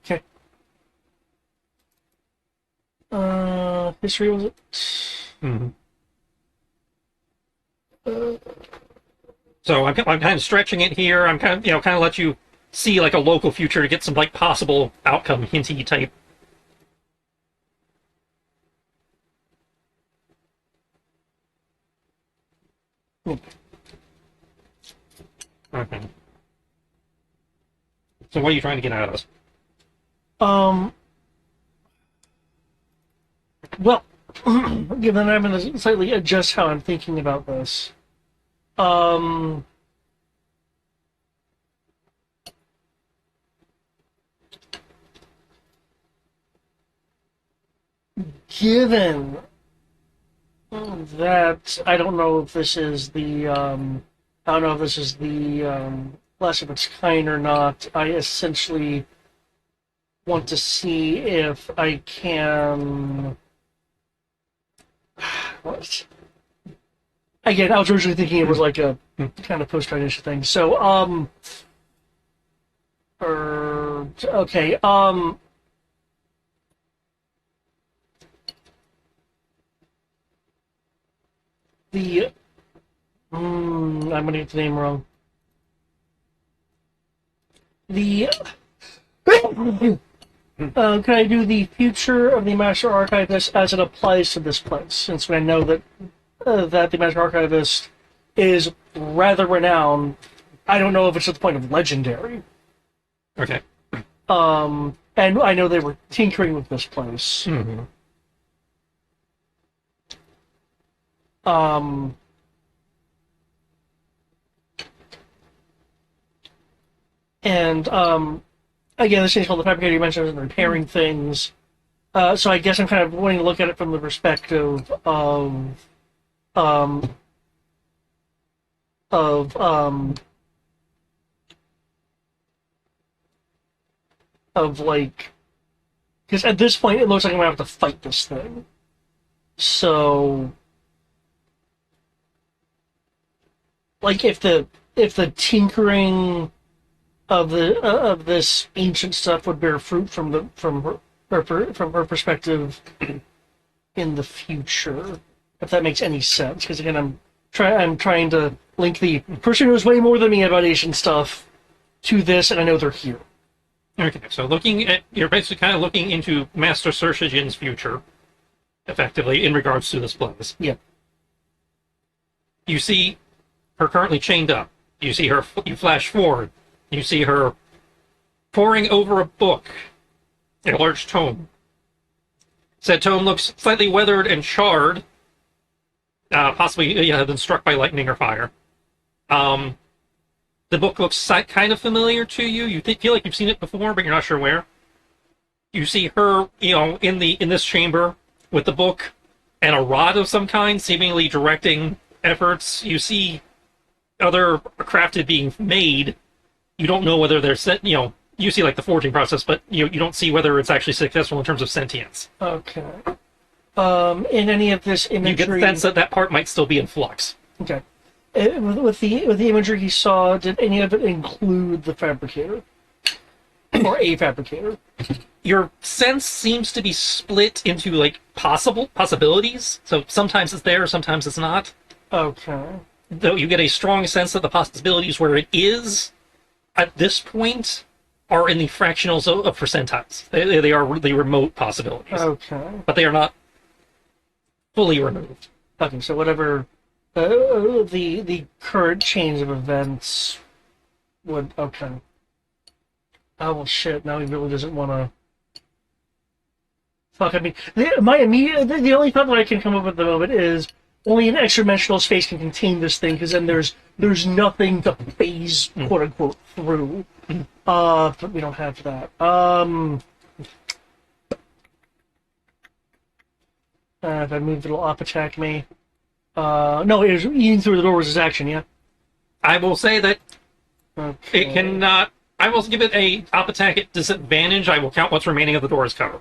Okay. History was it? Mm-hmm. So I'm kind of stretching it here. I'm kind of let you see like a local future to get some like possible outcome hinty type. Okay. So what are you trying to get out of this? Well, given I'm going to slightly adjust how I'm thinking about this. Given that I don't know if this is the last of its kind or not, I essentially want to see if I can. What? Again, I was originally thinking it was like a kind of post-tradition thing. So, okay, I'm gonna get the name wrong. The Can I do the future of the Master Archivist as it applies to this place? Since I know that that the Master Archivist is rather renowned, I don't know if it's at the point of legendary. Okay. And I know they were tinkering with this place. Mm-hmm. And again, this thing's called the Fabricator. You mentioned and repairing things. So I guess I'm kind of wanting to look at it from the perspective um, of like, because at this point it looks like I'm gonna have to fight this thing. So, like, if the tinkering of this ancient stuff would bear fruit from her perspective in the future, if that makes any sense. Because again, I'm trying to link the person who knows way more than me about Asian stuff to this, and I know they're here. Okay, so you're basically kind of looking into Master Surshijin's future, effectively, in regards to this place. Yeah. You see her currently chained up. You see her, you flash forward. You see her poring over a book, a large tome. Said tome looks slightly weathered and charred, possibly been struck by lightning or fire. The book looks kind of familiar to you. You feel like you've seen it before, but you're not sure where. You see her, in this chamber with the book and a rod of some kind, seemingly directing efforts. You see other crafted being made. You don't know whether they're set. You see like the forging process, but you don't see whether it's actually successful in terms of sentience. Okay. In any of this imagery, You get the sense that part might still be in flux. Okay. With the imagery he saw, did any of it include the fabricator or a fabricator? Your sense seems to be split into like possibilities. So sometimes it's there, sometimes it's not. Okay. Though you get a strong sense that the possibilities where it is at this point are in the fractionals of percentiles. They are really remote possibilities. Okay. But they are not fully removed. Okay, so whatever the current change of events would. Okay. Oh well, shit! Now he really doesn't want to. Fuck! I mean, the only thought that I can come up with at the moment is only an extra-dimensional space can contain this thing, because then there's nothing to phase quote unquote through. But we don't have that. If I move, it'll up attack me. No, it was eating through the door was his action, yeah? I will say that Okay. it cannot. I will give it a top attack at disadvantage. I will count what's remaining of the door as cover.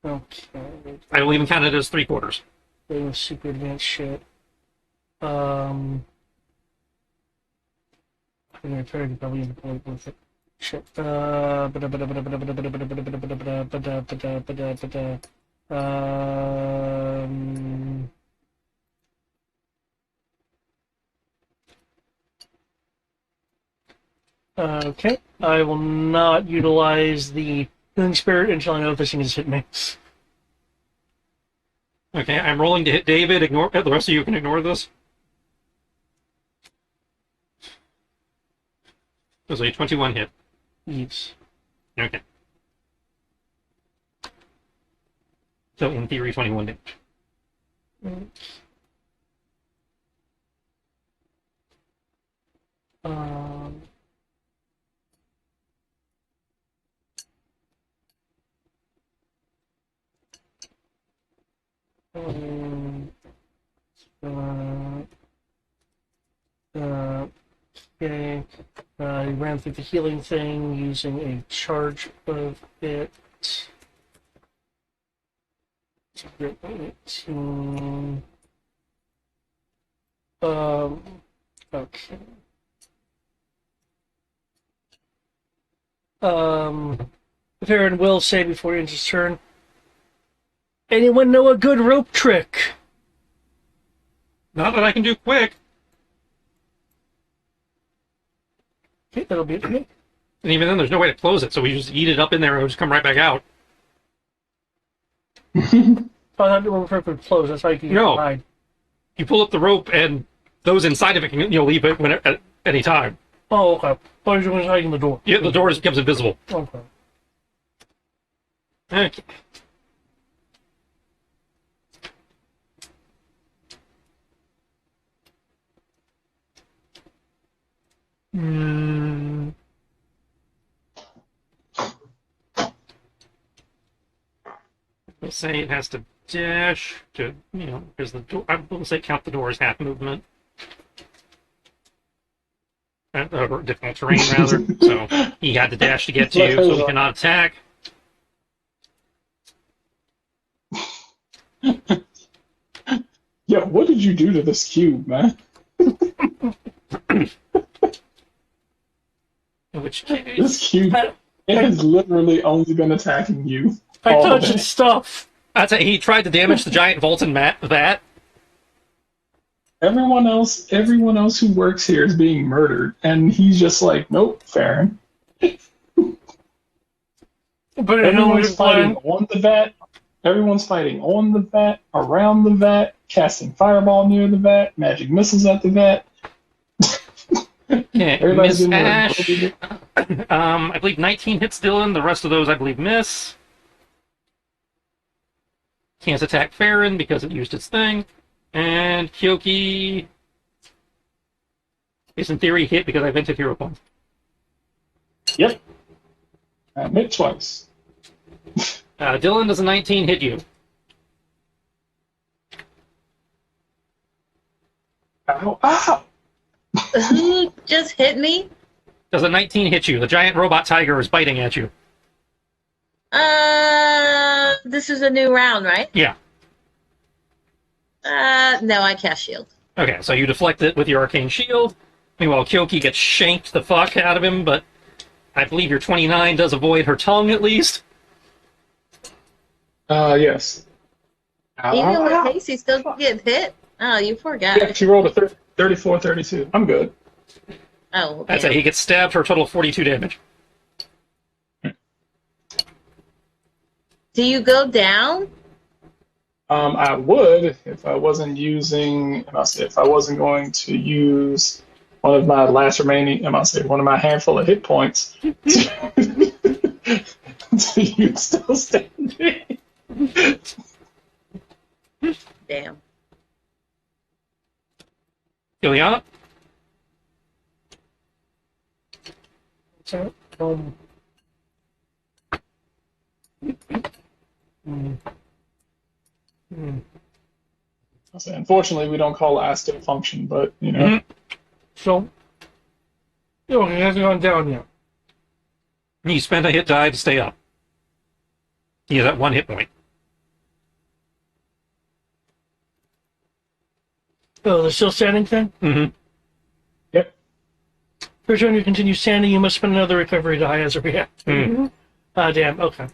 Okay. I will even count it as 3/4. Doing super advanced shit. I'm gonna try to probably avoid with it. Shit. Okay. I will not utilize the healing spirit until I know if this thing has hit me. Okay, I'm rolling to hit David. Ignore the rest of you can ignore this. There's a 21 hit. Yes. Okay. So in theory, 21 damage. Um, um, okay. He ran through the healing thing using a charge of it. 18. Okay. Farron will say before he ends his turn, anyone know a good rope trick? Not that I can do quick. Okay, that'll be it for me. And even then, there's no way to close it, so we just eat it up in there and it'll just come right back out. Oh, I thought the one could close. That's how you can No. hide. You pull up the rope, and those inside of it can leave it at any time. Oh, okay. Oh, you're just hiding the door. Yeah, the door just becomes invisible. Okay. Okay. Hmm. Let's say it has to dash to, because the door, I will say count the door as half movement. Difficult terrain, rather. So he had to dash to get to you, so he cannot attack. Yeah, what did you do to this cube, man? In which case, This cube, it has literally only been attacking you. I all touched day. its stuff. I'd say he tried to damage the giant Volton vat. Everyone else who works here is being murdered, and he's just like, nope, Farron. But Everyone's fighting on the vat. Everyone's fighting on the vat, around the vat, casting fireball near the vat, magic missiles at the vat. Yeah, Everybody's Miss getting Ash. their- I believe 19 hits Dylan. The rest of those, I believe, miss. Can't attack Farron because it used its thing. And Kyoki is in theory hit because I vented Hero Point. Yep. I hit twice. Dylan, does a 19 hit you? Ow, ow! Who just hit me? Does a 19 hit you? The giant robot tiger is biting at you. This is a new round, right? Yeah. No, I cast shield. Okay, so you deflect it with your arcane shield. Meanwhile, Kyoki gets shanked the fuck out of him, but I believe your 29 does avoid her tongue at least. Yes. Ow, Even ow, with ow. haste, he still gets hit. Oh, you poor guy. Yeah, she rolled a 34, 32. I'm good. Oh, That's it. okay. He gets stabbed for a total of 42 damage. Do you go down? I would if I wasn't using, if I wasn't going to use one of my last remaining, one of my handful of hit points to, to use still standing. Damn. Ileana? So, Unfortunately, we don't call it still function, but you know. Mhm. so, he hasn't gone down yet. You spend a hit die to stay up. He has that one hit point. Oh, the still standing thing? Mm-hmm. Yep. First when you continue standing, you must spend another recovery die as a reaction. Damn, okay.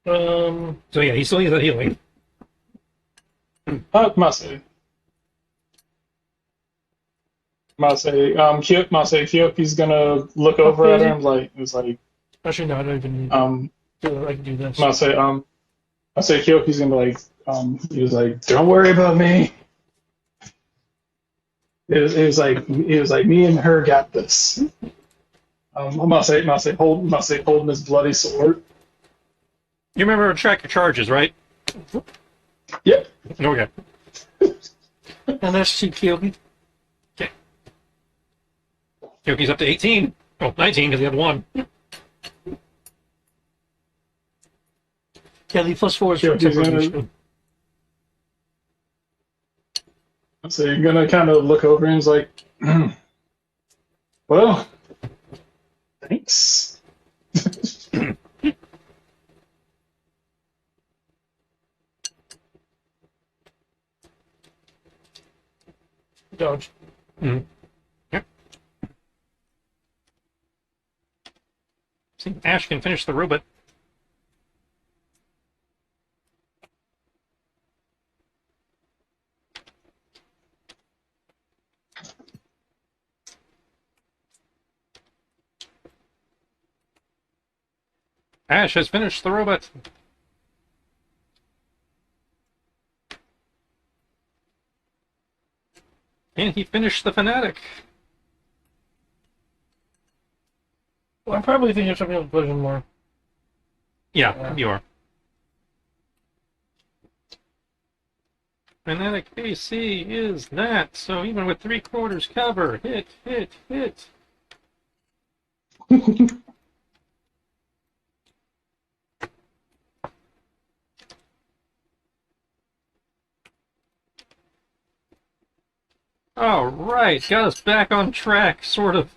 So yeah, he still needs that healing. Must say, Kyoki's gonna look over at her and Actually, no, I don't even need I can do this. Kyoki's gonna be he was like, don't worry about me. It was like me and her got this. Holding his bloody sword. You remember to track your charges, right? Yep. Okay. And that's to Kyoki. Okay. Kyoki's up to 18. Oh, 19 because he had one. Yeah, the +4 is for Kyoki's temporary. So you're gonna kind of look over and he's like, well, thanks. Dodge. Mm-hmm. Yep. See, Ash can finish the robot. Ash has finished the robot. And he finished the fanatic. Well, I'm probably thinking of something else version more. Yeah, you are. Fanatic AC is that, so even with 3/4 cover, hit, hit, hit. All right, got us back on track, sort of.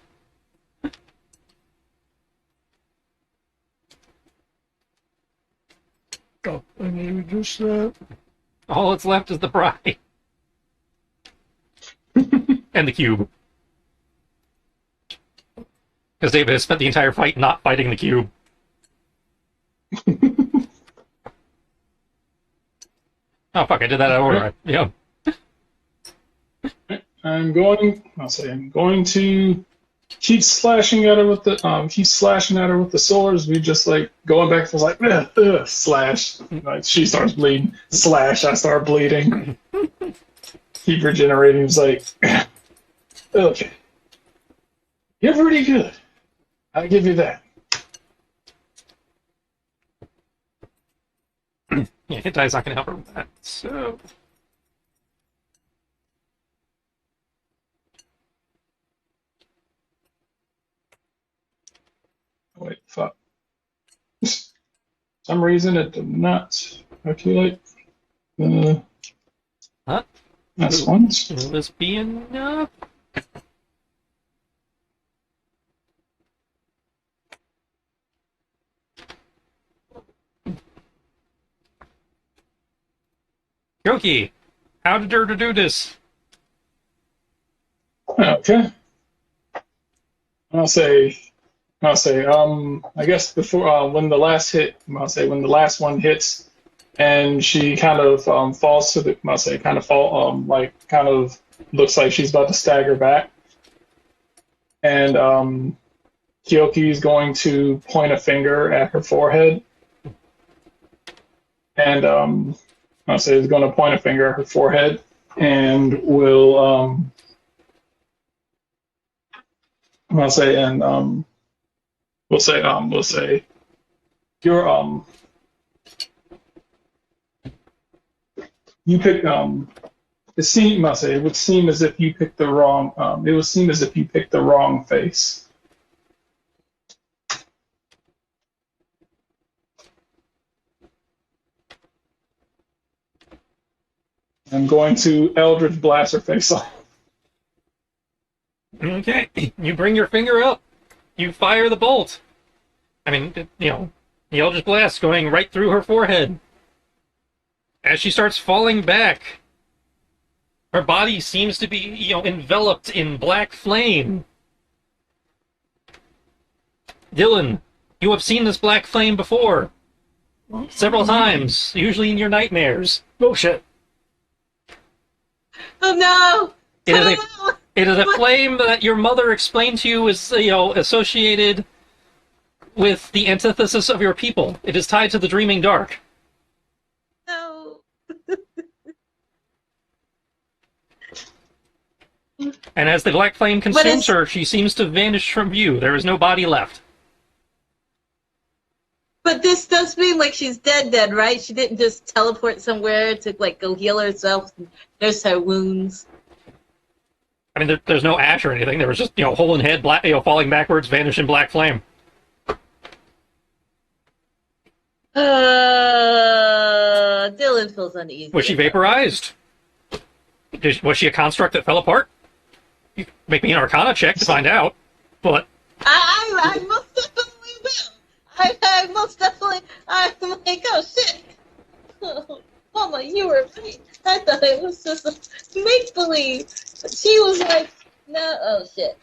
Oh, I need to reduce that. All that's left is the bride. And the cube. Because David has spent the entire fight not fighting the cube. Oh fuck, I did that out of order. Yeah. I'm going to keep slashing at her with the swords. We just like going back to like slash. Like she starts bleeding, slash. I start bleeding. Keep regenerating. It's like okay, you're pretty good. I'll give you that. Yeah, hit die's not gonna help her with that. So Wait, fuck. Some reason it did not calculate. huh? That's once. Will this be enough? Yoki, how did her to do this? Okay. I'll say, I guess before when the last hit, when the last one hits, and she kind of falls to the, kind of fall, kind of looks like she's about to stagger back, and Kyoki is going to point a finger at her forehead, and is going to point a finger at her forehead, and will we'll say you're you pick it would seem as if you picked the wrong it would seem as if you picked the wrong face. I'm going to Eldritch Blast her face off. Okay, you bring your finger up. You fire the bolt. I mean, the Eldritch Blast going right through her forehead. As she starts falling back, her body seems to be, enveloped in black flame. Dylan, you have seen this black flame before. Several times, usually in your nightmares. Bullshit. Oh no! It is a flame that your mother explained to you is, associated with the antithesis of your people. It is tied to the Dreaming Dark. No. And as the black flame consumes her, she seems to vanish from view. There is no body left. But this does mean like she's dead, right? She didn't just teleport somewhere to like go heal herself and nurse her wounds. I mean, there's no ash or anything. There was just, hole in head, black, falling backwards, vanish in black flame. Dylan feels uneasy. Was she vaporized? Was she a construct that fell apart? You can make me an Arcana check to find out. But I most definitely will. I most definitely. I'm like, oh shit. Oh, Mama, you were right. I thought it was just a make believe. But she was like, no, oh shit.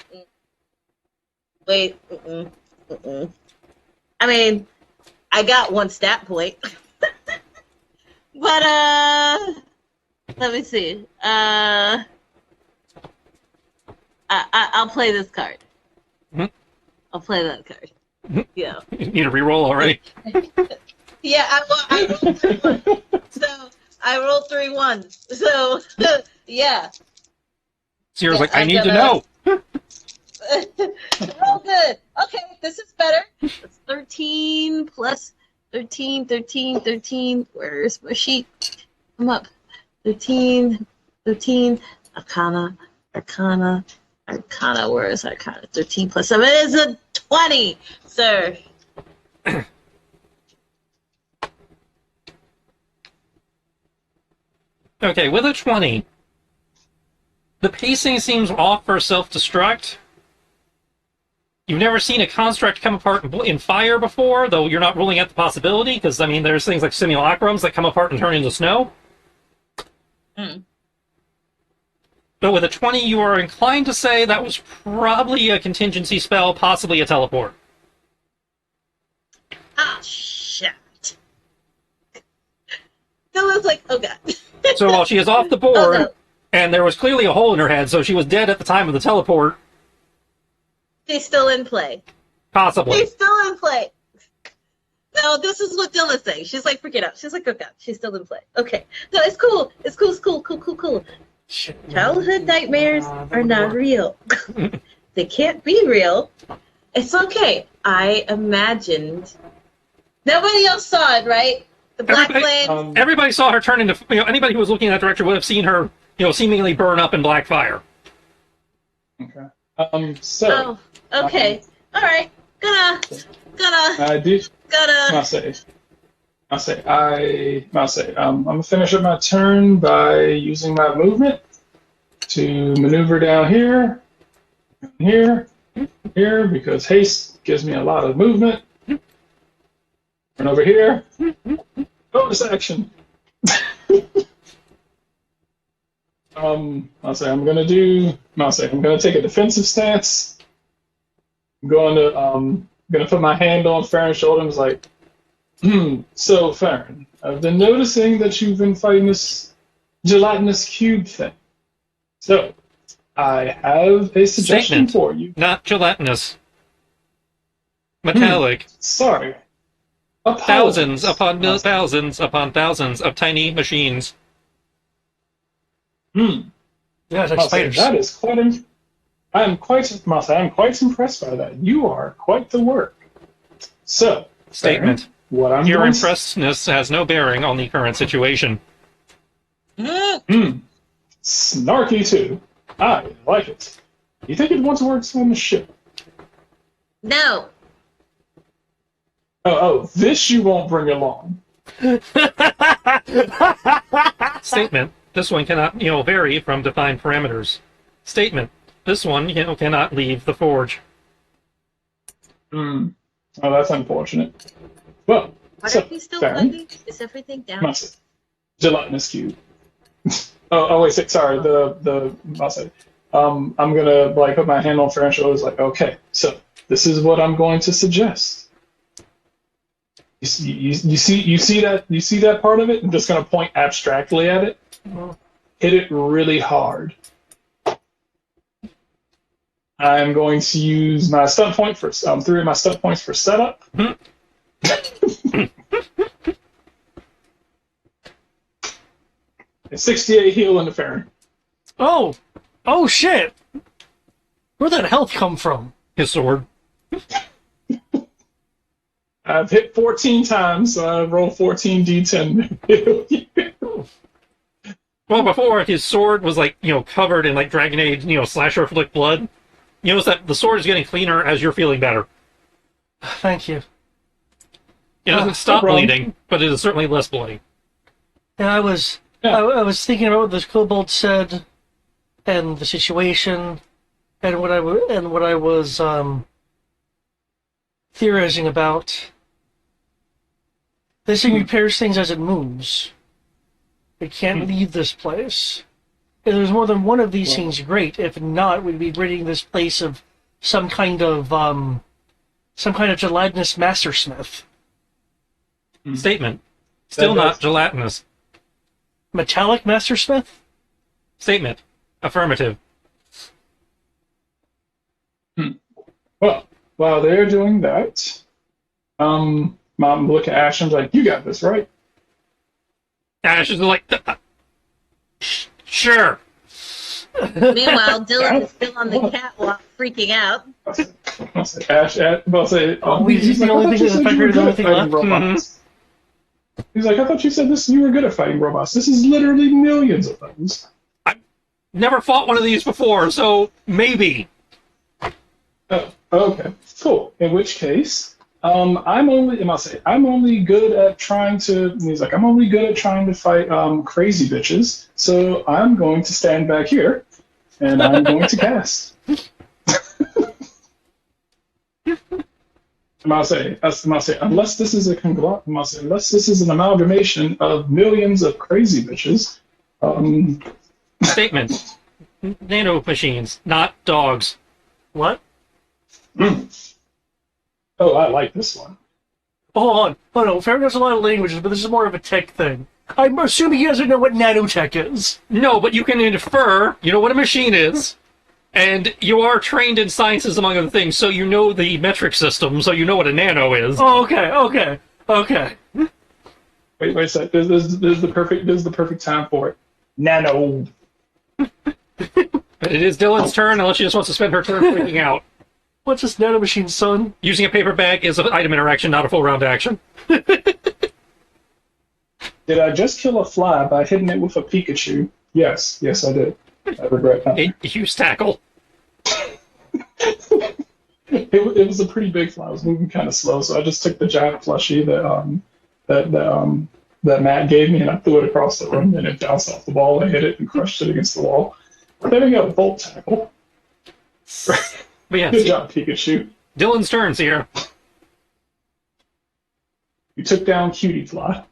Wait, I mean, I got one stat point. But, let me see. I'll play this card. Mhm. I'll play that card. Yeah. You need a reroll already. Yeah, I rolled 3 1. So I rolled 3 1. So yeah. Sierra's Yeah, like, I I'm need to gonna know. roll good. Okay, this is better. It's 13 plus 13, 13, 13. Where's my sheet? Come up. 13, 13. Arcana, Arcana, Arcana. Where is Arcana? 13 plus 7 is a 20, sir. Okay, with a 20, the pacing seems off for self-destruct. You've never seen a construct come apart in fire before, though you're not ruling out the possibility, because, I mean, there's things like simulacrums that come apart and turn into snow. Mm. But with a 20, you are inclined to say that was probably a contingency spell, possibly a teleport. Ah, shit. That was like, oh god. So while she is off the Oh board, no. and there was clearly a hole in her head, so she was dead at the time of the teleport, She's still in play. possibly. She's still in play. No, this is what Dilla's saying. She's like, freak it out. She's like, oh god, she's still in play. Okay. No, it's cool. It's cool, it's cool, cool. Shit. Childhood nightmares are not real. They can't be real. It's okay. I imagined. Nobody else saw it, right? The black flame. Everybody saw her turn into, anybody who was looking in that direction would have seen her, seemingly burn up in black fire. Okay. So. Oh, okay. All right. Gonna. I do. Gonna. I'll say. I'm gonna finish up my turn by using my movement to maneuver down here, because haste gives me a lot of movement. Run over here. Bonus action. I'm gonna take a defensive stance. I'm gonna put my hand on Farron's shoulder and was like, so Farron, I've been noticing that you've been fighting this gelatinous cube thing. So I have a suggestion Statement. for you. Not gelatinous. Metallic. Sorry. Thousands upon thousands upon thousands of tiny machines. Yeah, it's like spiders. That is quite. I'm quite impressed by that. You are quite the work. So, Statement. Farron, what I'm Your going impressedness has no bearing on the current situation. Snarky too. I like it. You think you'd want to work on the ship? No. Oh, this you won't bring along. Statement. This one cannot, vary from defined parameters. Statement. This one, cannot leave the forge. Oh, that's unfortunate. Well, What so, are you still Farron, fighting? Is everything down? Must gelatinous cube. Wait, sorry. I'm gonna put my hand on Farron's shoulder. Like, okay, so this is what I'm going to suggest. You see that part of it? I'm just gonna point abstractly at it. Hit it really hard. I'm going to use my stunt point for 3 of my stunt points for setup. A 68 heal into Farron. Oh shit! Where'd that health come from? His sword. I've hit 14 times, so I roll 14 d10. Well, before, his sword was, covered in, Dragon Age, slasher flick blood. You notice that the sword is getting cleaner as you're feeling better. Thank you. It doesn't stop no problem. bleeding, but it is certainly less bloody. Yeah, I was thinking about what this kobold said, and the situation, and what I was theorizing about. This thing repairs things as it moves. It can't leave this place. If there's more than one of these things, great. If not, we'd be ridding this place of some kind of gelatinous mastersmith. Statement. Still not gelatinous. Metallic mastersmith? Statement. Affirmative. Well, while they're doing that, Mom look at Ash and is like, "You got this, right?" Ash is like, sure. Meanwhile, Dylan is still on the catwalk freaking out. I'll say, Ash, I'll say, He's the only thing that you were the good only at thing fighting left. robots. He's like, I thought you said this. You were good at fighting robots. This is literally millions of things. Never fought one of these before, so maybe. Oh, okay, cool. In which case, I'm only good at trying to. He's like, I'm only good at trying to fight crazy bitches. So I'm going to stand back here, and I'm going to cast. Unless this is unless this is an amalgamation of millions of crazy bitches. Statement. Nano machines, not dogs. What? Oh, I like this one. Hold on. Oh no, fair enough, a lot of languages, but this is more of a tech thing. I'm assuming you guys don't know what nanotech is. No, but you can infer, you know what a machine is, and you are trained in sciences, among other things, so you know the metric system, so you know what a nano is. Oh, okay. Wait a sec. This is the perfect time for it. Nano. But it is Dylan's turn, unless she just wants to spend her turn freaking out. What's this nanomachine, son? Using a paper bag is an item interaction, not a full round action. Did I just kill a fly by hitting it with a Pikachu? Yes, I did. I regret that. Use tackle. It was a pretty big fly. I was moving kind of slow, so I just took the giant plushie that Matt gave me and I threw it across the room, and it bounced off the wall and hit it and crushed it against the wall. There we go, Volt tackle. But yeah, Good job, Pikachu. Dylan's turn's here. You took down Cutie Fly.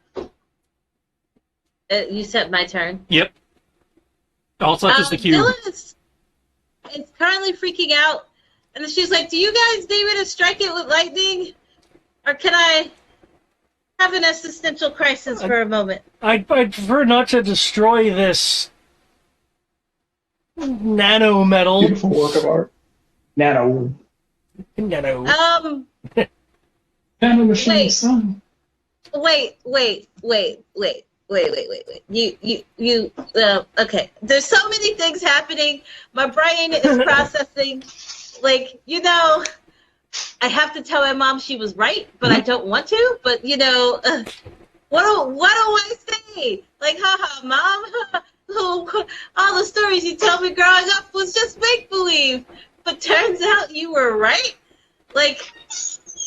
You said my turn. Yep. All such is the cube. Dylan is currently freaking out, and she's like, "Do you guys need me to strike it with lightning, or can I have an existential crisis for a moment?" I'd prefer not to destroy this nano metal. Beautiful work of art. Nano. Nano. Nano machine, Wait. son. Wait. Okay. There's so many things happening. My brain is processing. Like, I have to tell my mom she was right, but I don't want to. But, what do I say? Like, haha, mom, all the stories you tell me growing up was just make-believe. But turns out you were right? Like,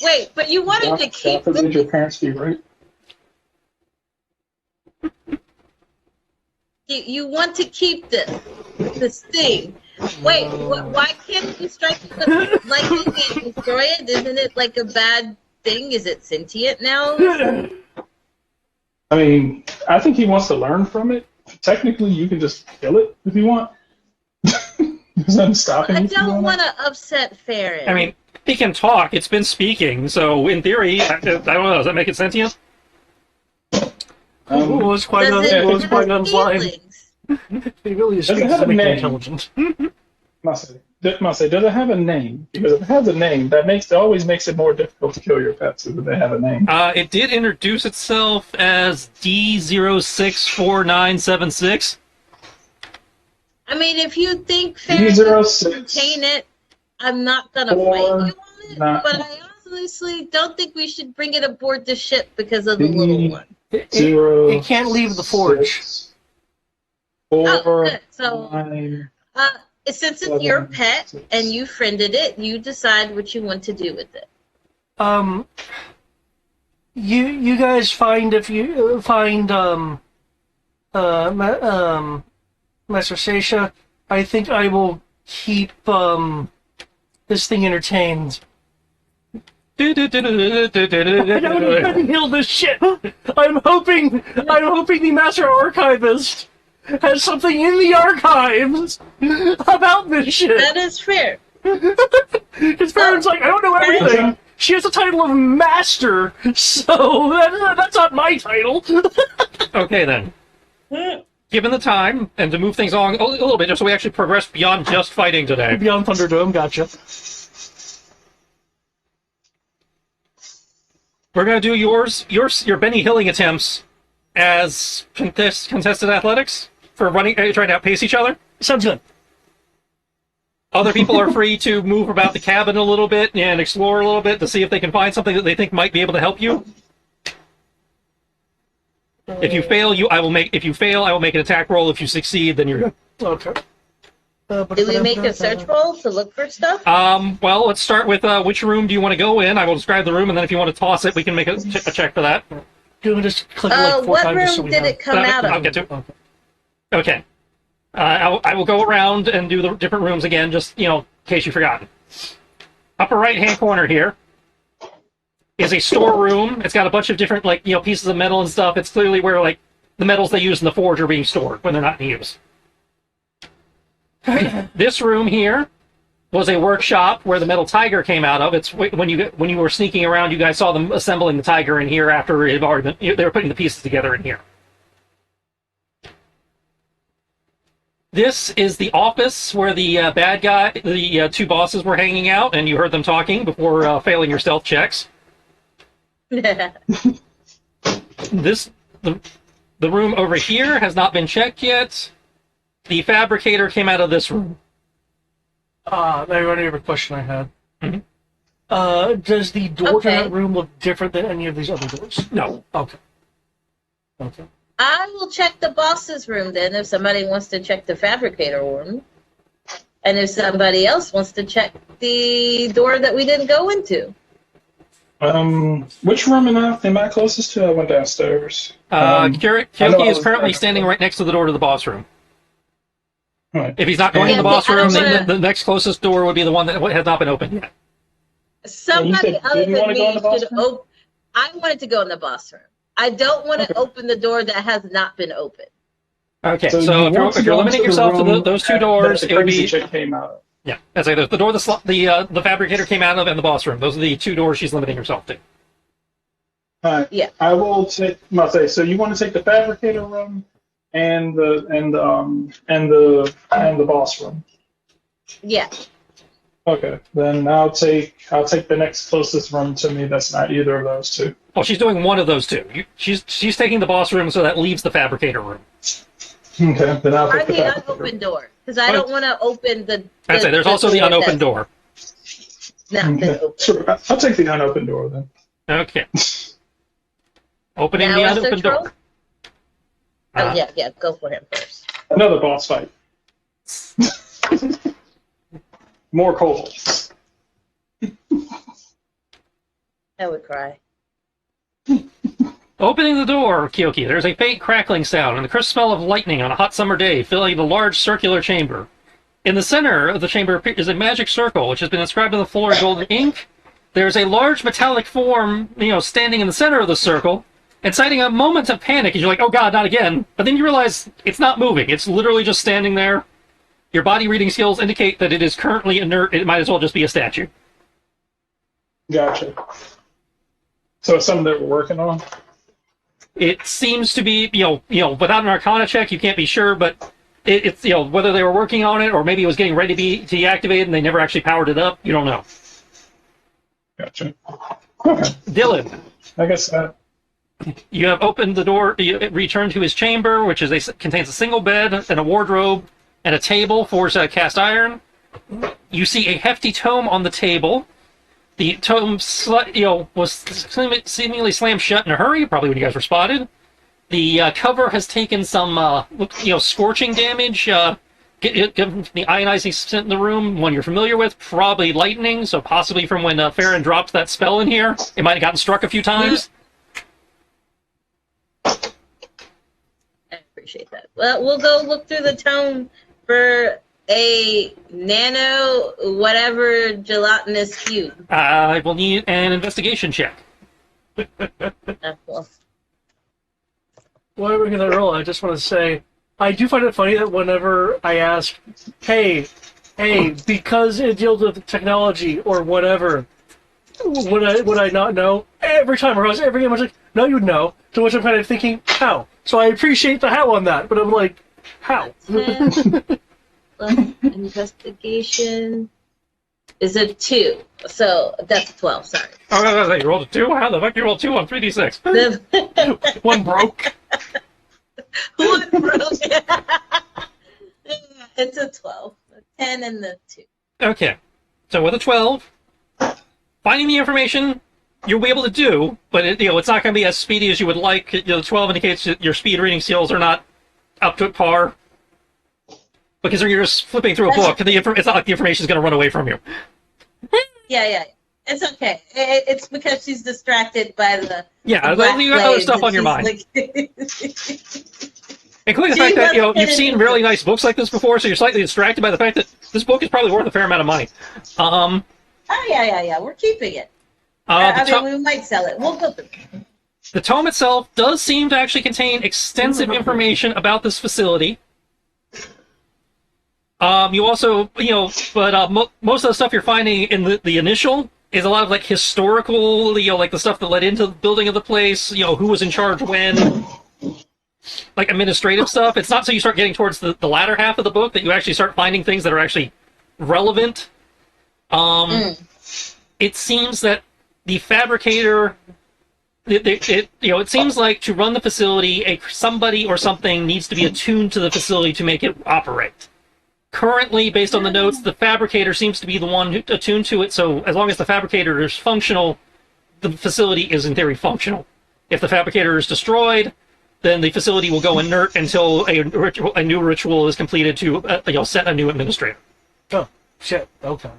wait, but you wanted to keep God forbid your parents be right. You want to keep this thing. Wait, why can't you strike it with lightning and destroy it? Isn't it like a bad thing? Is it sentient now? I mean, I think he wants to learn from it. Technically, you can just kill it if you want. There's nothing stopping I you from don't doing want to upset Farron. I mean, it can talk. It's been speaking, so in theory, I don't know. Does that make it sentient? that. What was quite Does it have line. feelings? He really is Does it have a physically name? intelligent. Must say, does it have a name? Because if it has a name, it always makes it more difficult to kill your pets if they have a name. It did introduce itself as D064976. I mean, if you think Farron can contain it, I'm not going to fight you on it. But I honestly don't think we should bring it aboard the ship because of the little one. It can't leave the forge. Good. So, since it's your pet and you friended it, you decide what you want to do with it. You guys find Master Seisha, I think I will keep this thing entertained. I don't even heal this shit. I'm hoping the Master Archivist has something in the archives about this shit. That is fair. His parents like, I don't know everything. She has the title of Master, so that's not my title. Okay, then. Given the time, and to move things along a little bit, just so we actually progress beyond just fighting today. Beyond Thunderdome, gotcha. We're gonna do your Benny Hilling attempts as contested athletics for running, trying to outpace each other. Sounds good. Other people are free to move about the cabin a little bit and explore a little bit to see if they can find something that they think might be able to help you. If you fail, I will make an attack roll. If you succeed, then you're good. Okay. Do we make a search roll to look for stuff? Well, let's start with which room do you want to go in? I will describe the room, and then if you want to toss it, we can make a check for that. Do we just click it like 4 what times just so room we did know? it come out I'll of? get to it. Okay. Okay. I will go around and do the different rooms again, just, in case you've forgotten. Upper right-hand corner here is a storeroom. It's got a bunch of different, pieces of metal and stuff. It's clearly where, the metals they use in the forge are being stored when they're not in use. This room here was a workshop where the metal tiger came out of. It's when you were sneaking around, you guys saw them assembling the tiger in here after it had already been, they were putting the pieces together in here. This is the office where the the two bosses were hanging out, and you heard them talking before failing your stealth checks. The room over here has not been checked yet. The fabricator came out of this room. I already have a question I had. Mm-hmm. Does the door to Okay. that room look different than any of these other doors? No. Okay. Okay. I will check the boss's room then if somebody wants to check the fabricator room. And if somebody else wants to check the door that we didn't go into. Which room am I closest to? I went downstairs. Kyoki is currently standing right next to the door to the boss room. Right. If he's not going Yeah, to the boss I don't room, then wanna- the next closest door would be the one that has not been opened yet. Somebody said other didn't than wanna go in me the boss should room? open. I wanted to go in the boss room. I don't want to Okay. open the door that has not been opened. Okay, So so you if want to you're go limiting into the yourself to room those two that doors, the it would crazy be chick came out of. yeah. That's like the door the fabricator came out of and the boss room. Those are the two doors she's limiting herself to. Alright. Yeah. I will take. So you want to take the fabricator room and the boss room. Yeah. Okay, then I'll take the next closest room to me. That's not either of those two. Well, she's doing one of those two. She's taking the boss room, so that leaves the fabricator room. Okay, then I'll Or take the the fabricator. unopened door. Because I don't want to open the. I'd say there's also the unopened door. Not been Okay. opened. Sure, I'll take the unopened door then. Okay. Opening Now the a unopened search roll? door. Oh, yeah, go for him first. Another boss fight. More kobolds. I would cry. Opening the door, Kyoki, there's a faint crackling sound and the crisp smell of lightning on a hot summer day filling the large circular chamber. In the center of the chamber is a magic circle, which has been inscribed on the floor in golden ink. There's a large metallic form, standing in the center of the circle, inciting a moment of panic as you're like, oh god, not again. But then you realize it's not moving. It's literally just standing there. Your body reading skills indicate that it is currently inert. It might as well just be a statue. Gotcha. So it's something that we're working on. It seems to be, without an Arcana check, you can't be sure, but it's, whether they were working on it or maybe it was getting ready to be deactivated and they never actually powered it up. You don't know. Gotcha. Okay. Dylan, I guess that. you have opened the door. You return to his chamber, which contains a single bed and a wardrobe and a table for cast iron. You see a hefty tome on the table. The tome, was seemingly slammed shut in a hurry, probably when you guys were spotted. The cover has taken some, scorching damage. Given the ionizing scent in the room, one you're familiar with, probably lightning, so possibly from when Farron dropped that spell in here. It might have gotten struck a few times. I appreciate that. Well, we'll go look through the tome for a nano whatever gelatinous cube. I will need an investigation check. Well, While we're going to roll, I just want to say, I do find it funny that whenever I ask, hey, because it deals with technology or whatever, would I not know? Every time, or every game, I was like, no, you'd know. To which I'm kind of thinking, how? So I appreciate the how on that, but I'm like, how? Investigation. is a 2. So that's a 12, sorry. Oh, you rolled a 2? How the fuck you rolled 2 on 3d6? The One broke. one broke. It's a 12. A 10 and the 2. Okay. So with a 12, finding the information you'll be able to do, but it's not going to be as speedy as you would like. The 12 indicates that your speed reading skills are not up to par. Because you're just flipping through a book, and it's not like the information is going to run away from you. Yeah. It's okay. It's because she's distracted by the Yeah, black you have other flames stuff and on your she's mind. like- Including the fact that you've seen really nice books like this before, so you're slightly distracted by the fact that this book is probably worth a fair amount of money. Oh, yeah. We're keeping it. We might sell it. We'll go through it. The tome itself does seem to actually contain extensive information about this facility. You also, but most of the stuff you're finding in the initial is a lot of like historical, like the stuff that led into the building of the place, who was in charge when, like administrative stuff. It's not so you start getting towards the latter half of the book that you actually start finding things that are actually relevant. It seems that the fabricator, it seems like to run the facility, somebody or something needs to be attuned to the facility to make it operate. Currently, based on the notes, the fabricator seems to be the one attuned to it, so as long as the fabricator is functional, the facility is in theory functional. If the fabricator is destroyed, then the facility will go inert until a new ritual is completed to set a new administrator. Oh, shit. Okay.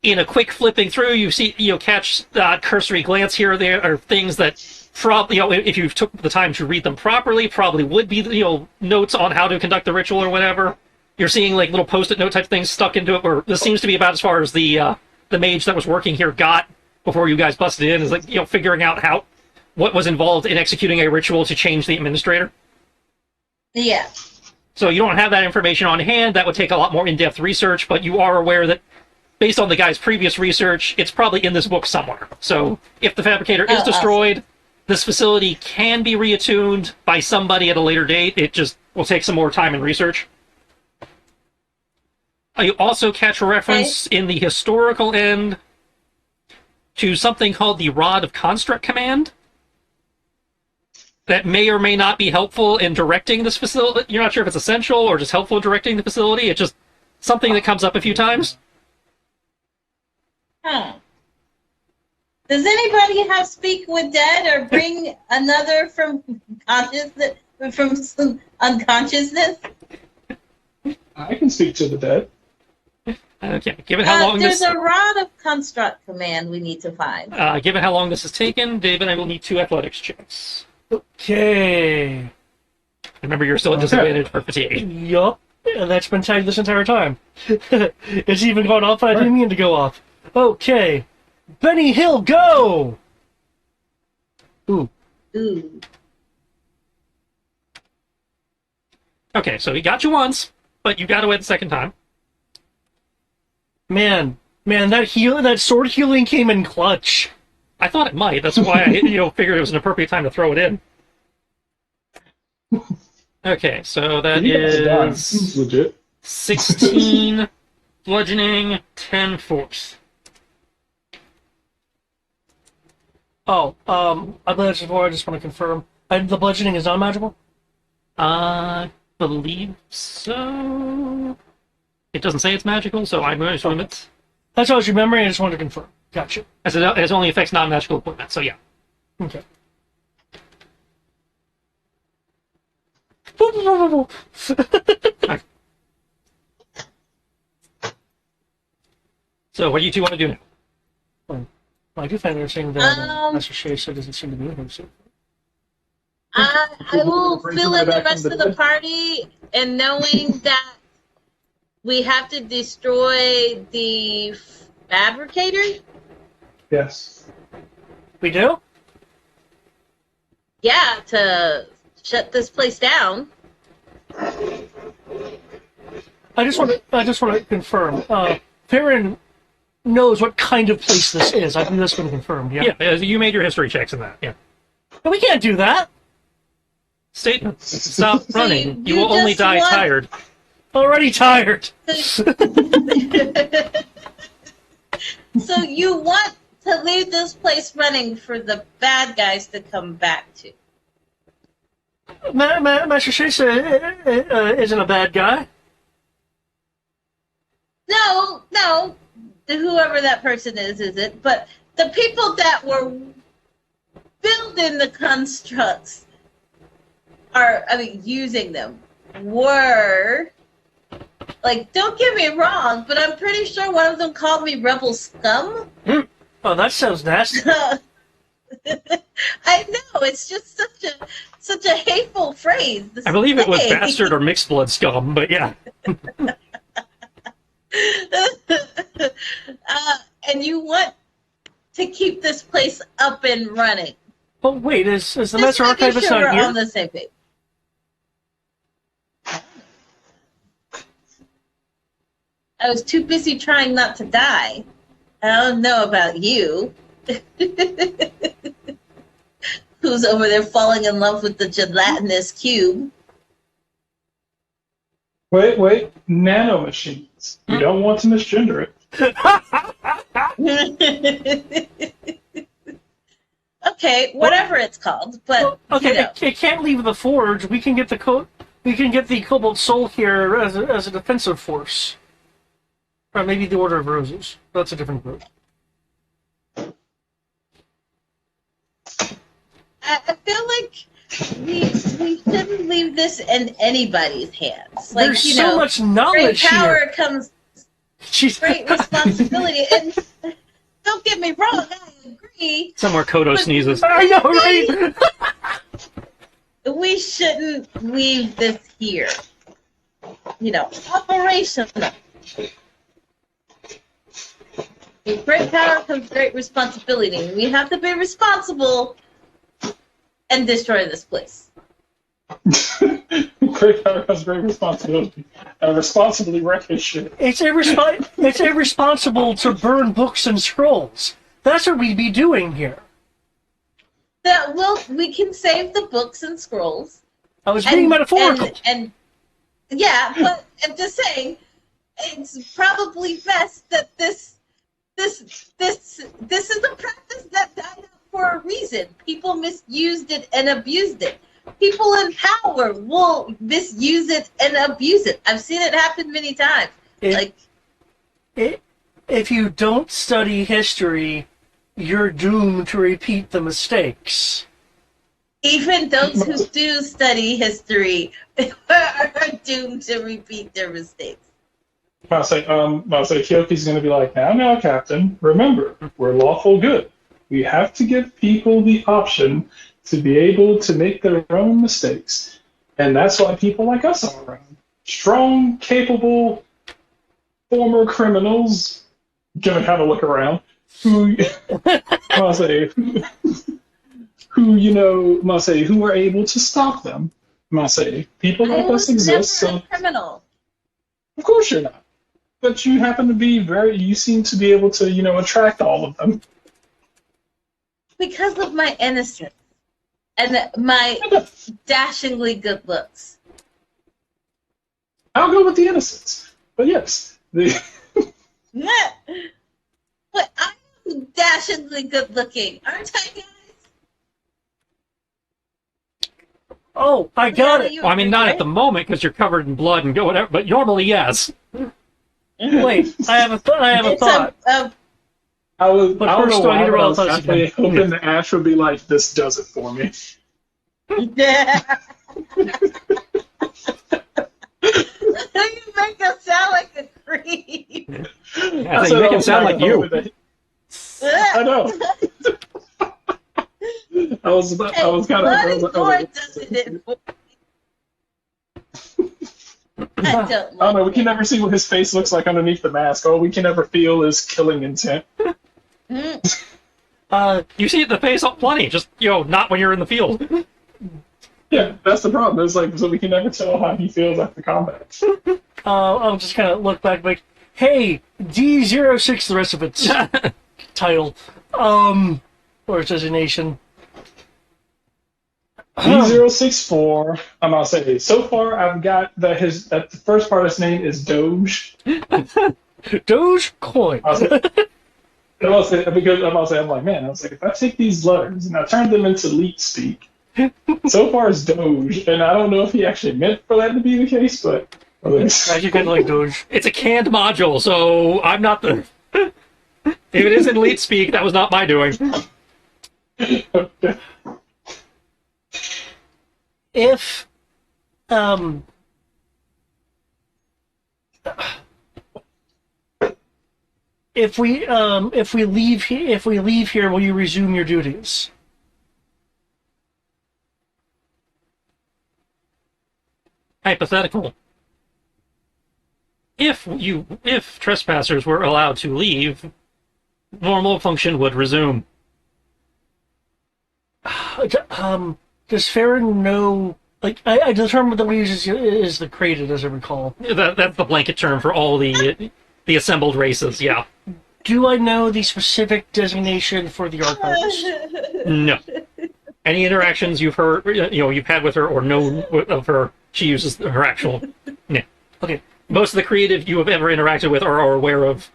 In a quick flipping through, you see, catch cursory glance here or there are things that probably, if you took the time to read them properly, probably would be, notes on how to conduct the ritual or whatever. You're seeing like little post-it note type things stuck into it, where this seems to be about as far as the mage that was working here got before you guys busted in, is like, figuring out what was involved in executing a ritual to change the administrator. Yeah. So you don't have that information on hand. That would take a lot more in-depth research, but you are aware that based on the guy's previous research, it's probably in this book somewhere. So if the fabricator is destroyed, this facility can be reattuned by somebody at a later date. It just will take some more time and research. You also catch a reference in the historical end to something called the Rod of Construct Command that may or may not be helpful in directing this facility. You're not sure if it's essential or just helpful in directing the facility. It's just something that comes up a few times. Huh. Does anybody have speak with dead or bring another from consciousness, from some unconsciousness? I can speak to the dead. Okay, given how long there's a Rod of Construct Command we need to find. Given how long this has taken, David, I will need 2 athletics checks. Okay. Remember, you're still at disadvantage for fatigue. Yup. Yeah, that's been tagged this entire time. It's even gone off, but I didn't mean to go off. Okay. Benny Hill, go! Ooh. Okay, so he got you once, but you got away the second time. Man, that sword healing came in clutch. I thought it might. That's why I figured it was an appropriate time to throw it in. Okay, so that is legit. 16 bludgeoning, 10 force. Oh, I believe that's before. I just want to confirm. The bludgeoning is non-magical? Believe so. It doesn't say it's magical, so I'm going to assume it's... That's what I was remembering. I just wanted to confirm. Gotcha. As it only affects non-magical equipment, so yeah. Okay. So what do you two want to do now? Well, I do find it interesting that Master Shea doesn't seem to be here. So. I will fill in the rest of the party, and knowing that we have to destroy the fabricator. Yes. We do? Yeah, to shut this place down. I just want to confirm. Farron knows what kind of place this is. I think that's been confirmed. Yeah. Yeah, you made your history checks in that. Yeah. But we can't do that. Stop running. You will just only die want- tired. Already tired. So you want to leave this place running for the bad guys to come back to? Master Shisa isn't a bad guy. No, whoever that person is it? But the people that were building the constructs using them were, like, don't get me wrong, but I'm pretty sure one of them called me rebel scum. Oh, that sounds nasty. I know, it's just such a hateful phrase. I believe it was bastard or mixed blood scum, but yeah. And you want to keep this place up and running. But wait, is the Just Master making Archivist sure not we're here? on the same page. I was too busy trying not to die. I don't know about you. Who's over there falling in love with the gelatinous cube? Wait. Nanomachines. You don't want to misgender it. Okay, whatever it's called, but Okay, you know. it can't leave the forge. We can get the Cobalt Soul here as a defensive force. Or maybe the Order of Roses. That's a different group. I feel like we shouldn't leave this in anybody's hands. Like, There's you so know, much great knowledge power here. comes Jeez. great responsibility. And don't get me wrong, I agree. Somewhere Kodo sneezes. I know, right? We shouldn't leave this here. You know, operational. With great power comes great responsibility. We have to be responsible and destroy this place. Great power has great responsibility. And responsibly wreck his shit. It's irresponsible to burn books and scrolls. That's what we'd be doing here. We can save the books and scrolls. I was being metaphorical. And yeah, but I'm just saying, it's probably best that this is a practice that died out for a reason. People misused it and abused it. People in power will misuse it and abuse it. I've seen it happen many times. If you don't study history, you're doomed to repeat the mistakes. Even those who do study history are doomed to repeat their mistakes. I'll say Kyoki's going to be like, now, Captain, remember, we're lawful good. We have to give people the option to be able to make their own mistakes. And that's why people like us are around. Strong, capable, former criminals, gonna kind of look around, who are able to stop them. People like us exist. Never So a criminal. of course you're not. But you happen to be you seem to be able to, attract all of them. Because of my innocence and my dashingly good looks. I'll go with the innocence. But yes, But I'm dashingly good looking, aren't I, guys? Oh, I got it. Well, I mean, not at the moment because you're covered in blood and go whatever, but normally, yes. Wait, I have a thought. I don't first, know do I why, need to but I roll was athletics definitely again? hoping the Ash would be like, this does it for me. Yeah. You make us sound like a creep. I think you make him sound like you. I know. I was kind of. does it for me. I don't I don't know. like We can never see what his face looks like underneath the mask. All we can ever feel is killing intent. it. You see the face up plenty, just, not when you're in the field. Yeah, that's the problem. It's like, so we can never tell how he feels after combat. I'll just kind of look back like, hey, D06, the rest of its title, or designation. D064. I'm gonna say so far I've got that the first part of his name is Doge. Dogecoin. I'll say because I'm like, man, I was like, if I take these letters and I turn them into leet speak, so far it's Doge, and I don't know if he actually meant for that to be the case, but Actually, kind of like Doge. It's a canned module, so I'm not the. If it is in leet speak, that was not my doing. If if we leave here, will you resume your duties? Hypothetical. If trespassers were allowed to leave, normal function would resume. Does Farron know? Like, I determined the leaves is the created, as I recall. That's the blanket term for all the assembled races. Yeah. Do I know the specific designation for the archivist? No. Any interactions you've heard, you've had with her or known of her, she uses her actual. Yeah. Okay. Most of the creative you have ever interacted with or are aware of,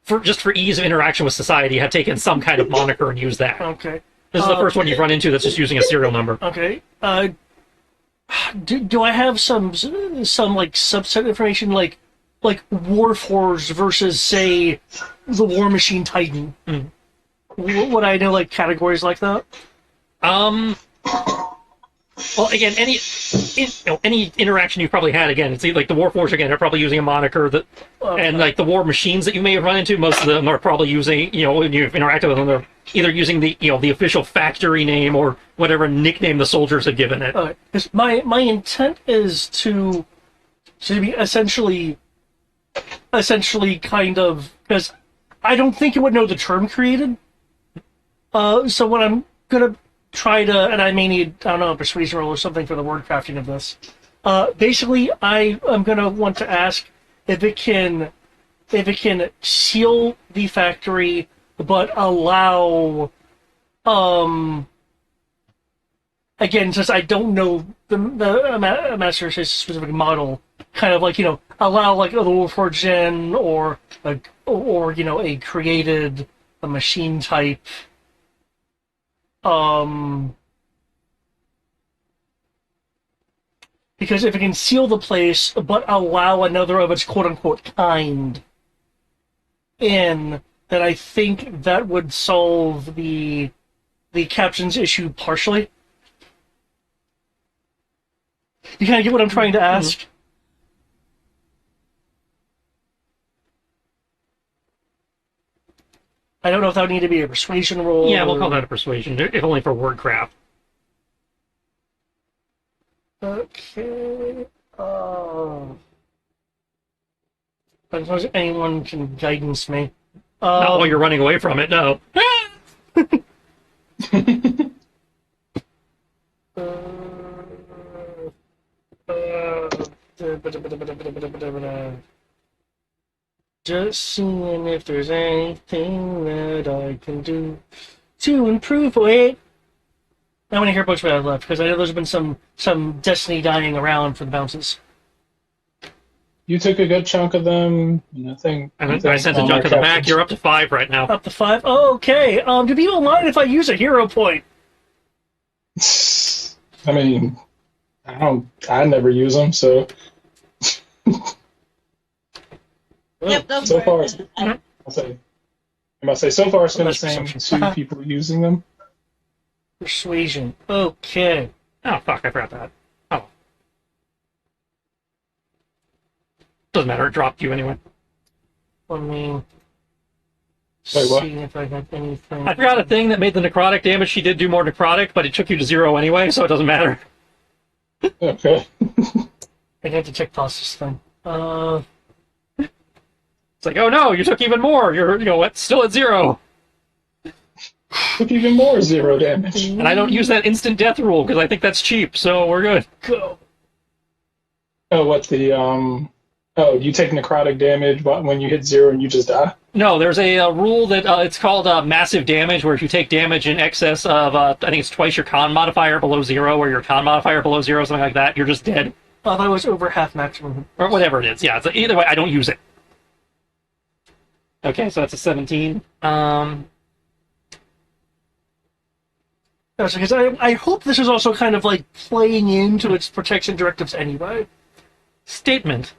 for ease of interaction with society, have taken some kind of moniker and used that. Okay. This is the first one you've run into that's just using a serial number. Okay. Do I have some like subset information like Warforged versus say the War Machine Titan? Mm. Would I know like categories like that? Well, again, any interaction you've probably had, again, it's like the Warforged, again, are probably using a moniker that, and like the war machines that you may have run into, most of them are probably using, when you've interacted with them, they're either using the official factory name or whatever nickname the soldiers have given it. Okay. 'Cause my intent is to be essentially kind of, because I don't think it would know the term created. So what I'm gonna try to, and I may need, I don't know, a persuasion roll or something for the word crafting of this. Basically, I am gonna want to ask if it can seal the factory, but allow, again, since I don't know the Master Race's specific model, kind of like, allow like a Warforged in or a created a machine type. Because if it can seal the place but allow another of its quote-unquote kind in, then I think that would solve the captain's issue partially. You kind of get what I'm trying to ask? Mm-hmm. I don't know if that would need to be a persuasion roll. Yeah, we'll call that a persuasion, if only for wordcraft. Okay. I suppose anyone can guidance me. Not while you're running away from it, no. Just seeing if there's anything that I can do to improve it. How many hero points would I have left? Because I know there's been some destiny dying around for the bounces. You took a good chunk of them, and I think I sent a chunk of the back. You're up to 5 right now. Up to 5? Oh, okay. Do people mind if I use a hero point? I mean, I never use them, so. Yep, go so for far, it. I say so far it's been the same 2 people using them. Persuasion. Okay. Oh, fuck, I forgot that. Oh. Doesn't matter, it dropped you anyway. Let me Wait, what? see if I got anything. I forgot a thing that made the necrotic damage. She did do more necrotic, but it took you to 0 anyway, so it doesn't matter. Okay. I have to check past this thing. It's like, oh no, you took even more. You're still at 0. Took even more 0 damage. And I don't use that instant death rule because I think that's cheap, so we're good. Go. Oh, what Oh, you take necrotic damage when you hit 0 and you just die? No, there's a rule that it's called massive damage, where if you take damage in excess of, I think it's twice your con modifier below 0, or your con modifier below 0, something like that, you're just dead. I thought it was over half maximum. Or whatever it is. Yeah, so either way, I don't use it. Okay, so that's a 17. Because I hope this is also kind of like playing into its protection directives anyway. Statement.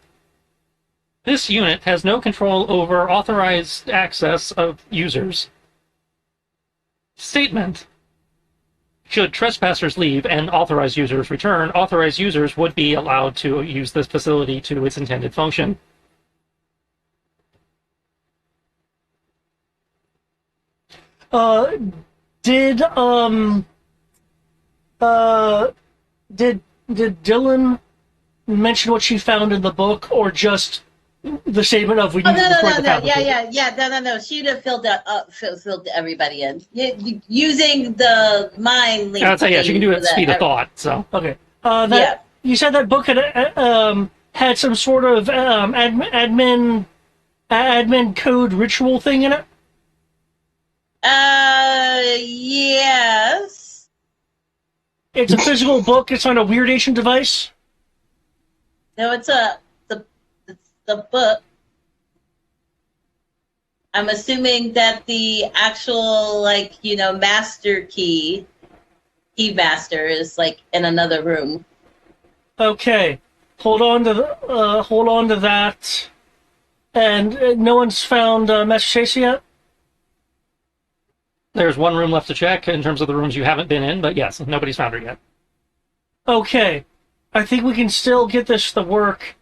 This unit has no control over authorized access of users. Statement. Should trespassers leave and authorized users return, authorized users would be allowed to use this facility to its intended function. Did Dylan mention what she found in the book, or just the statement of we need Oh, to no, destroy no, the no, no. fabricator? No. She'd have filled everybody in. Using the mind link. I'd say, yeah, she can do it at so that speed of thought, so. Okay. Yeah. You said that book had some sort of admin code ritual thing in it? Yes. It's a physical book. It's on a weird ancient device. No, it's the book. I'm assuming that the actual, master key master is like in another room. Okay, hold on to that. And no one's found Master Chase yet. There's one room left to check in terms of the rooms you haven't been in, but yes, nobody's found her yet. Okay, I think we can still get this to work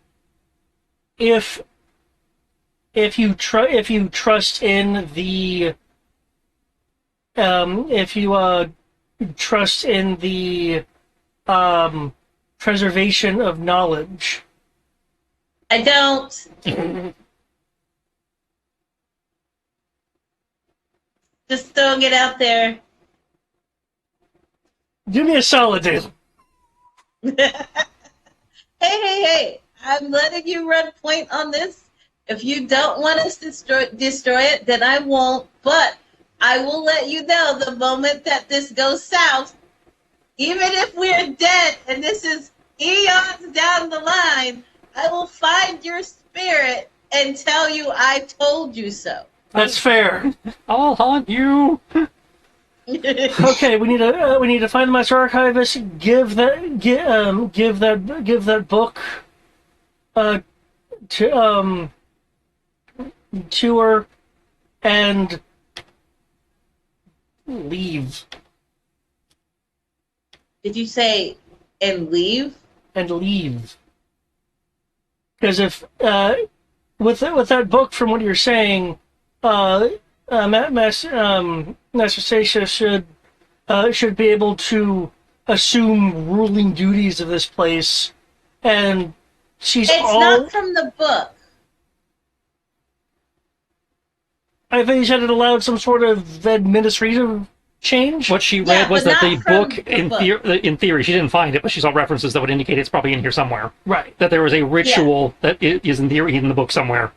if you trust in the preservation of knowledge. I don't. Just throwing it out there. Give me a solid, Dale. Hey. I'm letting you run point on this. If you don't want us to destroy it, then I won't. But I will let you know the moment that this goes south, even if we're dead and this is eons down the line, I will find your spirit and tell you I told you so. That's fair. I'll haunt you! Okay, we need to find the Master Archivist. Give that book to her and leave. Did you say and leave? And leave. Because if with that book, from what you're saying, Master Sasha should be able to assume ruling duties of this place, and she's not from the book. I think you said it allowed some sort of administrative change. What she read was that the book, book. in theory, she didn't find it, but she saw references that would indicate it's probably in here somewhere. Right. That there was a ritual that is in theory in the book somewhere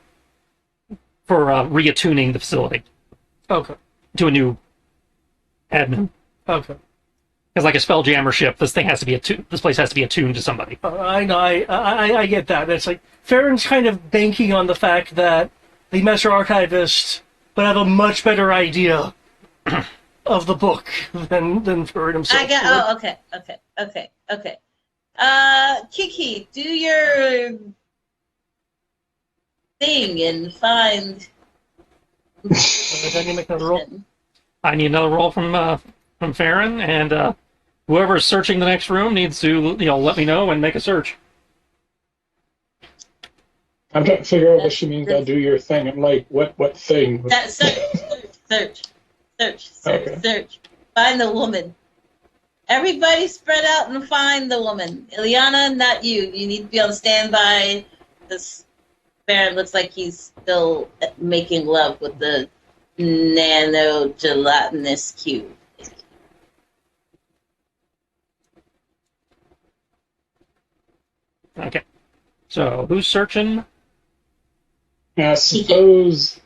for reattuning the facility. Okay. To a new admin. Okay. Because like a spelljammer ship, this thing has to be this place has to be attuned to somebody. I know. I get that. It's like Farron's kind of banking on the fact that the Master Archivist would have a much better idea of the book than Farron himself. Okay. Kiki, do your thing and find. Then you make another roll. I need another roll from Farron, and whoever's searching the next room needs to let me know and make a search. I'm trying to figure out what she means by do your thing. I'm like, what thing? Search. Okay. Search. Find the woman. Everybody spread out and find the woman. Ileana, not you. You need to be on standby. This Baron looks like he's still making love with the nano gelatinous cube. Okay. So, who's searching? Yeah, I suppose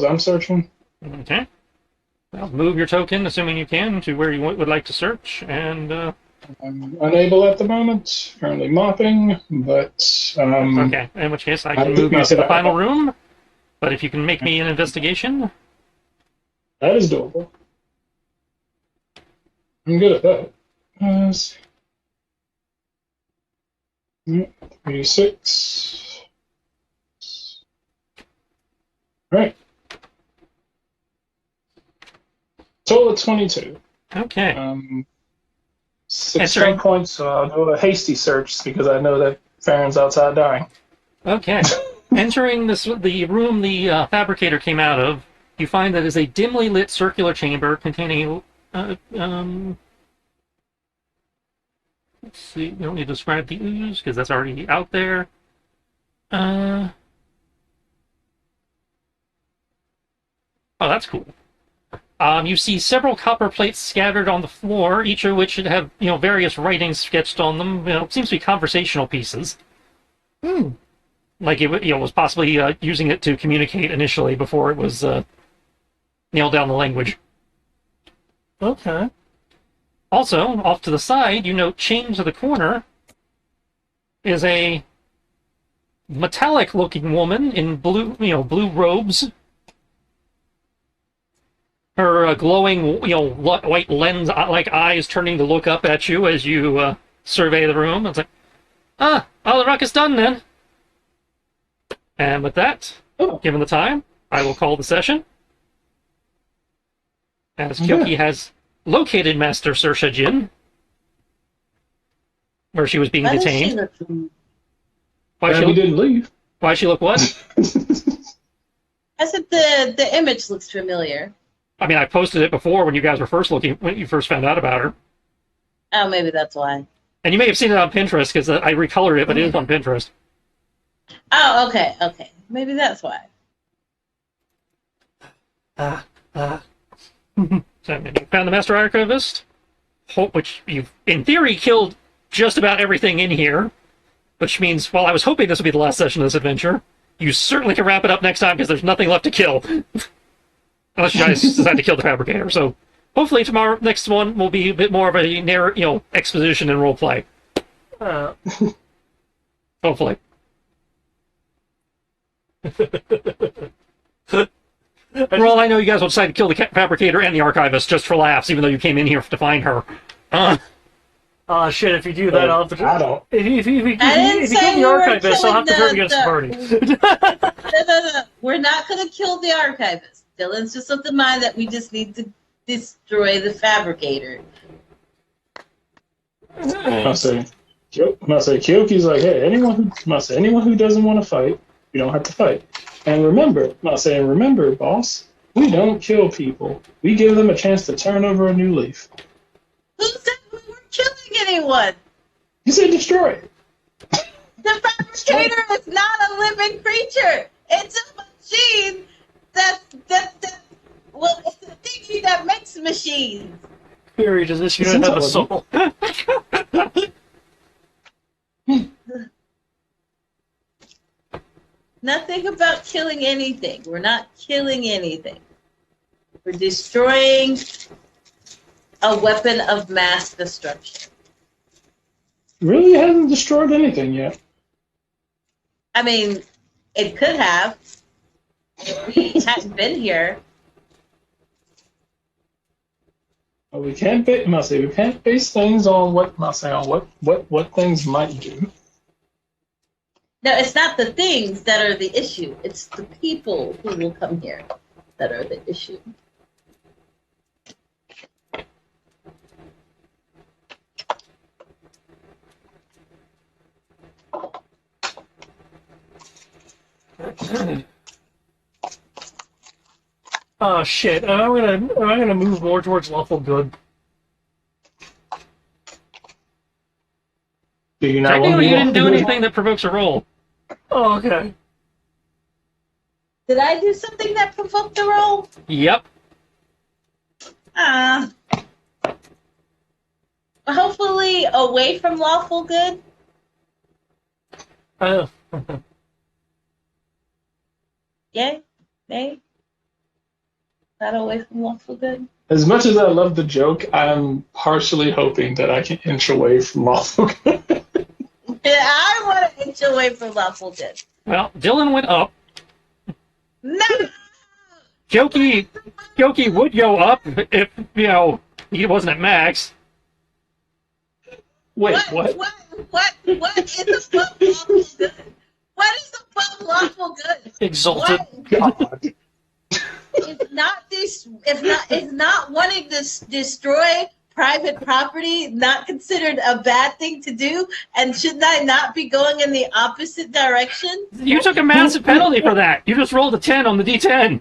I'm searching. Okay. Well, move your token, assuming you can, to where you would like to search, and I'm unable at the moment. Currently mopping, but okay. In which case, I I can think move you to the final that room. But if you can make me an investigation, is doable. I'm good at that. Let's see. 36. Right. Total of 22. okay. 6 Entering. fun points, so I'll do a hasty search because I know that Farron's outside dying. Okay. Entering the room the fabricator came out of, you find that is a dimly lit circular chamber containing. Let's see. You don't need to describe the ooze because that's already out there. Uh, oh, that's cool. You see several copper plates scattered on the floor, each of which should have various writings sketched on them. It seems to be conversational pieces. Like it was possibly using it to communicate initially before it was nailed down the language. Okay. Also, off to the side, you note chained to the corner is a metallic-looking woman in blue robes. Her glowing, white lens-like eyes turning to look up at you as you survey the room. It's like, all the ruckus done then. And with that, given the time, I will call the session. As Kyoki has located Master Saoirse Jin, where she was being Why does she detained. look? Why she didn't leave. Why she look what? I said the image looks familiar. I mean, I posted it before when you guys were first looking, when you first found out about her. Oh, maybe that's why. And you may have seen it on Pinterest because I recolored it, but it is on Pinterest. Oh, okay. Maybe that's why. So you found the Master Archivist, which you've, in theory, killed just about everything in here, which means, while I was hoping this would be the last session of this adventure, you certainly can wrap it up next time because there's nothing left to kill. Unless you guys decide to kill the Fabricator. So hopefully next one will be a bit more of a exposition and roleplay. Hopefully. For all I know, you guys will decide to kill the Fabricator and the Archivist just for laughs, even though you came in here to find her. Shit, if you do that, I'll have to... I don't. If you kill didn't the say we were Archivist, I'll have to turn killing against the party. No. We're not going to kill the Archivist. Dylan's just of the mind that we just need to destroy the Fabricator. I'll say Kyoki's like, hey, anyone who doesn't want to fight, you don't have to fight. And remember, boss, we don't kill people. We give them a chance to turn over a new leaf. Who said we weren't killing anyone? You said destroy it. The Fabricator is not a living creature. It's a machine it's a thingy that makes machines. Period. Does this unit have a soul? Nothing about killing anything. We're not killing anything. We're destroying a weapon of mass destruction. Really hasn't destroyed anything yet. I mean, it could have. If we hadn't been here. But we can't base things on what things might do. No, it's not the things that are the issue. It's the people who will come here that are the issue. Oh shit! I'm gonna move more towards lawful good. Do you not want Technically, to you didn't do anything that provokes a roll. Oh, okay. Did I do something that provoked the roll? Yep. Hopefully away from lawful good. Yay? Nay? Got away from lawful good? As much as I love the joke, I'm partially hoping that I can inch away from lawful good. Yeah, I want to inch away from lawful good. Well, Dylan went up. No! Kyoki would go up if, he wasn't at max. Wait, What is above lawful good? What is above lawful good? Exalted. God. Is not wanting to destroy private property not considered a bad thing to do? And should I not be going in the opposite direction? You took a massive penalty for that. You just rolled a 10 on the D10.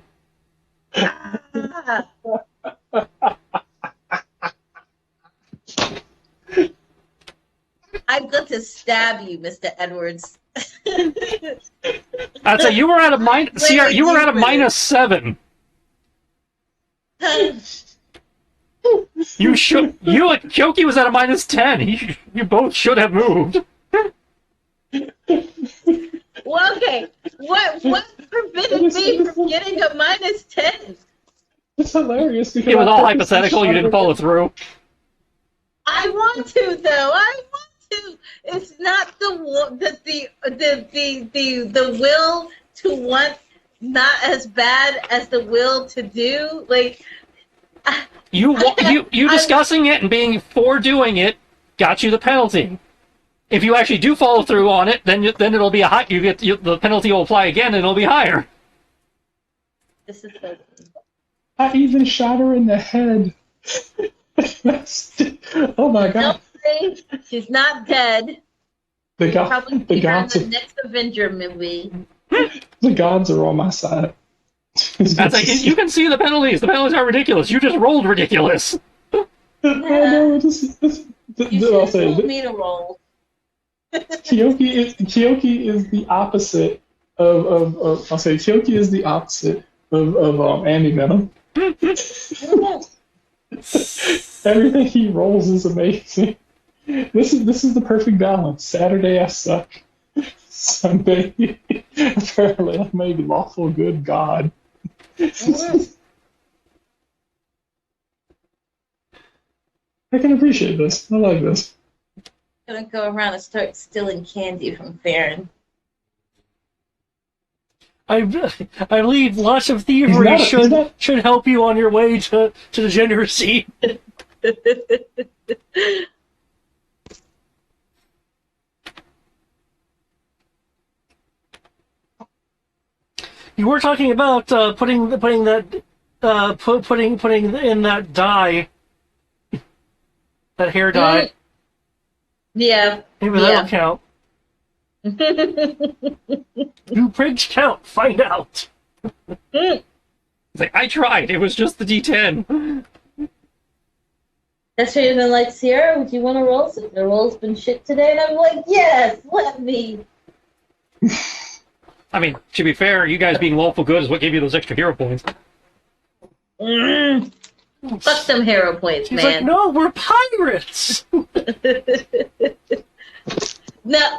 Ah. I'm going to stab you, Mr. Edwards. I'd say you were at a minus. Sierra, you were at a -7. You should. You and Kyoki was at a -10. You both should have moved. Well, okay. What prevented me from getting a -10? It's hilarious because It was I all purposely hypothetical. You shot didn't it. follow through. I want to, though. I want to. It's not the will to want not as bad as the will to do. Like You discussing it and being for doing it got you the penalty. If you actually do follow through on it, then it'll be a high. The penalty will apply again, and it'll be higher. this is so. I even shot her in the head. Oh my god. Don't say she's not dead. The Probably the see her in gods, the next Avenger movie. the gods are on my side. That's like, you can see the penalties. The penalties are ridiculous. You just rolled ridiculous. I know, You I'll should say have told me to roll. Kyoki is the opposite of I'll say Kyoki is the opposite of Andy Venom. Everything he rolls is amazing. This is the perfect balance. Saturday I suck. Sunday apparently I made lawful good God. I can appreciate this. I like this. Gonna go around and start stealing candy from Farron. I believe lots of thievery should help you on your way to degeneracy. You were talking about putting in that dye, that hair dye. Yeah. Maybe that'll count. Do prigs count? Find out. It's like, I tried. It was just the D10. That's why you've been like, Sierra, would you want to roll? Since the roll's been shit today. And I'm like, yes, let me. I mean, to be fair, you guys being lawful good is what gave you those extra hero points. Fuck them hero points, She's man. like, no, we're pirates. No,